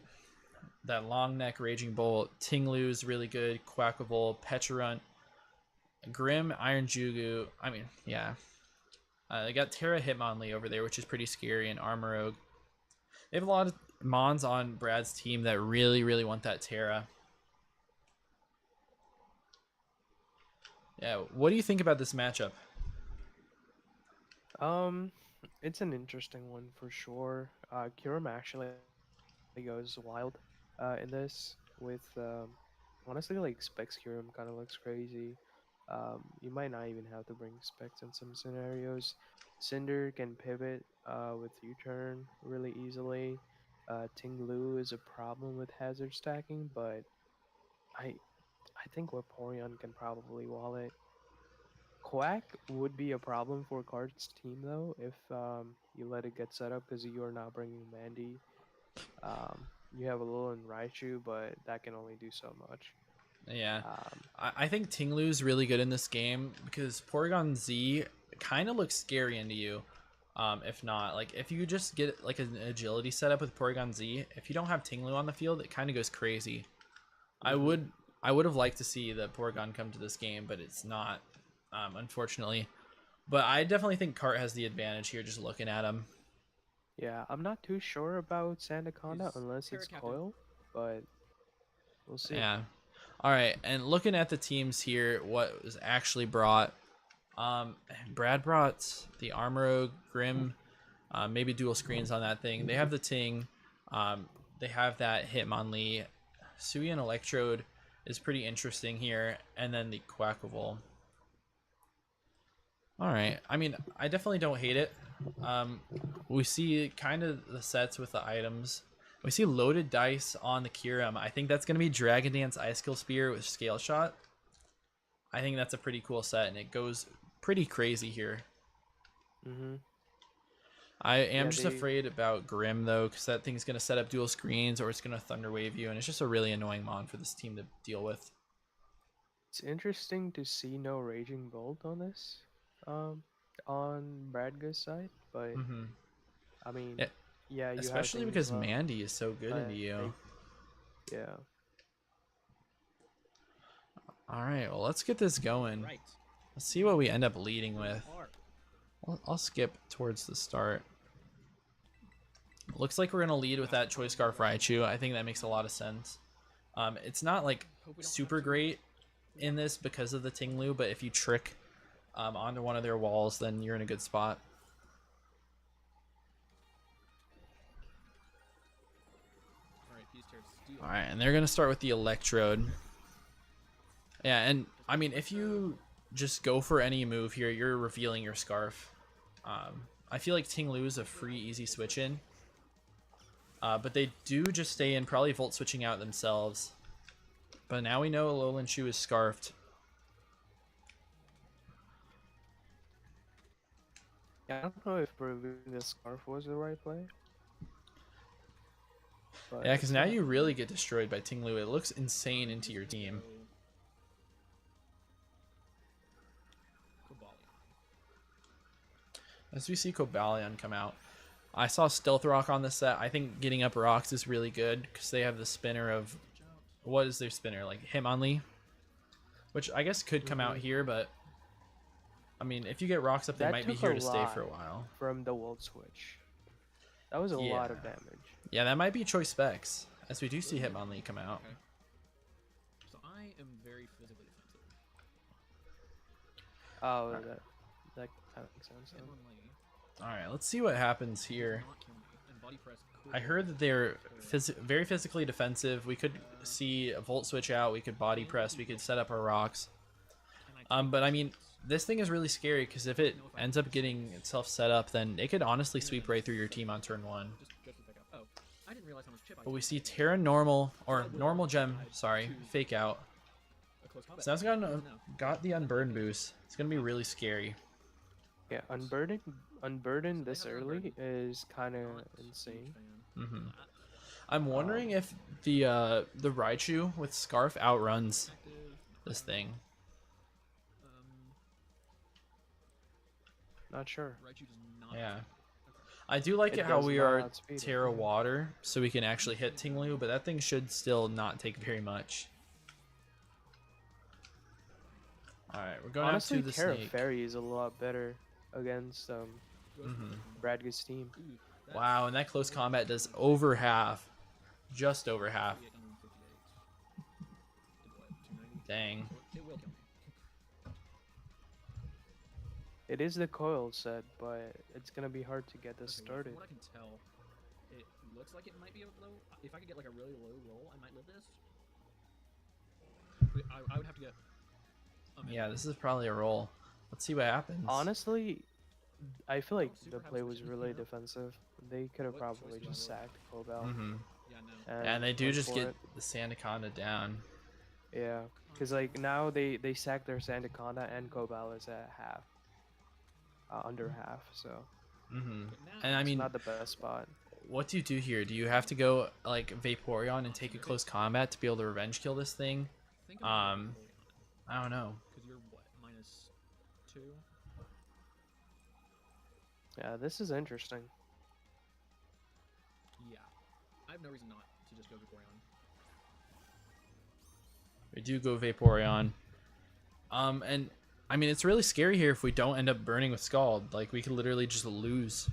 that long neck Raging Bolt, Tinglu's really good, Quackable, Pecharunt, Grim, Iron Jugu. I mean, yeah. They got Terra Hitmonlee over there, which is pretty scary, and Armorogue. They have a lot of Mons on Brad's team that really, really want that Terra. Yeah, what do you think about this matchup? It's an interesting one for sure. Kyurem actually goes wild in this with honestly, like Specs Kyurem kind of looks crazy. You might not even have to bring Specs in some scenarios. Cinder can pivot with U-turn really easily. Tinglu is a problem with hazard stacking, but I think Vaporeon can probably wall it. Quack would be a problem for Card's team though if you let it get set up because you are not bringing Mandy. You have a little in Raichu, but that can only do so much. Yeah, I think Tinglu's really good in this game because Porygon Z kind of looks scary into you. If not, like if you just get like an agility setup with Porygon Z, if you don't have Tinglu on the field, it kind of goes crazy. I would have liked to see the Porygon come to this game, but it's not, unfortunately. But I definitely think Cart has the advantage here, just looking at him. Yeah, I'm not too sure about Sandaconda He's unless Terra it's Captain. coil, but we'll see. Yeah. All right, and looking at the teams here, what was actually brought? Brad brought the Armoro Grim, maybe dual screens on that thing. They have the Ting, they have that Hitmonlee, Sui and Electrode is pretty interesting here, and then the Quackable. All right, I mean, I definitely don't hate it. We see kind of the sets with the items. We see loaded dice on the Kyurem. I think that's going to be Dragon Dance Icicle Spear with Scale Shot. I think that's a pretty cool set, and it goes pretty crazy here. Mm-hmm. I am Yeah, just they- afraid about Grim, though, because that thing's going to set up dual screens, or it's going to Thunder Wave you, and it's just a really annoying mon for this team to deal with. It's interesting to see no Raging Bolt on this, on Bradga's side, but Hmm I mean, Yeah, yeah, you have especially things because Mandy is so good into like, you. yeah. All right, well, let's get this going. Right. Let's see what we end up leading with. Are. I'll skip towards the start. Looks like we're going to lead with that Choice Scarf Raichu. I think that makes a lot of sense. It's not like Hope we don't super have to- great in this because of the Tinglu, but if you trick onto one of their walls, then you're in a good spot. Alright, Peace Tear Steel. All right, and they're going to start with the Electrode. Yeah, and I mean, if you just go for any move here, you're revealing your Scarf. I feel like Tinglu is a free, easy switch in. But they do just stay in, probably Volt switching out themselves. But now we know Alolan Shu is Scarfed. Yeah, I don't know if removing the scarf was the right play. But Yeah, because now you really get destroyed by Tinglu. It looks insane into your team. Cobalion. As we see Cobalion come out. I saw Stealth Rock on this set. I think getting up rocks is really good because they have the spinner of... What is their spinner? Like Hitmonlee? Which I guess could come out here, but... I mean, if you get rocks up, they That might be took here a to stay for a lot. while. from the World Switch, that was a lot of Yeah. damage. Yeah, that might be choice specs. As we do see Hitmonlee come out. Okay. So I am very physically defensive. Oh, that kind of makes sense. Then. Hitmonlee Alright, let's see what happens here. does not kill me, and Body Press could I heard that they're very physically defensive. We could see a Volt switch out. We could body press. We could set up our rocks. Can I take But I this? mean, this thing is really scary because if it ends up getting itself set up, then it could honestly sweep right through your team on turn 1. Just to pick up. Oh, I didn't realize how much chip I But we used. see Terra Normal, or Normal Gem, sorry, fake out. A close combat. So now it's got the Unburn boost. It's going to be really scary. Yeah, unburden this early is kind of insane. Hmm I'm wondering if the Raichu with Scarf outruns this thing. Not sure. Raichu does not. Yeah. I do like It it how does we not are outspeed it. Terra Water, so we can actually hit Tinglu, but that thing should still not take very much. Alright, we're going Honestly, out to the Terra snake. Fairy is a lot better against Mhm. Bradga's team. Ooh, that's Wow, and that close combat does over half. Just over half. 58, 158. Did what, 290? Dang. So it will kill me. It is the coil set, but it's gonna be hard to get this Okay, started. From what I can tell, it looks like it might be a low. If I could get like a really low roll, I might live this. I would have to get. Yeah, this is probably a roll. Let's see what happens. Honestly, I feel like super the happy play with was it. really defensive. They could have What choice probably do I just roll? sacked Cobalt. Hmm Yeah, no. And they do went just for get it. the Sandaconda down. Yeah, because like now they sack their Sandaconda and Cobalt is at half, under half. So Hmm But now And I it's mean, not the best spot. what do you do here? Do you have to go like Vaporeon and take a close combat to be able to revenge kill this thing? I think I'm Um, I don't know. because you're what -2. Yeah, this is interesting. Yeah, I have no reason not to just go Vaporeon. We do go Vaporeon. And I mean, it's really scary here if we don't end up burning with Scald. Like, we could literally just lose.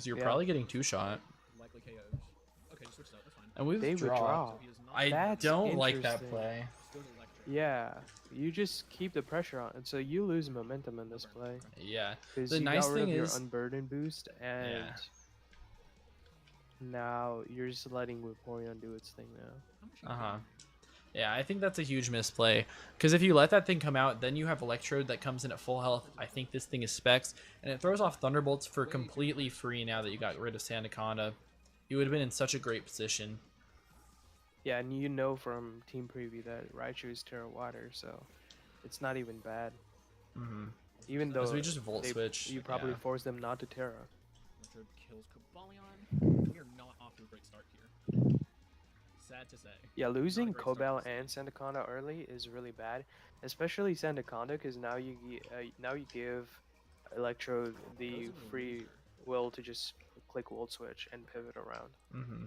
because you're Yeah. probably getting two-shot. Likely KOs. Okay, just switch out. That's fine. And we They withdraw. withdraw. So he is not. I That's don't like that interesting. play. Still electric. Yeah, you just keep the pressure on, and so you lose momentum in this Okay, play okay. Yeah. because The you nice got rid thing of your is- unburden boost, and now you're just letting Vaporeon do its thing now. How much you Uh-huh. paying? Yeah, I think that's a huge misplay. Because if you let that thing come out, then you have Electrode that comes in at full health. I think this thing is Specs, and it throws off Thunderbolts for completely free now that you got rid of Sandaconda. You would have been in such a great position. Yeah, and you know from team preview that Raichu is Terra Water, so it's not even bad. Mm-hmm. Even though Because we just Volt Switch. you probably yeah. force them not to Terra. Electrode kills Cobalion. We are not off to a great start here. Sad to say. Yeah, losing great start to Cobal the and Sandaconda early is really bad, especially Sandaconda, because now you give Electrode the Those are the free loser. will to just click Volt Switch and pivot around. Mm-hmm.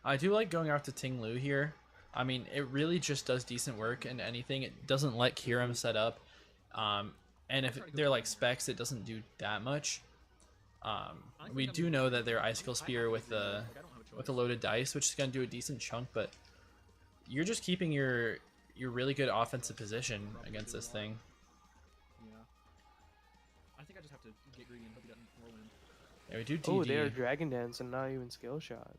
I do like going out to Ting Lu here. I mean, it really just does decent work and anything. It doesn't let Kiram set up. And if they're like Specs, it doesn't do that much. We do know that they're Icicle Spear with a loaded dice, which is going to do a decent chunk, but you're just keeping your really good offensive position against this thing. Yeah. I think I just have to get greedy and hope he doesn't whirlwind. Yeah, we do TD. Oh, they're Dragon Dance and not even Skill Shot.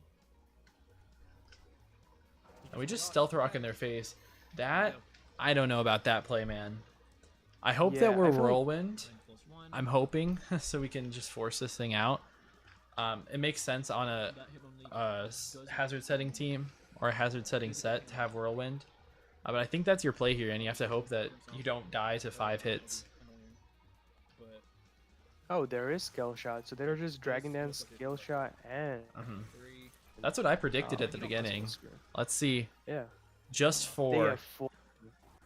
And we just Stealth Rock in their face. That, I don't know about that play, man. I hope Yeah, that we're I feel like- Whirlwind. I'm hoping, so we can just force this thing out. It makes sense on a hazard setting team or a hazard setting set to have Whirlwind. But I think that's your play here, and you have to hope that you don't die to 5 hits. But Oh, there is Skill Shot, so they're just Dragon Dance, Skill Shot, and Mhm. 3. That's what I predicted Oh, at the you don't have beginning. Skill Spear. Let's see. Yeah, Just they 4. have 4.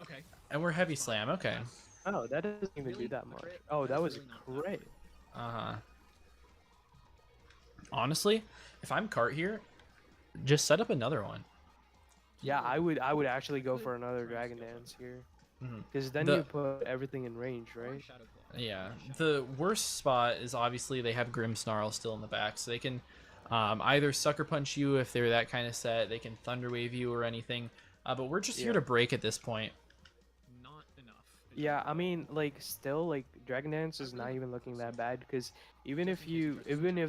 Okay. And we're Heavy Slam. Okay. Oh, that doesn't even Really? do that A much. crit? Oh, that That's was really not that great. Uh-huh. Honestly, if I'm Cart here, just set up another one. Yeah, I would actually go for another Dragon Dance here, Mhm. because then The- you put everything in range, right? Shadow Claw. Yeah, the worst spot is obviously they have Grimmsnarl still in the back, so they can either Sucker Punch you if they're that kind of set, they can Thunder Wave you or anything, but we're just here Yeah. to break at this point. Not enough. Yeah, I mean, like, still, like, Dragon Dance is not even looking that bad, because even if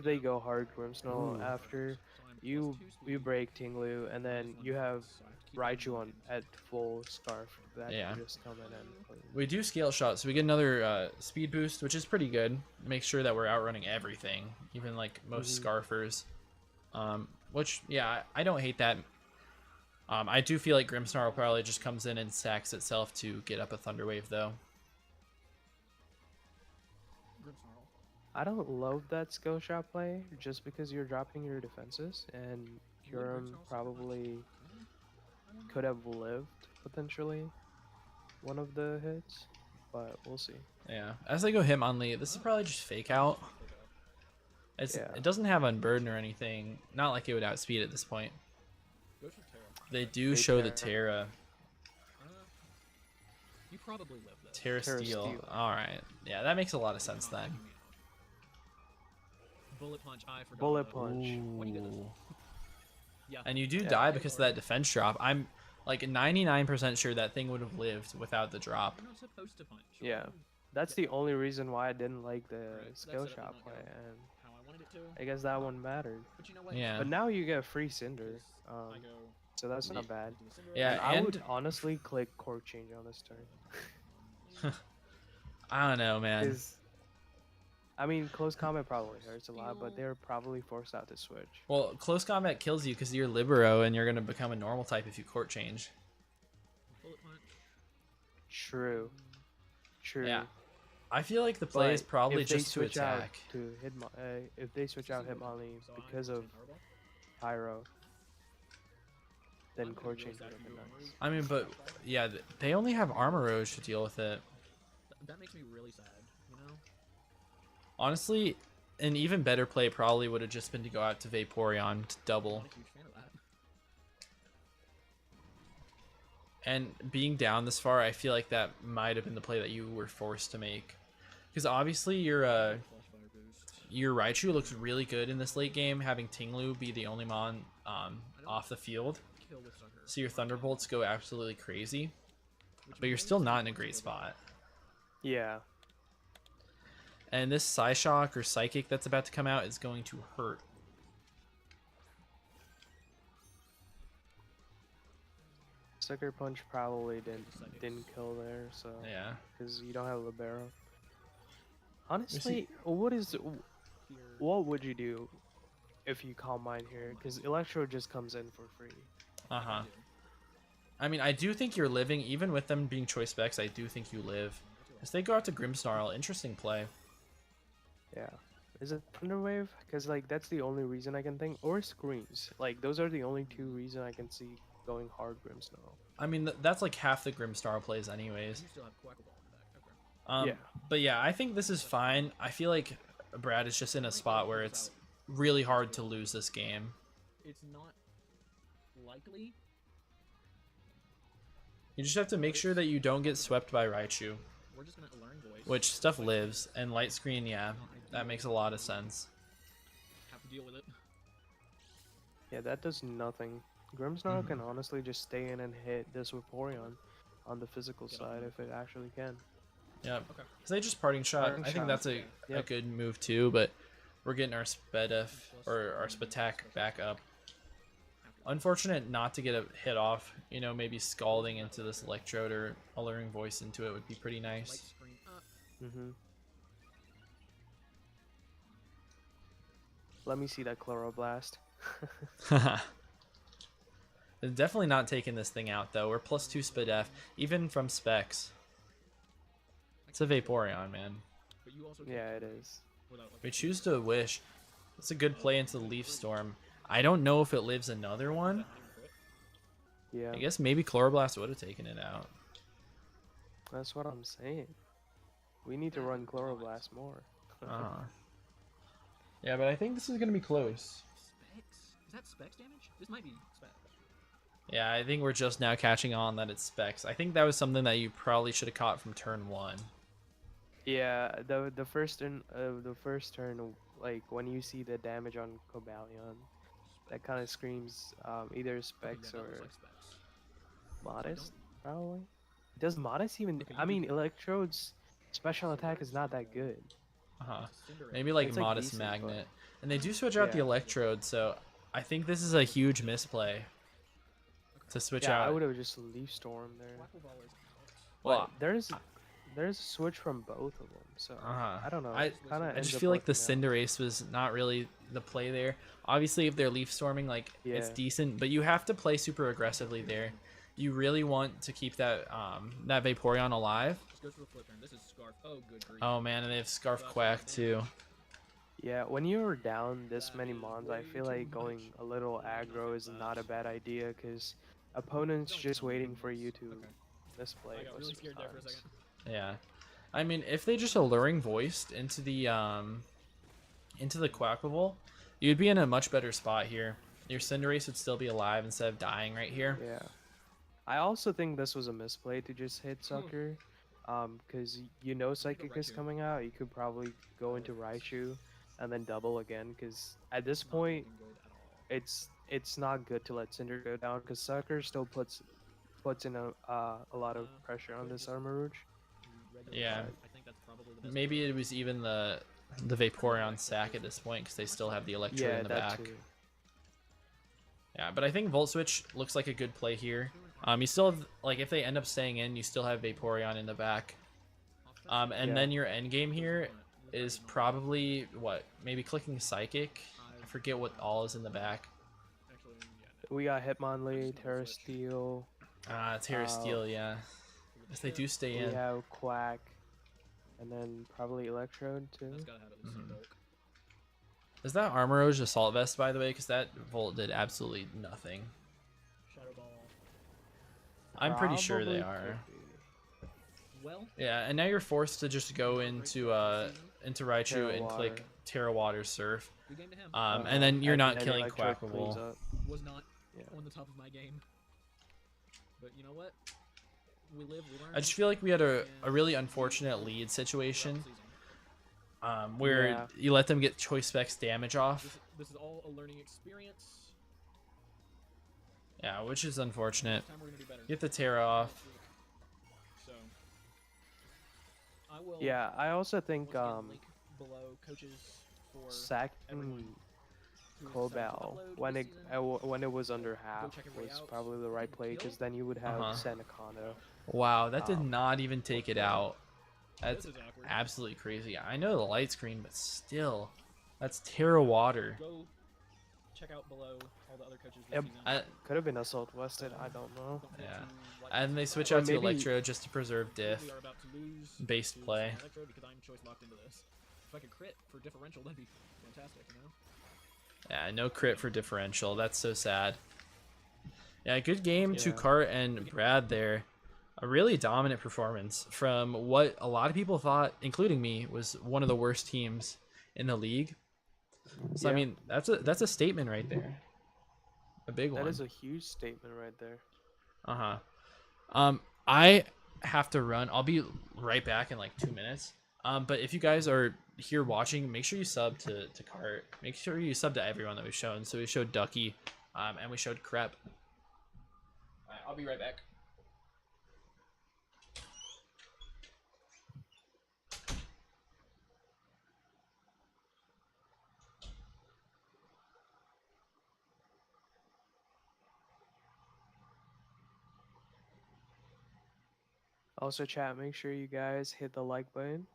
they go hard Grimmsnarl Ooh. after, So I'm you +2 break speed. Tinglu, and then you have Raichu on at full Scarf that Yeah. can just come in and play. We do Scale Shot, so we get another speed boost, which is pretty good. Make sure that we're outrunning everything, even like most Scarfers. Which, yeah, I don't hate that. I do feel like Grimmsnarl probably just comes in and sacks itself to get up a Thunder Wave, though. Grimmsnarl. I don't love that Skill Shot play, just because you're dropping your defenses, and Kyurem probably could have lived, potentially, one of the hits, but we'll see. Yeah, as they go Hitmonlee, this is probably just Fake Out. Yeah. It doesn't have Unburden or anything. Not like it would outspeed at this point. Go for Terra. They do They show the Terra. Terra. You probably live though. Terra Terra Steel. Steel. Alright. Yeah, that makes a lot of sense then. Bullet Punch. I forgot. Bullet about. Punch. Why do you get this? Ooh. Yeah. And you do Yeah. die because of that defense drop. I'm like 99% sure that thing would have lived without the drop. You're not supposed to punch. Yeah. That's the only reason why I didn't like the Right, that Skill setup Shot did not play, go and How I wanted it to. I guess that one mattered. But you know what? Yeah. But now you get free Cinder, I go. so that's not bad. do the Cinder Yeah, And I and- would honestly click Court Change on this turn. I don't know, man. 'Cause, I mean, close combat probably hurts a lot, but they're probably forced out to switch. Well, close combat kills you because you're Libero and you're going to become a normal type if you court change. Bullet Punch. True. True. Yeah. I feel like the play is But probably if they just to switch out attack. to if they switch out Hitmonlee So because I'm of Powerball? Pyro, then I'm gonna Court go Change Zach would have and been go nice. I mean, but yeah, they only have Armorage to deal with it. That makes me really sad. You know. Honestly, an even better play probably would have just been to go out to Vaporeon to double. Not a huge fan of that. And being down this far, I feel like that might have been the play that you were forced to make. Because obviously you're Flash Fire Boost. your Raichu looks really good in this late game, having Tinglu be the only mon off the field. Kill with Sucker. So your Thunderbolts go absolutely crazy, Which but you're may still not in a sometimes great go spot. Yeah. And this Psyshock or Psychic that's about to come out is going to hurt. Sucker Punch probably didn't kill there, so Yeah. because you don't have Libero. Honestly, what would you do if you Calm Mind here? Because Electro just comes in for free. Uh-huh. I mean, I do think you're living, even with them being choice specs, I do think you live. As they go out to Grimmsnarl, interesting play. Yeah. Is it Thunderwave? Because like that's the only reason I can think, or Screams. Like those are the only two reasons I can see going hard Grimmsnarl. I mean, that's like half the Grimmsnarl plays anyways. You still have Quackaball in the back. Okay. Yeah. But yeah, I think this is fine. I feel like Brad is just in a spot where it's really hard to lose this game. It's not likely. You just have to make sure that you don't get swept by Raichu, We're just gonna learn voice. which stuff lives, and Light Screen, yeah, that makes a lot of sense. Have to deal with it. Yeah, that does nothing. Grimmsnarl can honestly just stay in and hit this Vaporeon on the physical side if it actually can. Yep. Okay. Because they just parting shot. Parting I think shot, that's a Yep. good move too, but we're getting our Spedef or our Spatak back up. Unfortunate not to get a hit off. You know, maybe scalding into this Electrode or alluring voice into it would be pretty Light nice. screen up. Mm-hmm. Let me see that Chloroblast. They're definitely not taking this thing out though. We're +2 Spedef, even from specs. It's a Vaporeon, man. But you also Yeah, it is. without, like, We choose to wish. It's a good play into the Leaf Storm. I don't know if it lives another one. Yeah, I guess maybe Chloroblast would have taken it out. that's what I'm saying. We need to run Chloroblast more. Yeah, but I think this is gonna be close. Specs? Is that Specs damage? This might be Specs. Yeah, I think we're just now catching on that it's specs. I think that was something that you probably should have caught from turn 1. Yeah, the first turn, like when you see the damage on Cobalion, that kind of screams either Okay, Specs yeah, that looks or like Specs. Modest, probably. Does Modest even? Okay, I you mean, do- Electrode's special attack is not that good. Cinderace. Maybe like It's, like, Modest decent, but- Magnet. And they do switch out the Yeah. Electrode, so I think this is a huge misplay to switch Yeah, I out. would have just Leaf Storm there. Quackaball is Well, There's a switch from both of them, so I don't know. I just feel like the Cinderace was not really the play there. Obviously, if they're Leaf Storming, like it's Yeah. decent, but you have to play super aggressively there. You really want to keep that that Vaporeon alive. Just goes for the flip turn. This is Scarf. Oh, good grief. Oh man, and they have Scarf Quack too. Yeah, when you're down this many mons, I feel like going a little aggro is not a bad idea because opponents just waiting for you to Okay. misplay I got most really of the scared there for a times. second. Yeah, I mean, if they just alluring voiced into the Quackable, you'd be in a much better spot here. Your Cinderace would still be alive instead of dying right here. Yeah. I also think this was a misplay to just hit Sucker. Because you know Psychic is Raichu. coming out, you could probably go into Raichu and then double again. Because at this Not point, looking good at all. it's not good to let Cinder go down. Because Sucker still puts in a lot of pressure on this Armor Rouge. Regular Yeah. fight, I think that's probably the best Maybe play. it was even the Vaporeon sack at this point because they still have the Electrode Yeah, in the that back. too. Yeah, but I think Volt Switch looks like a good play here. You still have, like, if they end up staying in, you still have Vaporeon in the back. And Yeah. then your end game here is probably, what, maybe clicking Psychic? I forget what all is in the back. Actually, We got Hitmonlee, Terra Steel. Terra Steel, yeah. If they do stay We in. have Quack, and then probably Electrode too. That's gotta have at least some bulk. Is that Armorage Assault Vest, by the way? Because that Volt did absolutely nothing. Shadow Ball. I'm pretty sure they Probably are. could be. Well, Yeah, and now you're forced to just go into Raichu Terra and click Water. Terra Water Surf. good game to him. And then you're not then killing Electrode cleans Quackable. up. Was not Yeah. on the top of my game. But you know what? We live, we learn. I just feel like we had a really unfortunate lead situation. where Yeah. you let them get choice specs damage off. This is all a learning experience. Yeah, which is unfortunate. Next time we're gonna do better. Get the Terra off. Next week. So I will. Yeah, I also think once again, link below coaches for Sack everyone who Cobal decided to upload when this it season. when it was under half check everybody was out. probably the right play, because then you would have Senekano. Wow, that did Um, not even take it out. That's This is awkward. absolutely crazy. I know the light screen, but still, that's Terra water. Go check out below all the other coaches this Yep. season. Could have been Assault Wested, I don't know. Don't forget Yeah. to like And they and switch subscribe. out to maybe- Electro just to preserve diff. We are about to lose based to play. Electro because I'm choice locked into this. If I could crit for differential, that'd be fantastic, you know? Yeah, no crit for differential. That's so sad. Yeah, good game to Yeah. Cart and Brad there. A really dominant performance from what a lot of people thought, including me, was one of the worst teams in the league. So I Yeah. mean, that's a statement right there. A big one. That is a huge statement right there. I have to run. I'll be right back in like 2 minutes. But if you guys are here watching, make sure you sub to Cart. Make sure you sub to everyone that we've shown. So we showed Ducky, and we showed Crep. Alright, I'll be right back. Also, chat, make sure you guys hit the like button.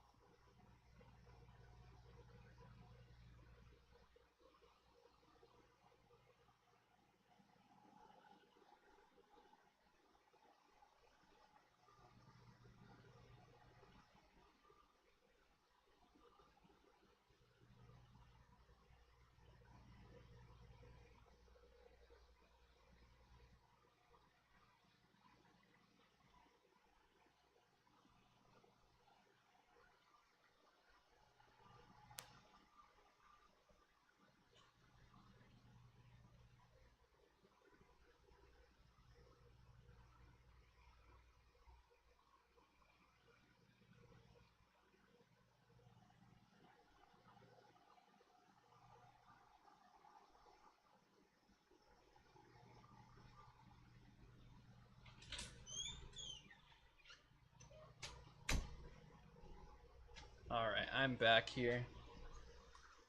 Alright, I'm back here.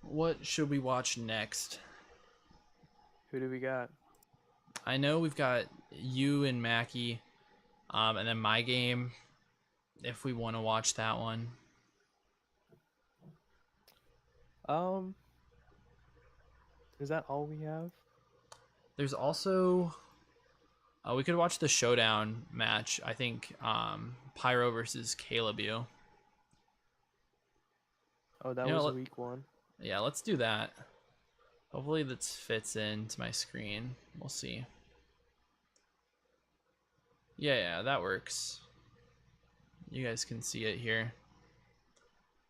What should we watch next? Who do we got? I know we've got you and Mackie, and then my game, if we want to watch that one. Is that all we have? There's also we could watch the showdown match. I think Pyro versus Caleb. Oh, that You know, was let- week 1. Yeah, let's do that. Hopefully that fits into my screen. We'll see. Yeah, that works. You guys can see it here.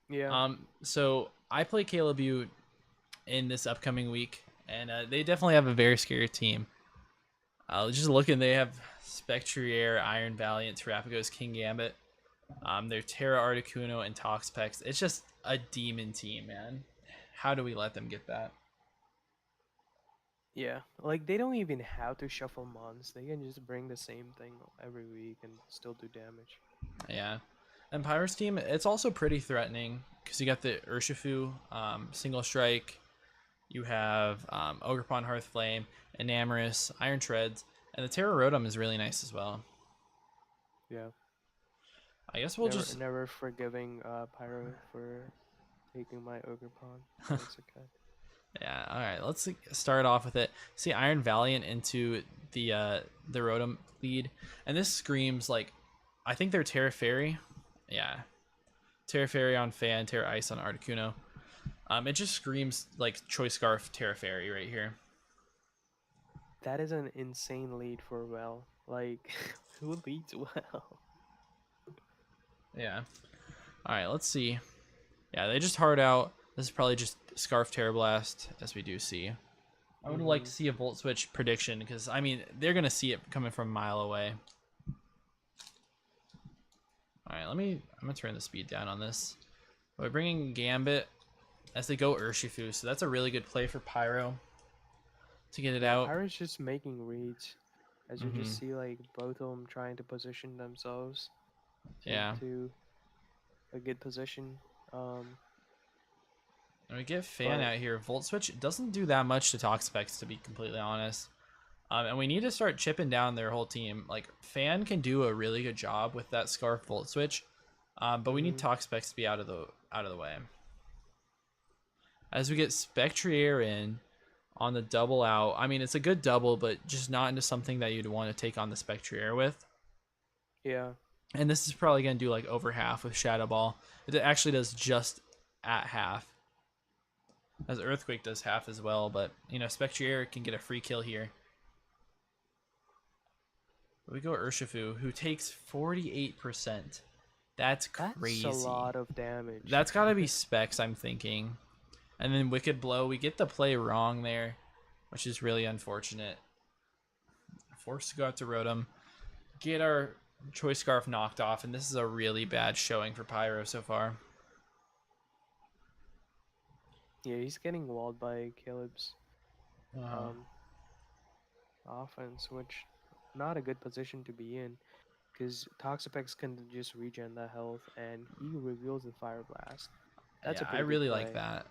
Yeah. So I play Caleb in this upcoming week, and they definitely have a very scary team. Just looking, they have Spectrier, Iron Valiant, Terrapagos, King Gambit. They're Terra Articuno and Toxpex. It's just a demon team, man. How do we let them get that? Yeah, like they don't even have to shuffle mons. They can just bring the same thing every week and still do damage. Yeah. And Pyro's team, it's also pretty threatening because you got the Urshifu single strike. You have Ogrepon Hearthflame, Enamorous, Iron Treads, and the Terra Rotom is really nice as well. Yeah. I guess we'll never, just... never forgiving Pyro for taking my Ogrepon. That's okay. Yeah, all right. Let's start off with it. See Iron Valiant into the Rotom lead, and this screams like, I think they're Terra Fairy. Yeah, Terra Fairy on Fan, Terra Ice on Articuno. It just screams like Choice Scarf Terra Fairy right here. That is an insane lead for Well. Like, who leads Well? Yeah. All right. Let's see. Yeah, they just hard out. This is probably just Scarf Terra Blast, as we do see. I would like to see a Volt Switch prediction because, I mean, they're going to see it coming from a mile away. All right, I'm going to turn the speed down on this. We're bringing Gambit as they go Urshifu, so that's a really good play for Pyro to get it out. Pirate's just making reads, as you Mhm. just see like both of them trying to position themselves Yeah. into a good position. And we get Fan But out here. Volt Switch doesn't do that much to Toxapex, to be completely honest. And we need to start chipping down their whole team. Like, Fan can do a really good job with that Scarf Volt Switch, but we need mhm, Toxapex to be out of the way. As we get Spectrier in on the double out, I mean, it's a good double, but just not into something that you'd want to take on the Spectrier with. yeah, And this is probably going to do like over half with Shadow Ball. It actually does just at half. As Earthquake does half as well, but, you know, Spectrier can get a free kill here. We go Urshifu, who takes 48%. That's crazy. that's a lot of damage. That's got to be Specs, I'm thinking. And then Wicked Blow, we get the play wrong there, which is really unfortunate. Forced to go out to Rotom, get our Choice Scarf knocked off, and this is a really bad showing for Pyro so far. Yeah, he's getting walled by Caleb's Uh-huh. offense, which not a good position to be in, because Toxapex can just regen the health, and he reveals the Fire Blast. That's a Yeah, I pretty good really like play. that.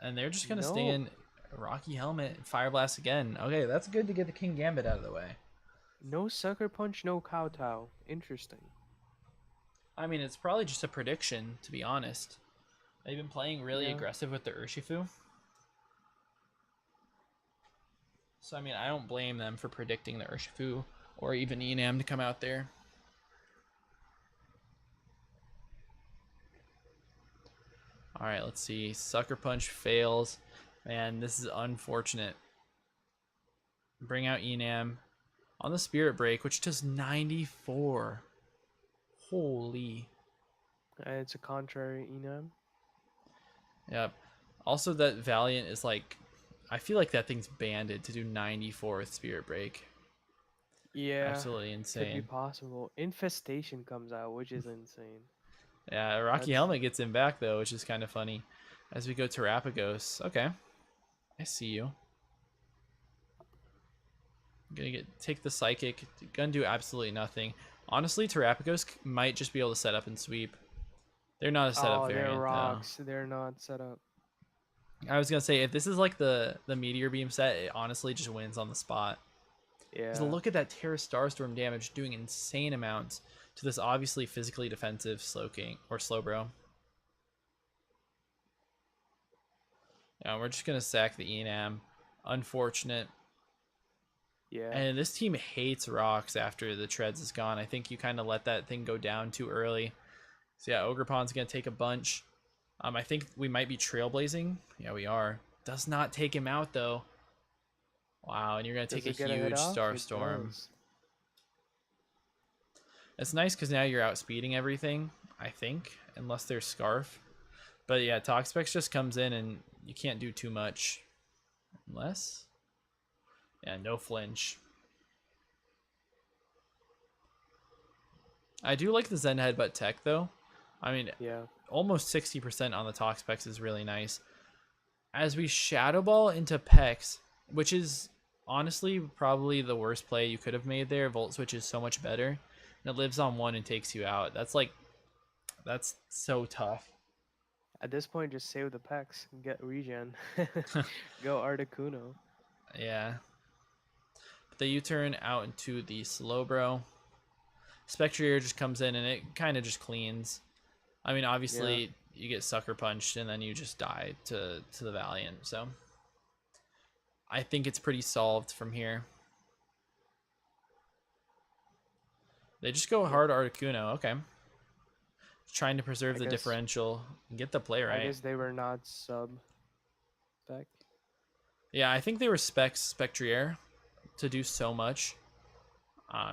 And they're just going to stay No, in Rocky Helmet, Fire Blast again. Okay, that's good to get the King Gambit out of the way. no Sucker Punch, no Kowtow. Interesting. I mean, it's probably just a prediction, to be honest. They've been playing really Yeah. aggressive with the Urshifu. So, I mean, I don't blame them for predicting the Urshifu or even Enam to come out there. All right, let's see. Sucker Punch fails. Man, this is unfortunate. Bring out Enam on the Spirit Break, which does 94. Holy. It's a contrary Enam. Yep. Also, that Valiant is like, I feel like that thing's banded to do 94 with Spirit Break. Yeah, Absolutely could be insane. possible. Infestation comes out, which is insane. Yeah, Rocky That's- Helmet gets him back though, which is kind of funny. As we go Terapagos. Okay. I see you. I'm gonna take the Psychic. Gonna do absolutely nothing. Honestly, Terapagos might just be able to set up and sweep. They're not a setup Oh, they're variant rocks. They're not set up. though. I was gonna say if this is like the Meteor Beam set, it honestly just wins on the spot. Yeah. Because look at that Terra Starstorm damage doing insane amounts to this obviously physically defensive Slowking or Slowbro. Yeah, we're just gonna sack the Enam. Unfortunate. Yeah. And this team hates rocks after the treads is gone. I think you kind of let that thing go down too early. So yeah, Ogrepon's gonna take a bunch. I think we might be trailblazing. Yeah, we are. Does not take him out though. Wow, and you're gonna Does take a it get hit huge off? It Starstorm. does. It's nice because now you're outspeeding everything, I think, unless there's Scarf. But yeah, Toxapex just comes in and you can't do too much. Unless... Yeah, no flinch. I do like the Zen Headbutt tech, though. I mean, Yeah. almost 60% on the Toxapex is really nice. As we Shadow Ball into Pex, which is honestly probably the worst play you could have made there. Volt Switch is so much better. And it lives on one and takes you out. That's so tough. At this point, just save the pecs and get regen. Go Articuno. Yeah. But the U-turn out into the Slowbro. Spectrier just comes in and it kind of just cleans. I mean, obviously you get sucker punched and then you just die to the Valiant. So I think it's pretty solved from here. They just go hard Articuno. Okay. Trying to preserve I the guess- differential and get the play I right. guess they were not sub spec. Yeah, I think they were Spectrier to do so much.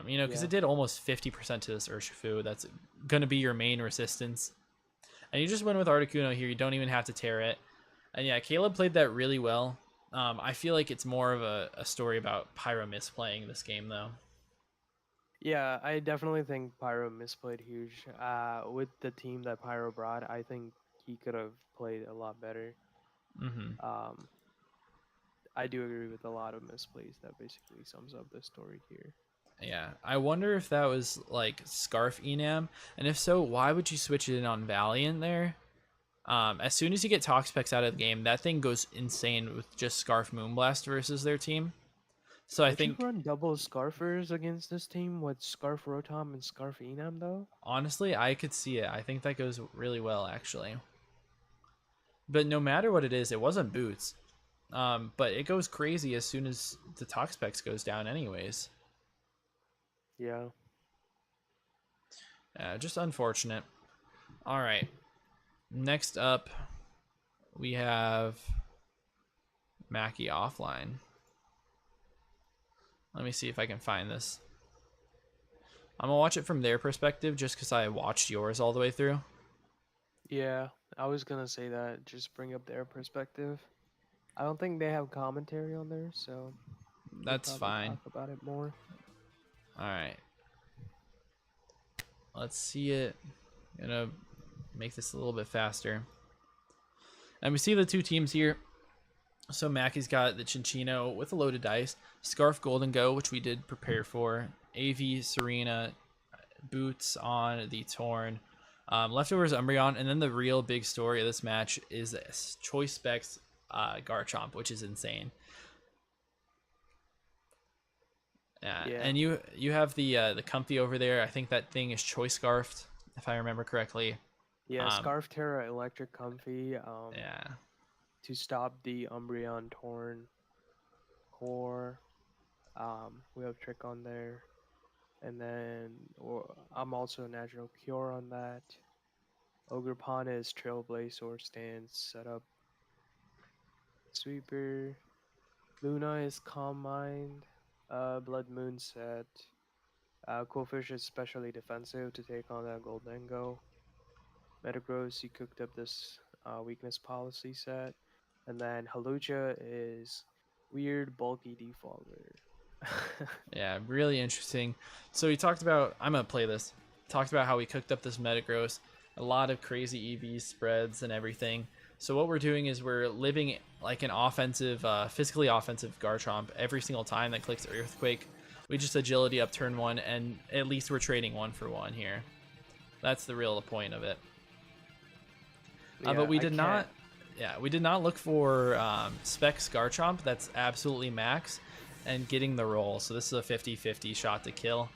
You know, because Yeah. it did almost 50% to this Urshifu. That's going to be your main resistance. And you just win with Articuno here. You don't even have to tear it. And yeah, Caleb played that really well. I feel like it's more of a story about Pyro misplaying this game, though. Yeah, I definitely think Pyro misplayed huge. With the team that Pyro brought, I think he could have played a lot better. Mm-hmm. Um, I do agree with a lot of misplays. That basically sums up the story here. Yeah, I wonder if that was like Scarf Enam, and if so, why would you switch it in on Valiant there? As soon as you get Toxpex out of the game, that thing goes insane with just Scarf Moonblast versus their team. So I Would you think, run double Scarfers against this team with Scarf Rotom and Scarf Enam though? honestly, I could see it. I think that goes really well, actually. But no matter what it is, it wasn't Boots. But it goes crazy as soon as the Toxpex goes down anyways. Yeah. Just unfortunate. All right. Next up, we have Mackie offline. Let me see if I can find this. I'm gonna watch it from their perspective just because I watched yours all the way through. Yeah, I was gonna say that. Just bring up their perspective. I don't think they have commentary on there, so you could That's probably fine. talk about it more. All right. Let's see it. Gonna make this a little bit faster. And we see the two teams here. So Mackie's got the Chinchino with a loaded dice, Scarf Golden Go, which we did prepare for, AV Serena, Boots on the Torn, Leftovers Umbreon, and then the real big story of this match is Choice Specs Garchomp, which is insane. Yeah, and you have the Comfy over there. I think that thing is Choice Scarfed, if I remember correctly. Yeah, Scarf Terra Electric Comfy. Yeah. To stop the Umbreon Torn core. We have Trick on there. And then I'm also Natural Cure on that. Ogrepon is Trailblaze or Stance setup. Sweeper. Luna is Calm Mind. Blood Moon set. Quillfish is specially defensive to take on that Goldengo. Metagross, he cooked up this weakness policy set. And then Halucha is weird, bulky defaulter. Yeah, really interesting. So he talked about, I'm gonna play this. Talked about how we cooked up this Metagross, a lot of crazy EV spreads and everything. So what we're doing is we're living like an offensive, physically offensive Garchomp every single time that clicks Earthquake. We just agility up turn one, and at least we're trading 1-for-1 here. That's the real point of it. But we did not. Yeah, we did not look for Specs Garchomp. That's absolutely max and getting the roll. So this is a 50-50 shot to kill.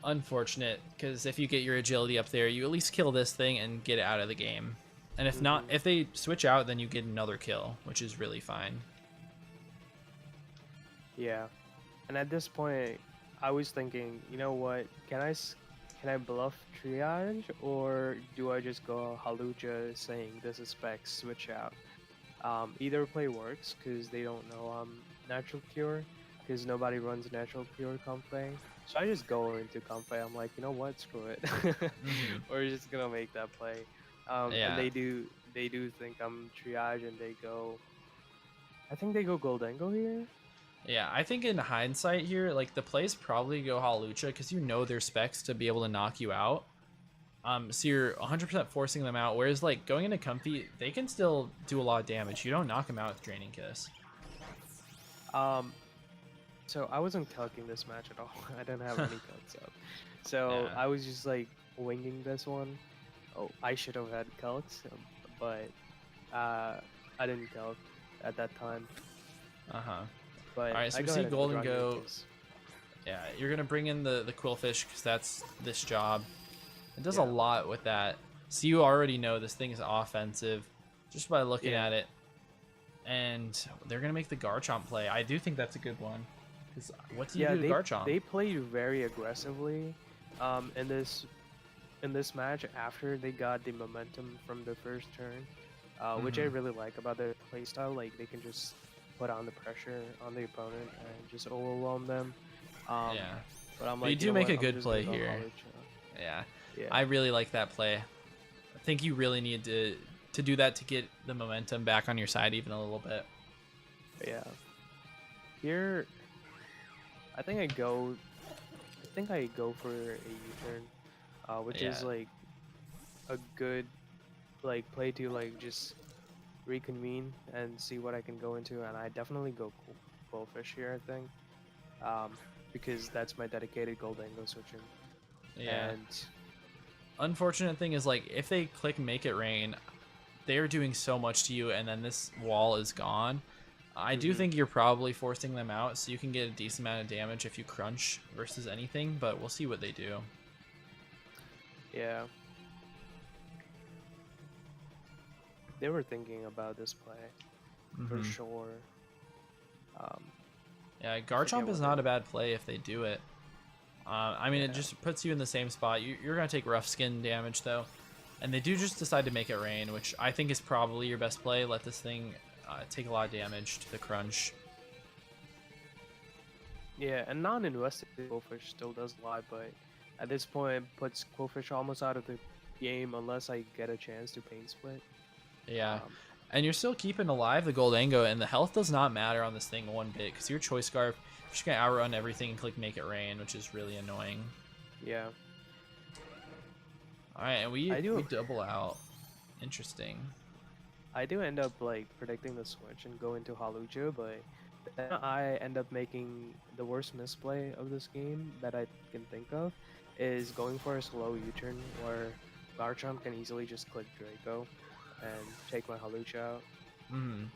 Unfortunate, because if you get your agility up there, you at least kill this thing and get it out of the game. And if not, if they switch out, then you get another kill, which is really fine. Yeah, and at this point, I was thinking, you know what? Can I bluff triage, or do I just go Halucha saying this is Specs, switch out? Either play works because they don't know I'm Natural Cure, because nobody runs Natural Cure Comfey. So I just go into Comfey. I'm like, you know what? Screw it. We're just gonna make that play. And they do think I'm triage, and they go. I think they go Goldengo here. Yeah, I think in hindsight here, like the plays probably go Halucha because you know their specs to be able to knock you out. So you're 100% forcing them out. Whereas like going into Comfy, they can still do a lot of damage. You don't knock them out with Draining Kiss. So I wasn't calcing this match at all. I didn't have any calcs up. So I was just like winging this one. Oh, I should have had calcs, but I didn't calc at that time. But all right, so we see Golden Go. Yeah, you're gonna bring in the Quillfish because that's this job. It does a lot with that. So you already know this thing is offensive just by looking at it. And they're gonna make the Garchomp play. I do think that's a good one. Because what do you do to Garchomp? They played very aggressively in this match after they got the momentum from the first turn, which I really like about their playstyle. Like they can just put on the pressure on the opponent and just overwhelm them. But I'm like, you do make a good play here. Yeah, I really like that play. I think you really need to do that to get the momentum back on your side even a little bit. Yeah. Here, I think I go think I go for a U-turn, which is Yeah. like a good like play to like just reconvene and see what I can go into, and I definitely go Quillfish here, I think, because that's my dedicated Goldango switching. Yeah. And Unfortunate thing is, like, if they click Make It Rain, they're doing so much to you, and then this wall is gone. I do think you're probably forcing them out, so you can get a decent amount of damage if you crunch versus anything, but we'll see what they do. yeah, they were thinking about this play for Mhm. sure. Yeah, forget Garchomp is what not they- a bad play if they do it. I mean, it Yeah. just puts you in the same spot. You're going to take rough skin damage, though. And they do just decide to make it rain, which I think is probably your best play. Let this thing take a lot of damage to the crunch. Yeah, and non-invested Quillfish still does a lot, but at this point, it puts Quillfish almost out of the game unless I get a chance to paint split. Yeah. Um, And you're still keeping alive the Goldango, and the health does not matter on this thing one bit, because your Choice Scarf, you're just going to outrun everything and click Make It Rain, which is really annoying. yeah. Alright, and we I do- double out. Interesting. I do end up like predicting the switch and go into Halucha, but then I end up making the worst misplay of this game that I can think of is going for a slow U-turn where Garchomp can easily just click Draco and take my Halucha out. Mhm.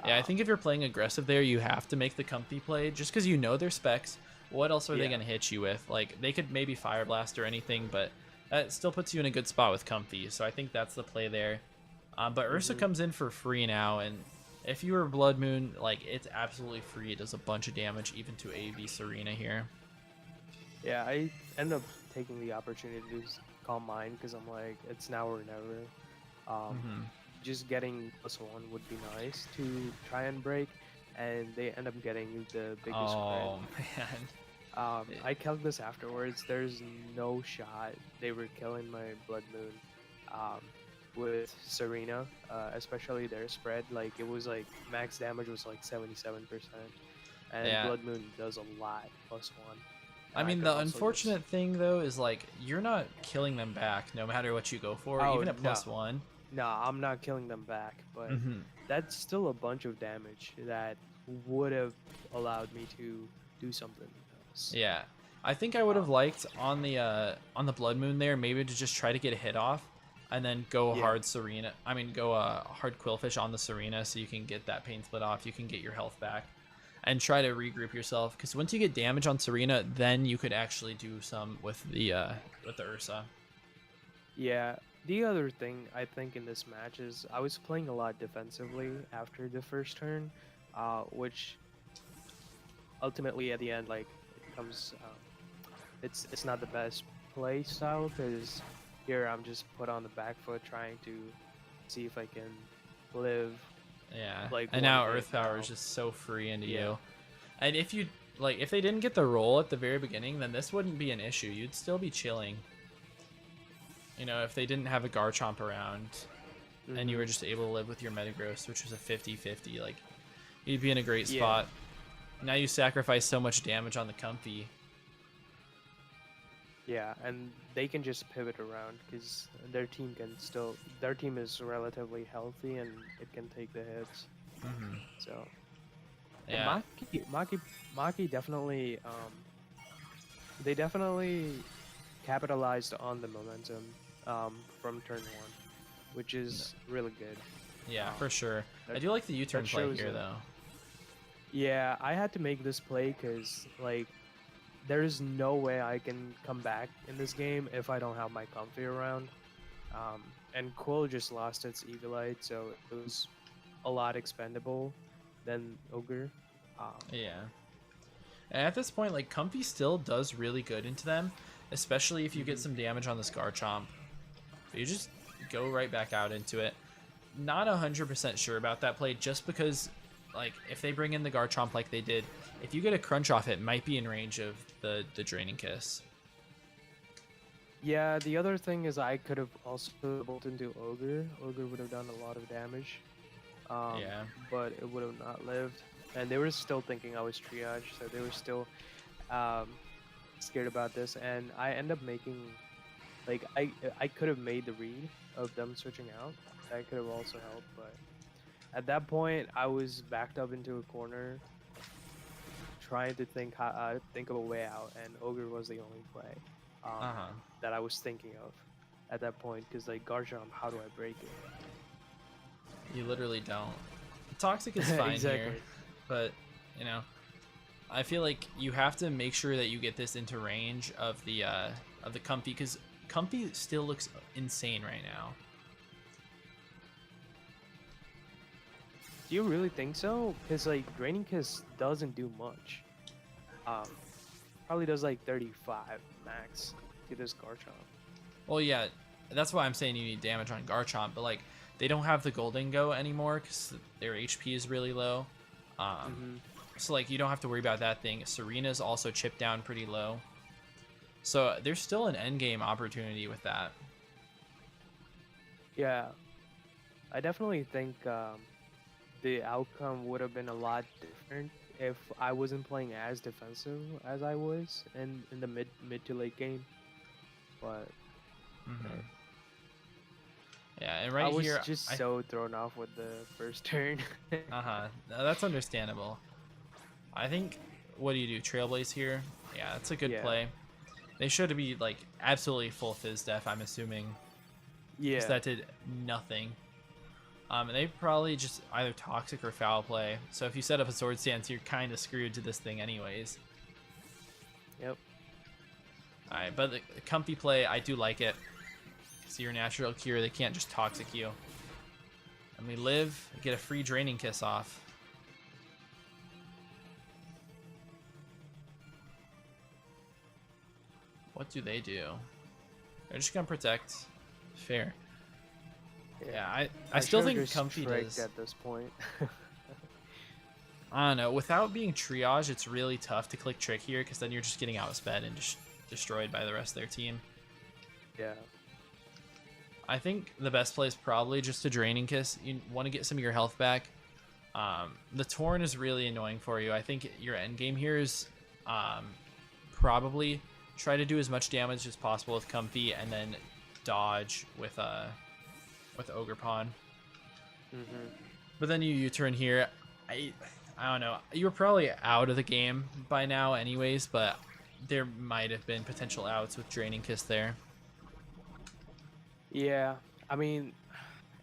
Yeah, I think if you're playing aggressive there, you have to make the comfy play, just because you know their specs. What else are they Yeah. going to hit you with? Like, they could maybe Fire Blast or anything, but that still puts you in a good spot with comfy, so I think that's the play there. But Ursa comes in for free now, and if you were Blood Moon, like, it's absolutely free. It does a bunch of damage, even to AV Serena here. Yeah, I end up taking the opportunity to just call mine because I'm like, it's now or never. Just getting +1 would be nice to try and break, and they end up getting the biggest Oh, crit. man. I calculated this afterwards. There's no shot they were killing my Blood Moon with Serena, especially their spread. Like it was like max damage was like 77%, and Yeah. Blood Moon does a lot +1. I And mean, could the also just- unfortunate thing, though, is, like, you're not killing them back no matter what you go for, Oh, even at no. +1. Nah, I'm not killing them back, but Mhm. that's still a bunch of damage that would have allowed me to do something else. Yeah, I think I would have liked on the Blood Moon there maybe to just try to get a hit off, and then go Yeah. hard Serena. I mean, go hard Quillfish on the Serena so you can get that pain split off. You can get your health back, and try to regroup yourself. Because once you get damage on Serena, then you could actually do some with the Ursa. Yeah, the other thing I think in this match is I was playing a lot defensively after the first turn, which ultimately at the end like it comes, it's not the best play style because here I'm just put on the back foot trying to see if I can live. Yeah, Like, and now one hit Earth Power now. is just so free into Yeah. you. And if you like, if they didn't get the roll at the very beginning, then this wouldn't be an issue. You'd still be chilling. You know, if they didn't have a Garchomp around, and you were just able to live with your Metagross, which was a 50-50, like, you'd be in a great Yeah. spot. Now you sacrifice so much damage on the Comfy. Yeah, and they can just pivot around because their team is relatively healthy and it can take the hits. So Yeah. and Maki definitely they definitely capitalized on the momentum from turn 1, which is really good. Yeah, for sure. I do like the U-turn that play shows here, that- though. Yeah, I had to make this play because like there's no way I can come back in this game if I don't have my comfy around. And Quill just lost its Evilite, so it was a lot expendable than Ogre. Yeah. And at this point, like, Comfy still does really good into them, especially if you get some damage on this Garchomp. You just go right back out into it. Not 100% sure about that play, just because, like, if they bring in the Garchomp like they did, if you get a crunch off, it might be in range of the Draining Kiss. Yeah, the other thing is I could have also bolted into Ogre. Ogre would have done a lot of damage. Yeah. But it would have not lived. And they were still thinking I was triage, so they were still scared about this, and I end up making like I could have made the read of them switching out. That could have also helped, but at that point I was backed up into a corner trying to think of a way out, and Ogre was the only play Uh-huh. that I was thinking of at that point. Because like guard jump, how do I break it? You literally don't. Toxic is fine here, Exactly. but you know, I feel like you have to make sure that you get this into range of the Comfy, because Comfy still looks insane right now. Do you really think so? Because like Draining Kiss doesn't do much. Probably does like 35 max to this Garchomp. Well, yeah, that's why I'm saying you need damage on Garchomp, but like they don't have the Golden Go anymore because their HP is really low. So like you don't have to worry about that thing. Serena's also chipped down pretty low. So there's still an end game opportunity with that. Yeah, I definitely think the outcome would have been a lot different if I wasn't playing as defensive as I was in the mid to late game. But Mm-hmm. Yeah, and right I was here, just so thrown off with the first turn. That's understandable. I think, what do you do? Trailblaze here? Yeah, that's a good Yeah. play. They should be like absolutely full Fizz Def, I'm assuming. Yeah. Because that did nothing. They probably just either toxic or foul play. So if you set up a sword stance, you're kind of screwed to this thing anyways. Yep. Alright, but the Comfy play, I do like it. See your natural cure, they can't just toxic you. And we live, get a free Draining Kiss off. What do they do? They're just gonna protect. Fair. Yeah, I still should've think just Comfy tricked does. at this point. I don't know. Without being triage, it's really tough to click trick here because then you're just getting outsped and just destroyed by the rest of their team. Yeah. I think the best play is probably just a Draining Kiss. You want to get some of your health back. The Torn is really annoying for you. I think your end game here is probably try to do as much damage as possible with Comfy and then dodge with Ogerpon. But then you U-turn here. I don't know. You were probably out of the game by now anyways, but there might have been potential outs with Draining Kiss there. Yeah. I mean,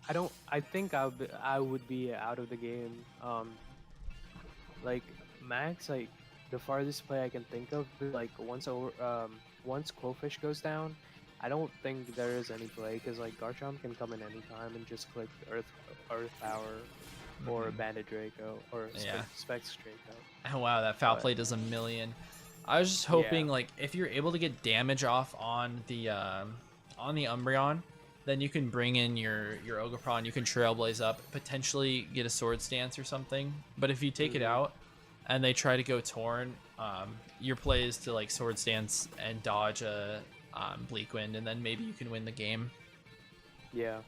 I think I would be out of the game. Like max, like the farthest play I can think of, like once Quillfish goes down, I don't think there is any play because like Garchomp can come in anytime and just click Earth Power or Bandit Draco or Specs Draco. Oh wow, that foul play does a million. I was just hoping like if you're able to get damage off on the Umbreon, then you can bring in your Ogerpon, you can Trailblaze up, potentially get a Sword Stance or something. But if you take it out and they try to go Torn, your play is to like Sword Stance and dodge a Bleak Wind, and then maybe you can win the game. Yeah.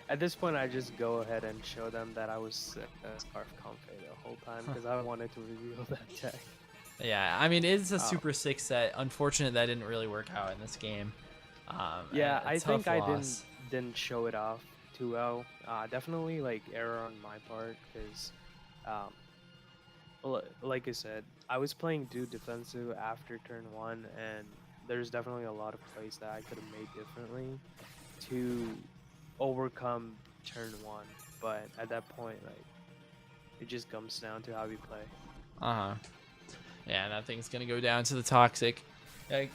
At this point, I just go ahead and show them that I was Scarf Comfy the whole time because I wanted to reveal that tech. Yeah, I mean, it's a super sick set. Unfortunate that didn't really work out in this game. Yeah, I think I loss. didn't show it off too well. Definitely like error on my part because, like I said, I was playing Dude defensive after turn 1, and there's definitely a lot of plays that I could have made differently to overcome turn 1. But at that point, like it just comes down to how we play. Yeah, that thing's gonna go down to the toxic.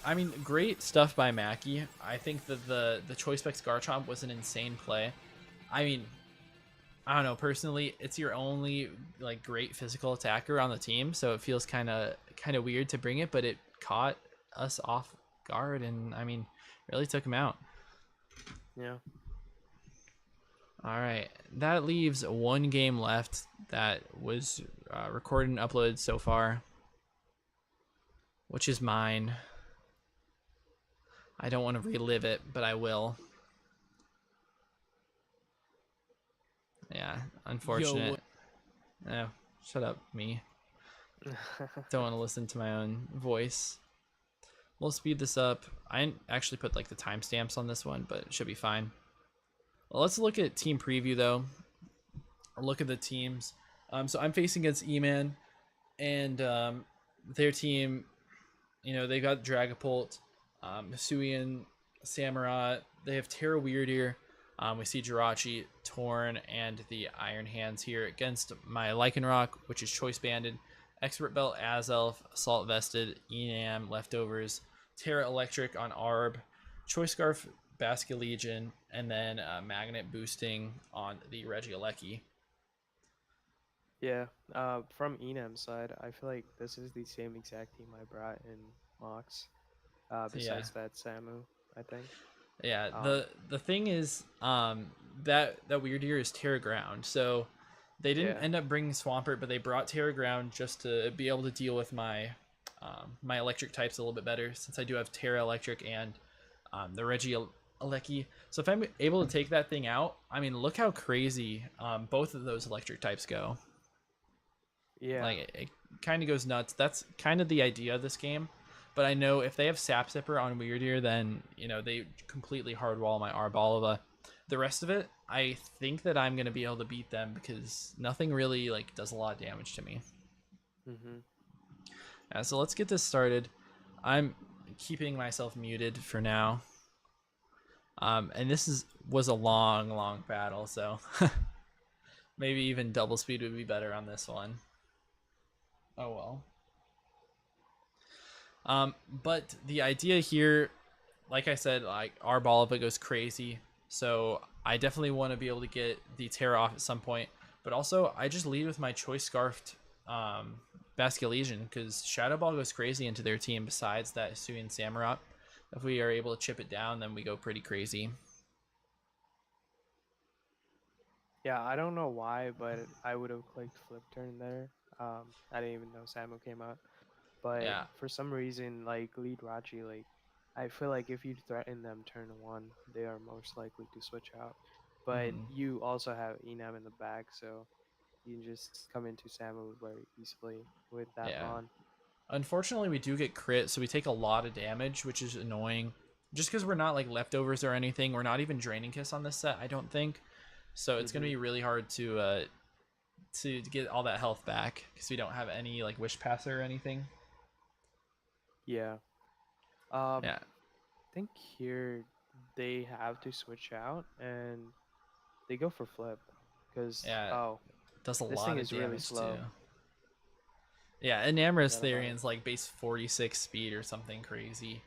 I mean, great stuff by Mackie. I think that the Choice Specs Garchomp was an insane play. I mean, I don't know, personally, it's your only like great physical attacker on the team, so it feels kind of weird to bring it, but it caught us off guard and I mean, really took him out. Yeah. All right, that leaves one game left that was recorded and uploaded so far, which is mine. I don't want to relive it, but I will. Yeah, unfortunate. Oh, shut up, me. Don't want to listen to my own voice. We'll speed this up. I didn't actually put like the timestamps on this one, but it should be fine. Well, let's look at team preview though. I'll look at the teams. So I'm facing against E-Man, and their team, you know, they got Dragapult, Hisuian, Samurott. They have Terra Weirdeer. We see Jirachi, Torn, and the Iron Hands here against my Lycanroc, which is Choice Banded, Expert Belt Azelf, Assault Vested, Enam, Leftovers, Terra Electric on Arb, Choice Scarf, Basculegion, and then Magnet Boosting on the Regieleki. Yeah. From Enam's side, I feel like this is the same exact team I brought in Mox. Besides that Samu, I think. Yeah, the thing is, that Weird Ear is Terra Ground, so they didn't end up bringing Swampert, but they brought Terra Ground just to be able to deal with my my electric types a little bit better, since I do have Terra Electric and the Regieleki. So if I'm able to take that thing out, I mean, look how crazy both of those electric types go. Yeah. Like it kind of goes nuts. That's kind of the idea of this game. But I know if they have Sap Zipper on Weird Ear, then, you know, they completely hardwall my Arbalva. The rest of it, I think that I'm going to be able to beat them because nothing really, like, does a lot of damage to me. Yeah, so let's get this started. I'm keeping myself muted for now. And this was a long battle, so maybe even double speed would be better on this one. Oh, well. But the idea here, like I said, like our Balava goes crazy, so I definitely want to be able to get the Terra off at some point. But also, I just lead with my Choice Scarfed Basculegion, because Shadow Ball goes crazy into their team. Besides that, Hisuian Samurott, if we are able to chip it down, then we go pretty crazy. Yeah, I don't know why, but I would have clicked Flip Turn there. I didn't even know Samu came out. But Yeah. for some reason, like lead Rachi, like I feel like if you threaten them turn one, they are most likely to switch out. But you also have Enam in the back, so you can just come into Samu very easily with that Yeah. Mon. Unfortunately, we do get crit, so we take a lot of damage, which is annoying. Just because we're not like leftovers or anything, we're not even Draining Kiss on this set, I don't think. So it's gonna be really hard to get all that health back because we don't have any like Wish Passer or anything. Yeah. Yeah. I think here they have to switch out and they go for flip because Does a this lot thing of is really damage slow. too. Yeah, Enamorous Forgot about Therion's like base 46 speed or something crazy.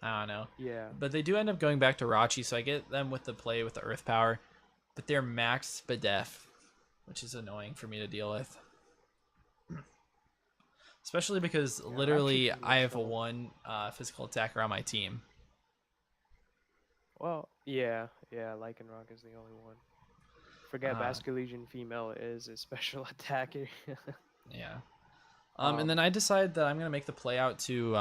I don't know. Yeah. But they do end up going back to Rachi, so I get them with the play with the Earth Power. But they're max Spadef, which is annoying for me to deal with. Especially because literally I have one physical attacker on my team. Well, yeah, Lycanroc is the only one. Forget Basculegion female is a special attacker. Yeah. And then I decide that I'm going to make the play out to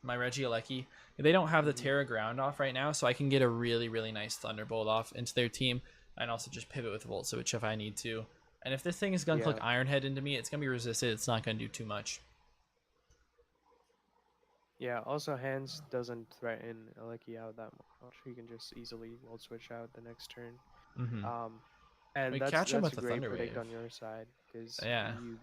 my Regieleki. They don't have the Terra Ground off right now, so I can get a really nice Thunderbolt off into their team, and also just pivot with Volt Switch if I need to. And if this thing is going to click Iron Head into me, it's going to be resisted. It's not going to do too much. Yeah, also Hands doesn't threaten Eleki out that much. You can just easily Volt Switch out the next turn. And We that's catch him a with the great Thunder predict Wave. on your side because Yeah. you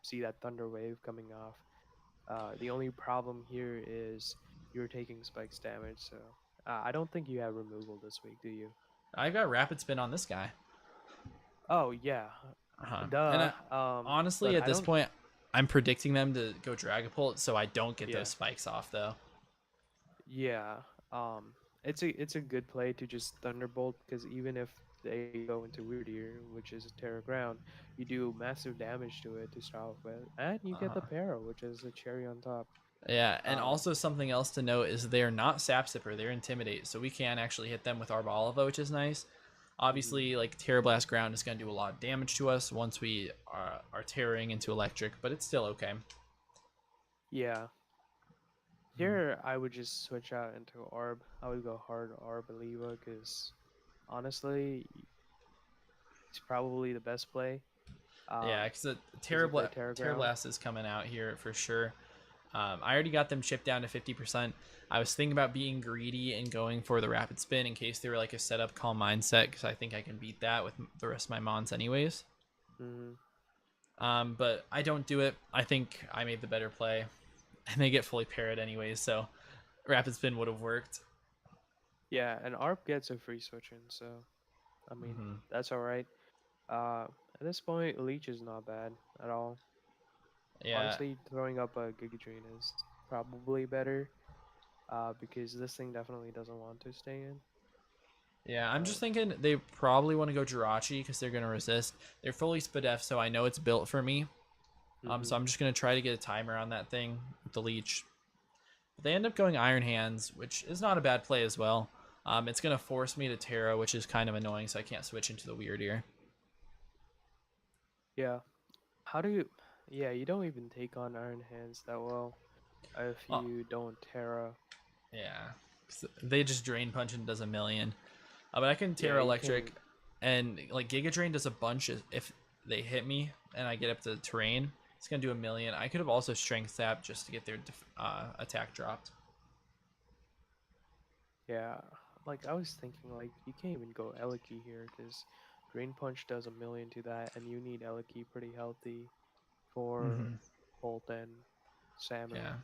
see that Thunder Wave coming off. The only problem here is you're taking Spikes damage, so I don't think you have removal this week, do you? I got Rapid Spin on this guy. Oh yeah, And honestly, at this point, I'm predicting them to go Dragapult, so I don't get those spikes off though. Yeah, it's a good play to just Thunderbolt because even if they go into Weird Ear, which is a Terra Ground, you do massive damage to it to start off with, and you get the Para, which is a cherry on top. Yeah, and also something else to note is they're not Sap Zipper, they're Intimidate, so we can actually hit them with Arbalava, which is nice. Obviously, like Terra Blast Ground is going to do a lot of damage to us once we are tearing into Electric, but it's still okay. Yeah. Here, I would just switch out into Orb. I would go hard Arbaliva because honestly, it's probably the best play. Yeah, because Terra Blast is coming out here for sure. I already got them chipped down to 50%. I was thinking about being greedy and going for the rapid spin in case they were like a setup calm mindset, because I think I can beat that with the rest of my mons anyways. Mm-hmm. But I don't do it. I think I made the better play, and they get fully parried anyways, so rapid spin would have worked. Yeah, and ARP gets a free switch in, so I mean Mhm. that's all right. At this point, Leech is not bad at all. Yeah, Honestly, throwing up a Giga Drain is probably better. Because this thing definitely doesn't want to stay in. yeah. I'm just But thinking they probably want to go Jirachi because they're gonna resist. They're fully Spadef, so I know it's built for me. mhm. So I'm just gonna try to get a timer on that thing with the leech. But they end up going Iron Hands, which is not a bad play as well. It's gonna force me to Terra, which is kind of annoying, so I can't switch into the Weird Ear. Yeah, how do you? Yeah, you don't even take on Iron Hands that well if Oh, you don't Terra. yeah. 'Cause they just Drain Punch and does a million. But I can Yeah, Terra you Electric, can. and like Giga Drain does a bunch if they hit me and I get up to terrain. It's gonna do a million. I could have also Strength Sap just to get their attack dropped. Yeah, like I was thinking, like you can't even go Eliki here because Drain Punch does a million to that, and you need Eliki pretty healthy for Hmm. Bolt and Salmon. Yeah.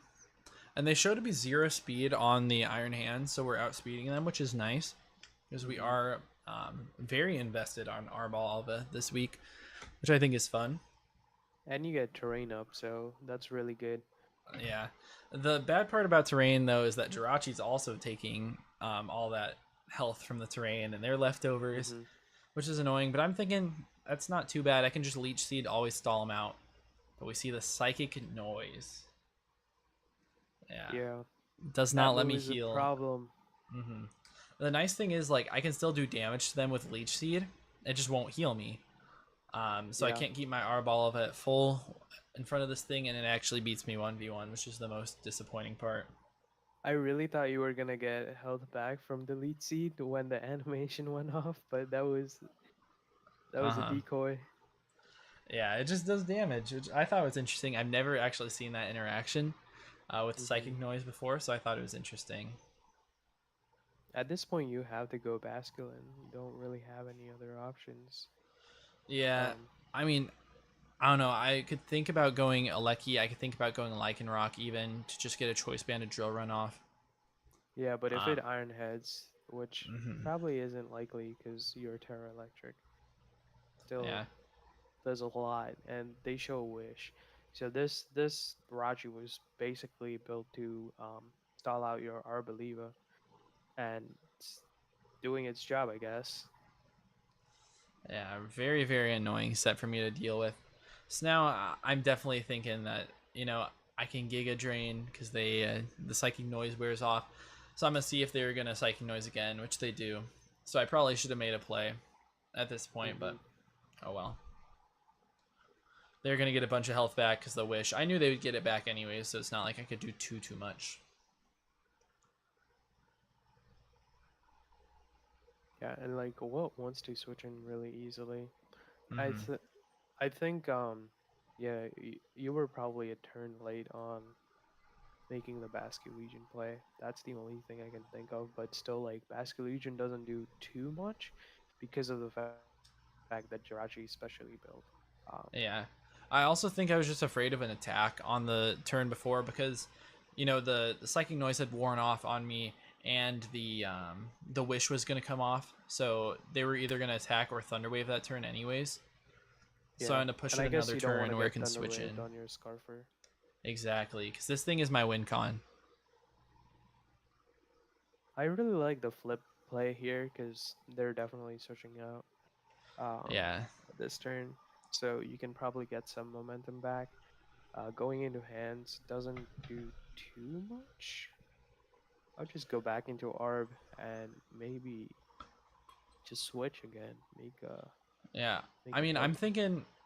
And they show to be 0 speed on the Iron Hands, so we're outspeeding them, which is nice because we Hmm. are very invested on Arbol Alva this week, which I think is fun. And you get terrain up, so that's really good. Yeah. The bad part about terrain, though, is that Jirachi's also taking all that health from the terrain and their leftovers, Hmm. which is annoying. But I'm thinking that's not too bad. I can just Leech Seed, always stall them out. But we see the Psychic Noise. Yeah. Yeah, Does that not let move me is a heal. problem. Hmm. The nice thing is, like, I can still do damage to them with Leech Seed. It just won't heal me. So I Yeah. can't keep my Arbol at full in front of this thing, and it actually beats me 1v1, which is the most disappointing part. I really thought you were gonna get health back from the lead seed when the animation went off, but that was a Uh-huh. decoy. Yeah, it just does damage, which I thought was interesting. I've never actually seen that interaction with Hmm. Psychic Noise before, so I thought it was interesting. At this point, you have to go Basculin. You don't really have any other options. Yeah, Um, I mean, I don't know. I could think about going Aleki. I could think about going Lycanroc even to just get a Choice Band and Drill Run off. yeah, but if Um, it Iron Heads, which mhm. probably isn't likely because you're Terra Electric, still Yeah, does a lot, and they show Wish. So this Raji was basically built to stall out your Arbaliva, and it's doing its job, I guess. yeah, very, very annoying set for me to deal with. So now I'm definitely thinking that, I can Giga Drain because the Psychic Noise wears off. So I'm gonna see if they're gonna Psychic Noise again, which they do. So I probably should have made a play at this point, Hmm. but oh well. They're gonna get a bunch of health back because the Wish. I knew they would get it back anyways, so it's not like I could do too much. Yeah, and like what wants to switch in really easily. I Hmm. th I think yeah, you were probably a turn late on making the Basque Legion play. That's the only thing I can think of, but still like Basque Legion doesn't do too much because of the fact that Jirachi is specially built. Um, Yeah. I also think I was just afraid of an attack on the turn before because, the psychic noise had worn off on me and the wish was gonna come off. So they were either gonna attack or thunderwave that turn anyways. So I'm yeah, gonna push and it I guess another you don't want turn to where it get can Thunder switch Waved in. on your Scarfer. Exactly, because this thing is my win con. I really like the flip play here because they're definitely switching out um, Yeah. this turn, so you can probably get some momentum back. Going into hands doesn't do too much. I'll just go back into Arb and maybe just switch again. Yeah. Make I a mean, play.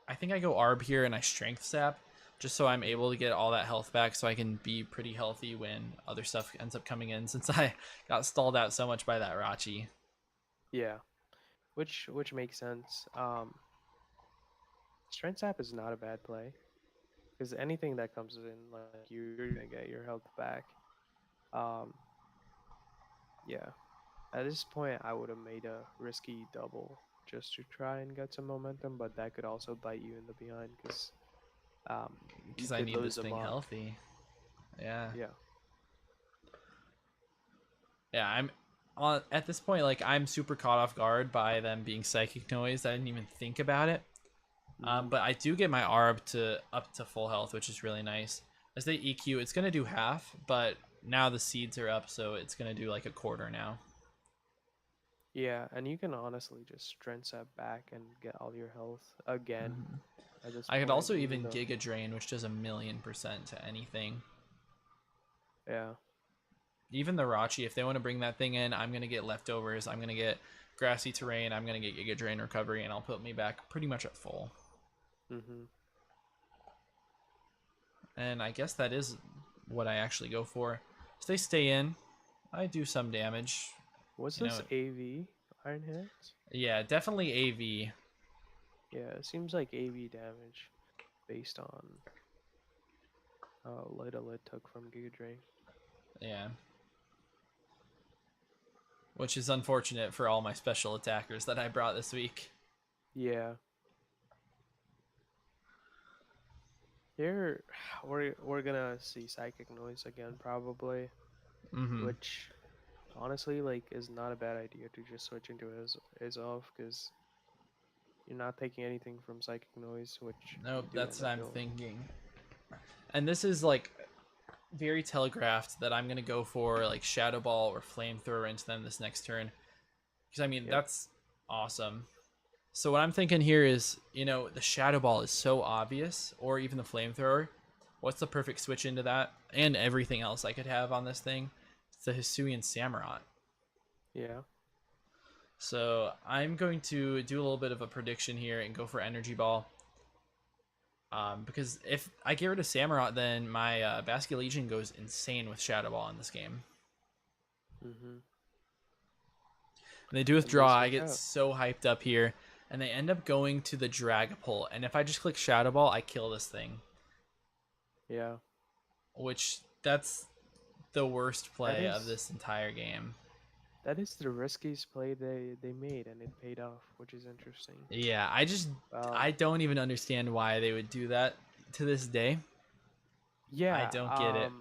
I think I go Arb here and I strength sap just so I'm Hmm. able to get all that health back so I can be pretty healthy when other stuff ends up coming in since I got stalled out so much by that Rachi. Yeah, which makes sense. Strength Sap is not a bad play because anything that comes in, like you're gonna get your health back. Um, yeah. At this point, I would have made a risky double just to try and get some momentum, but that could also bite you in the behind because you Because I could need lose this them thing up. healthy. Yeah. Yeah. Yeah, I'm at this point, like, I'm super caught off guard by them being psychic noise. I didn't even think about it. Hmm. But I do get my R up to full health, which is really nice. As they EQ, it's gonna do half, but now the seeds are up, so it's gonna do like a quarter now. Yeah, and you can honestly just strength set back and get all your health again Mhm. at this I could point, also even even though, Giga Drain, which does 1,000,000% to anything. yeah, Even the Rachi, if they want to bring that thing in, I'm gonna get leftovers. I'm gonna get grassy terrain. I'm gonna get Giga Drain recovery, and I'll put me back pretty much at full. hmm, And I guess that is what I actually go for. If they stay in, I do some damage. what's You this know, AV Iron Hands? yeah, definitely AV. Yeah, it seems like AV damage based on how little it took from Giga Drain. Yeah. Which is unfortunate for all my special attackers that I brought this week. Yeah. Here, we're gonna see Psychic Noise again probably, Mm-hmm. which honestly like is not a bad idea to just switch into his off because you're not taking anything from Psychic Noise, which you Nope, do that's end what up I'm doing. thinking. And this is like very telegraphed that I'm gonna go for like Shadow Ball or Flamethrower into them this next turn. Because I mean Yep. that's awesome. So what I'm thinking here is, the Shadow Ball is so obvious, or even the Flamethrower. What's the perfect switch into that? And everything else I could have on this thing? It's the Hisuian Samurott. Yeah. So I'm going to do a little bit of a prediction here and go for Energy Ball. Because if I get rid of Samurott, then my Basket Legion goes insane with Shadow Ball in this game. Mm-hmm. And they do And they withdraw. I switch get out. so hyped up here. And they end up going to the Dragapult. And if I just click Shadow Ball, I kill this thing. Yeah. Which, that's the worst That play of is this entire game. that is the riskiest play they made, and it paid off, which is interesting. Yeah, Um, I don't even understand why they would do that to this day. I yeah. don't get it.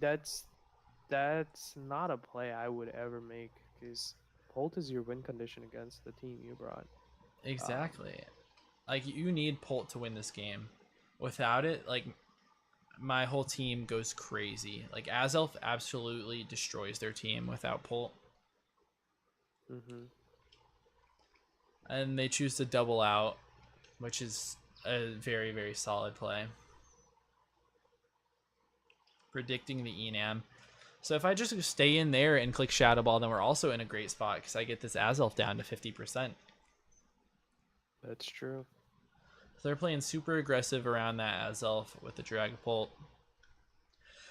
That's that's not a play I would ever make because Bolt is your win condition against the team you brought. Um, Exactly. Like, you need Pult to win this game. Without it, like, my whole team goes crazy. Like, Azelf absolutely destroys their team without Pult. mm-hmm. And they choose to double out, which is a very, very solid play. Predicting the Enam. So if I just stay in there and click Shadow Ball, then we're also in a great spot because I get this Azelf down to 50%. That's true. So they're playing super aggressive around that Azelf with the Dragapult.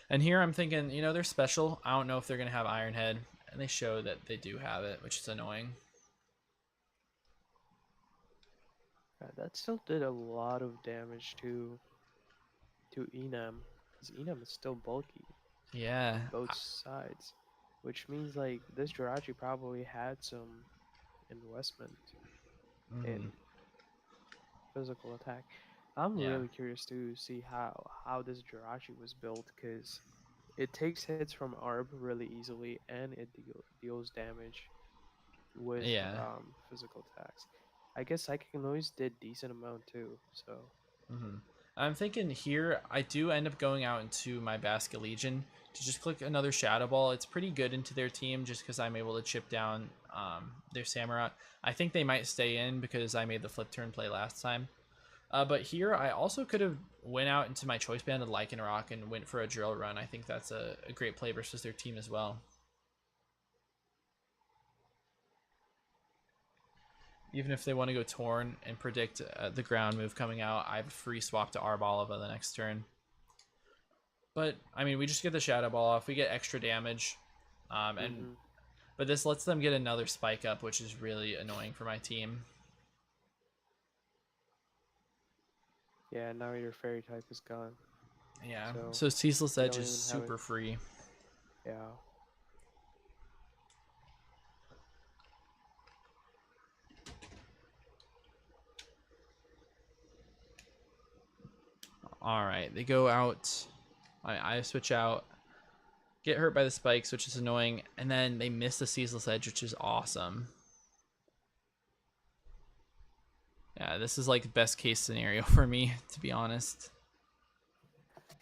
And here I'm thinking, they're special. I don't know if they're going to have Iron Head. And they show that they do have it, which is annoying. That still did a lot of damage to Enam, because Enam is still bulky Yeah. both sides, which means like this Jirachi probably had some investment in physical attack. I'm Yeah. really curious to see how this Jirachi was built because it takes hits from ARB really easily and it deals damage with Yeah. physical attacks. I guess Psychic Noise did decent amount too, so I'm thinking here, I do end up going out into my Basket Legion to just click another Shadow Ball. It's pretty good into their team just because I'm able to chip down their Samurott. I think they might stay in because I made the flip turn play last time. But here, I also could have went out into my Choice Band of Lycanroc and went for a Drill Run. I think that's a great play versus their team as well. Even if they want to go Torn and predict the ground move coming out, I have a free swap to Arboliva the next turn. But, I mean, we just get the Shadow Ball off. We get extra damage. But this lets them get another spike up, which is really annoying for my team. Yeah, now your fairy type is gone. Yeah. So, So Ceaseless you Edge don't is even have it. super free. Yeah. All right, they go out. I switch out, get hurt by the spikes, which is annoying, and then they miss the Ceaseless Edge, which is awesome. Yeah, this is like best case scenario for me, to be honest.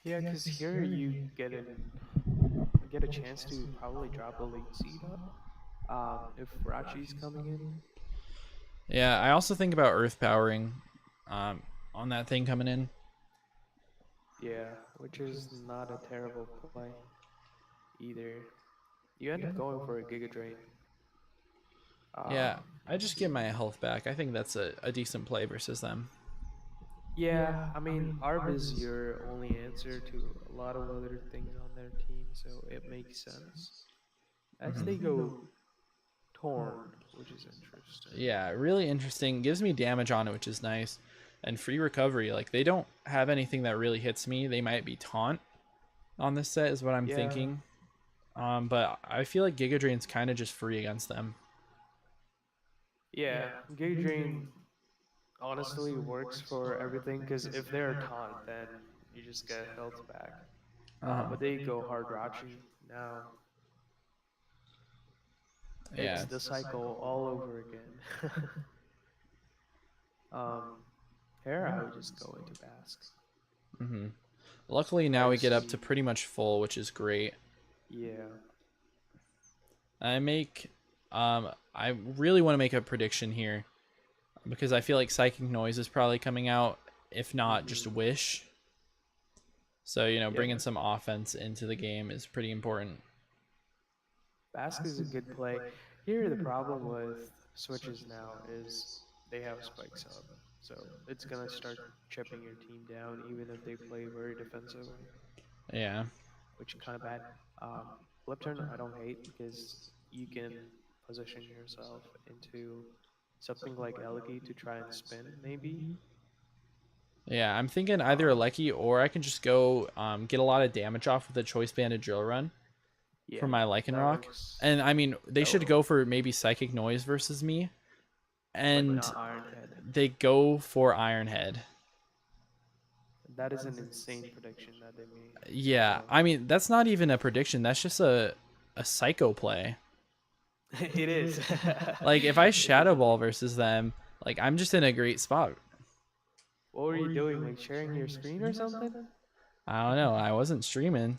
Yeah, because here you get a chance to probably drop a late seed up. If Rachi's coming in. Yeah, I also think about Earth powering on that thing coming in. Yeah, which is not a terrible play either. You end up going for a Giga Drain. Yeah, I just get my health back. I think that's a decent play versus them. Yeah, I mean, Arb is your only answer to a lot of other things on their team, so it makes sense. As they go Torn, which is interesting. Yeah, really interesting. Gives me damage on it, which is nice. And free recovery. Like, they don't have anything that really hits me. They might be taunt on this set, is what I'm thinking. But I feel like Giga Drain's kind of just free against them. Yeah, Giga Drain honestly works for everything because if they're taunt, then you just get health back. But they go hard Rachi now. Yeah. It's the cycle all over again. Here I would just go into Bask. Luckily, now we get up to pretty much full, which is great. Yeah. I really want to make a prediction here because I feel like Psychic Noise is probably coming out, if not just Wish. So, bringing some offense into the game is pretty important. Bask is a good play. Here, the problem with switches now is they have spikes up. So it's going to start chipping your team down, even if they play very defensively. Yeah. Which is kind of bad. Flip turn, I don't hate because you can position yourself into something like Elegy to try and spin, maybe. Yeah, I'm thinking either Aleki or I can just go get a lot of damage off with a Choice Banded Drill Run for my Lycanroc. And I mean, they should go for maybe Psychic Noise versus me. And they go for Iron Head. That is an insane prediction that they made. Yeah, I mean, that's not even a prediction. That's just a psycho play. It is. Like, if I Shadow Ball versus them, like, I'm just in a great spot. What were you doing? Like sharing your screen or something? I don't know. I wasn't streaming.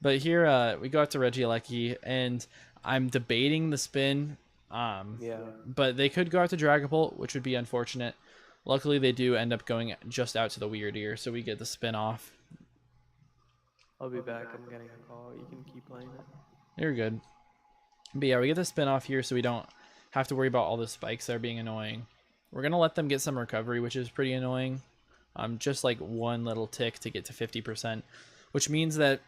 But here we go out to Regieleki, and I'm debating the spin. But they could go out to Dragapult, which would be unfortunate. Luckily, they do end up going just out to the Weird Ear, so we get the spin off. I'll be back. I'm getting a call. You can keep playing it. You're good. But yeah, we get the spin off here, so we don't have to worry about all the spikes that are being annoying. We're going to let them get some recovery, which is pretty annoying. Just like one little tick to get to 50%, which means that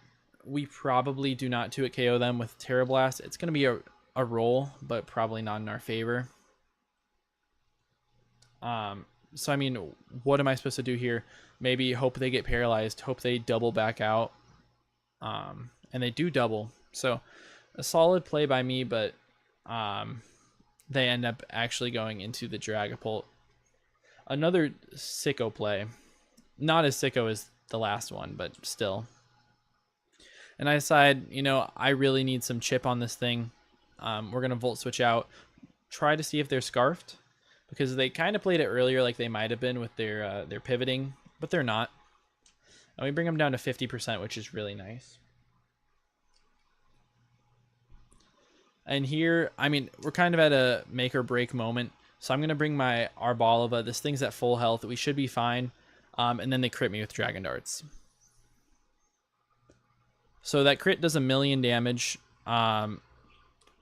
we probably do not 2-hit KO them with Terra Blast. It's going to be a roll, but probably not in our favor. So, I mean, what am I supposed to do here? Maybe hope they get paralyzed, hope they double back out. And they do double. So, a solid play by me, but they end up actually going into the Dragapult. Another sicko play. Not as sicko as the last one, but still. And I decide, I really need some chip on this thing. We're going to Volt Switch out. Try to see if they're Scarfed. Because they kind of played it earlier like they might have been with their pivoting. But they're not. And we bring them down to 50%, which is really nice. And here, I mean, we're kind of at a make or break moment. So I'm going to bring my Arbalova. This thing's at full health. We should be fine. And then they crit me with Dragon Darts. So that crit does 1,000,000 damage.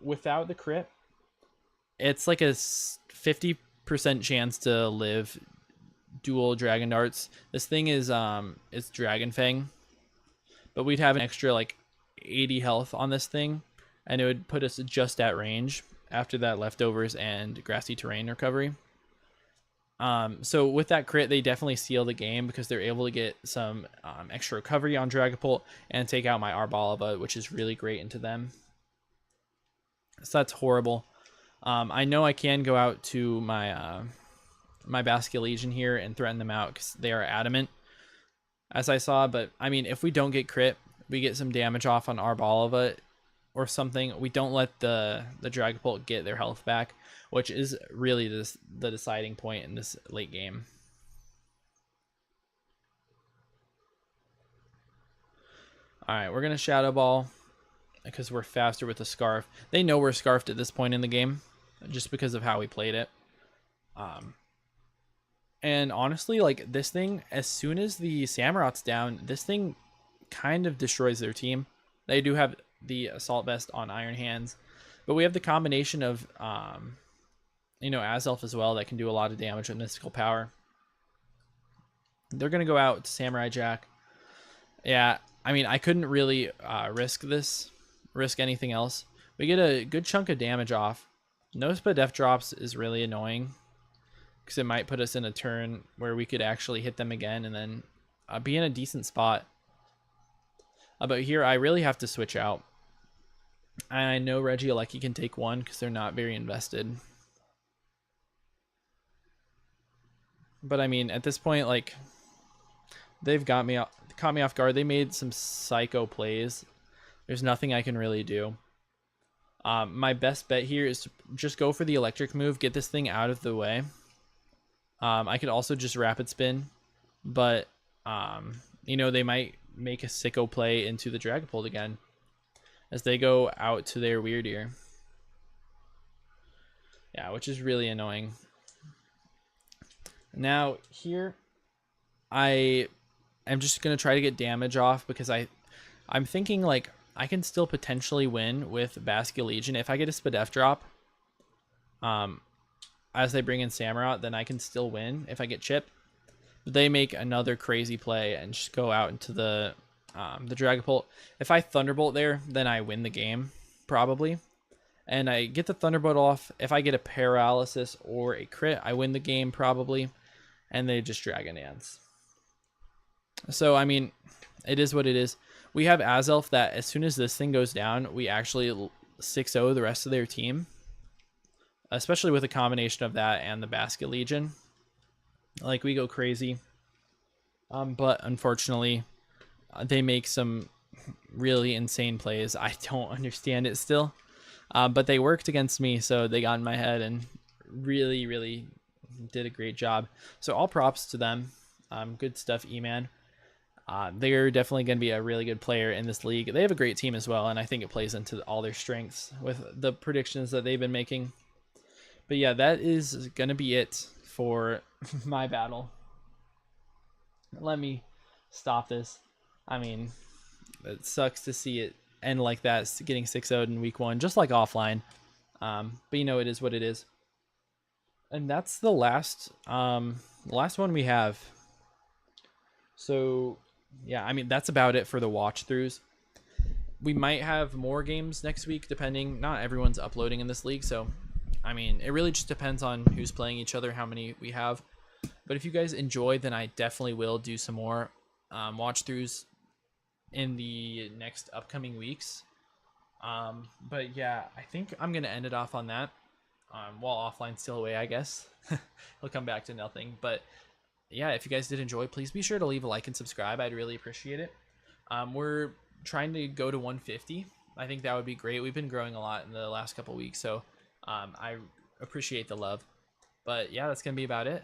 Without the crit, it's like a 50% chance to live dual Dragon Darts. This thing is it's Dragon Fang. But we'd have an extra like 80 health on this thing. And it would put us just at range after that leftovers and grassy terrain recovery. So with that crit, they definitely seal the game because they're able to get some extra recovery on Dragapult and take out my Arbalava, which is really great into them. So that's horrible. I know I can go out to my my Basket Legion here and threaten them out because they are adamant, as I saw. But I mean, if we don't get crit, we get some damage off on Arbalava or something. We don't let the Dragapult get their health back, which is really the deciding point in this late game. All right, we're gonna Shadow Ball because we're faster with the Scarf. They know we're Scarfed at this point in the game, just because of how we played it. And honestly, like this thing, as soon as the Samurot's down, this thing kind of destroys their team. They do have the Assault Vest on Iron Hands, but we have the combination of Azelf as well that can do a lot of damage with Mystical Power. They're gonna go out to Samurai Jack. Yeah, I mean, I couldn't really risk anything else. We get a good chunk of damage off. No Spadef drops is really annoying because it might put us in a turn where we could actually hit them again and then be in a decent spot. But here, I really have to switch out. I know Regieleki can take one because they're not very invested. But I mean, at this point, like, they've caught me off guard. They made some psycho plays. There's nothing I can really do. My best bet here is to just go for the electric move, get this thing out of the way. I could also just rapid spin, but they might make a sicko play into the Dragapult again as they go out to their Weird Ear. Yeah, which is really annoying. Now here, I am just gonna try to get damage off because I'm thinking like I can still potentially win with Basket Legion if I get a Spadef drop. As they bring in Samurott, then I can still win if I get Chip. But they make another crazy play and just go out into the Dragapult. If I Thunderbolt there, then I win the game probably. And I get the Thunderbolt off. If I get a Paralysis or a crit, I win the game probably. And they just Dragon Dance. So, I mean, it is what it is. We have Azelf that as soon as this thing goes down, we actually 6-0 the rest of their team. Especially with a combination of that and the Basket Legion. Like, we go crazy. But unfortunately, they make some really insane plays. I don't understand it still. But they worked against me, so they got in my head and really, really did a great job. So all props to them. Good stuff, E-Man. They're definitely going to be a really good player in this league. They have a great team as well, and I think it plays into all their strengths with the predictions that they've been making. But yeah, that is going to be it for my battle. Let me stop this. I mean, it sucks to see it end like that, getting 6-0'd in week 1, just like offline. But it is what it is. And that's the last one we have. So yeah, I mean, that's about it for the watch-throughs. We might have more games next week, depending. Not everyone's uploading in this league, so I mean, it really just depends on who's playing each other, how many we have. But if you guys enjoy, then I definitely will do some more watch-throughs in the next upcoming weeks. But yeah, I think I'm going to end it off on that. While offline's still away, I guess. He'll come back to nothing. But yeah, if you guys did enjoy, please be sure to leave a like and subscribe. I'd really appreciate it. We're trying to go to 150. I think that would be great. We've been growing a lot in the last couple weeks, so I appreciate the love. But yeah, that's going to be about it.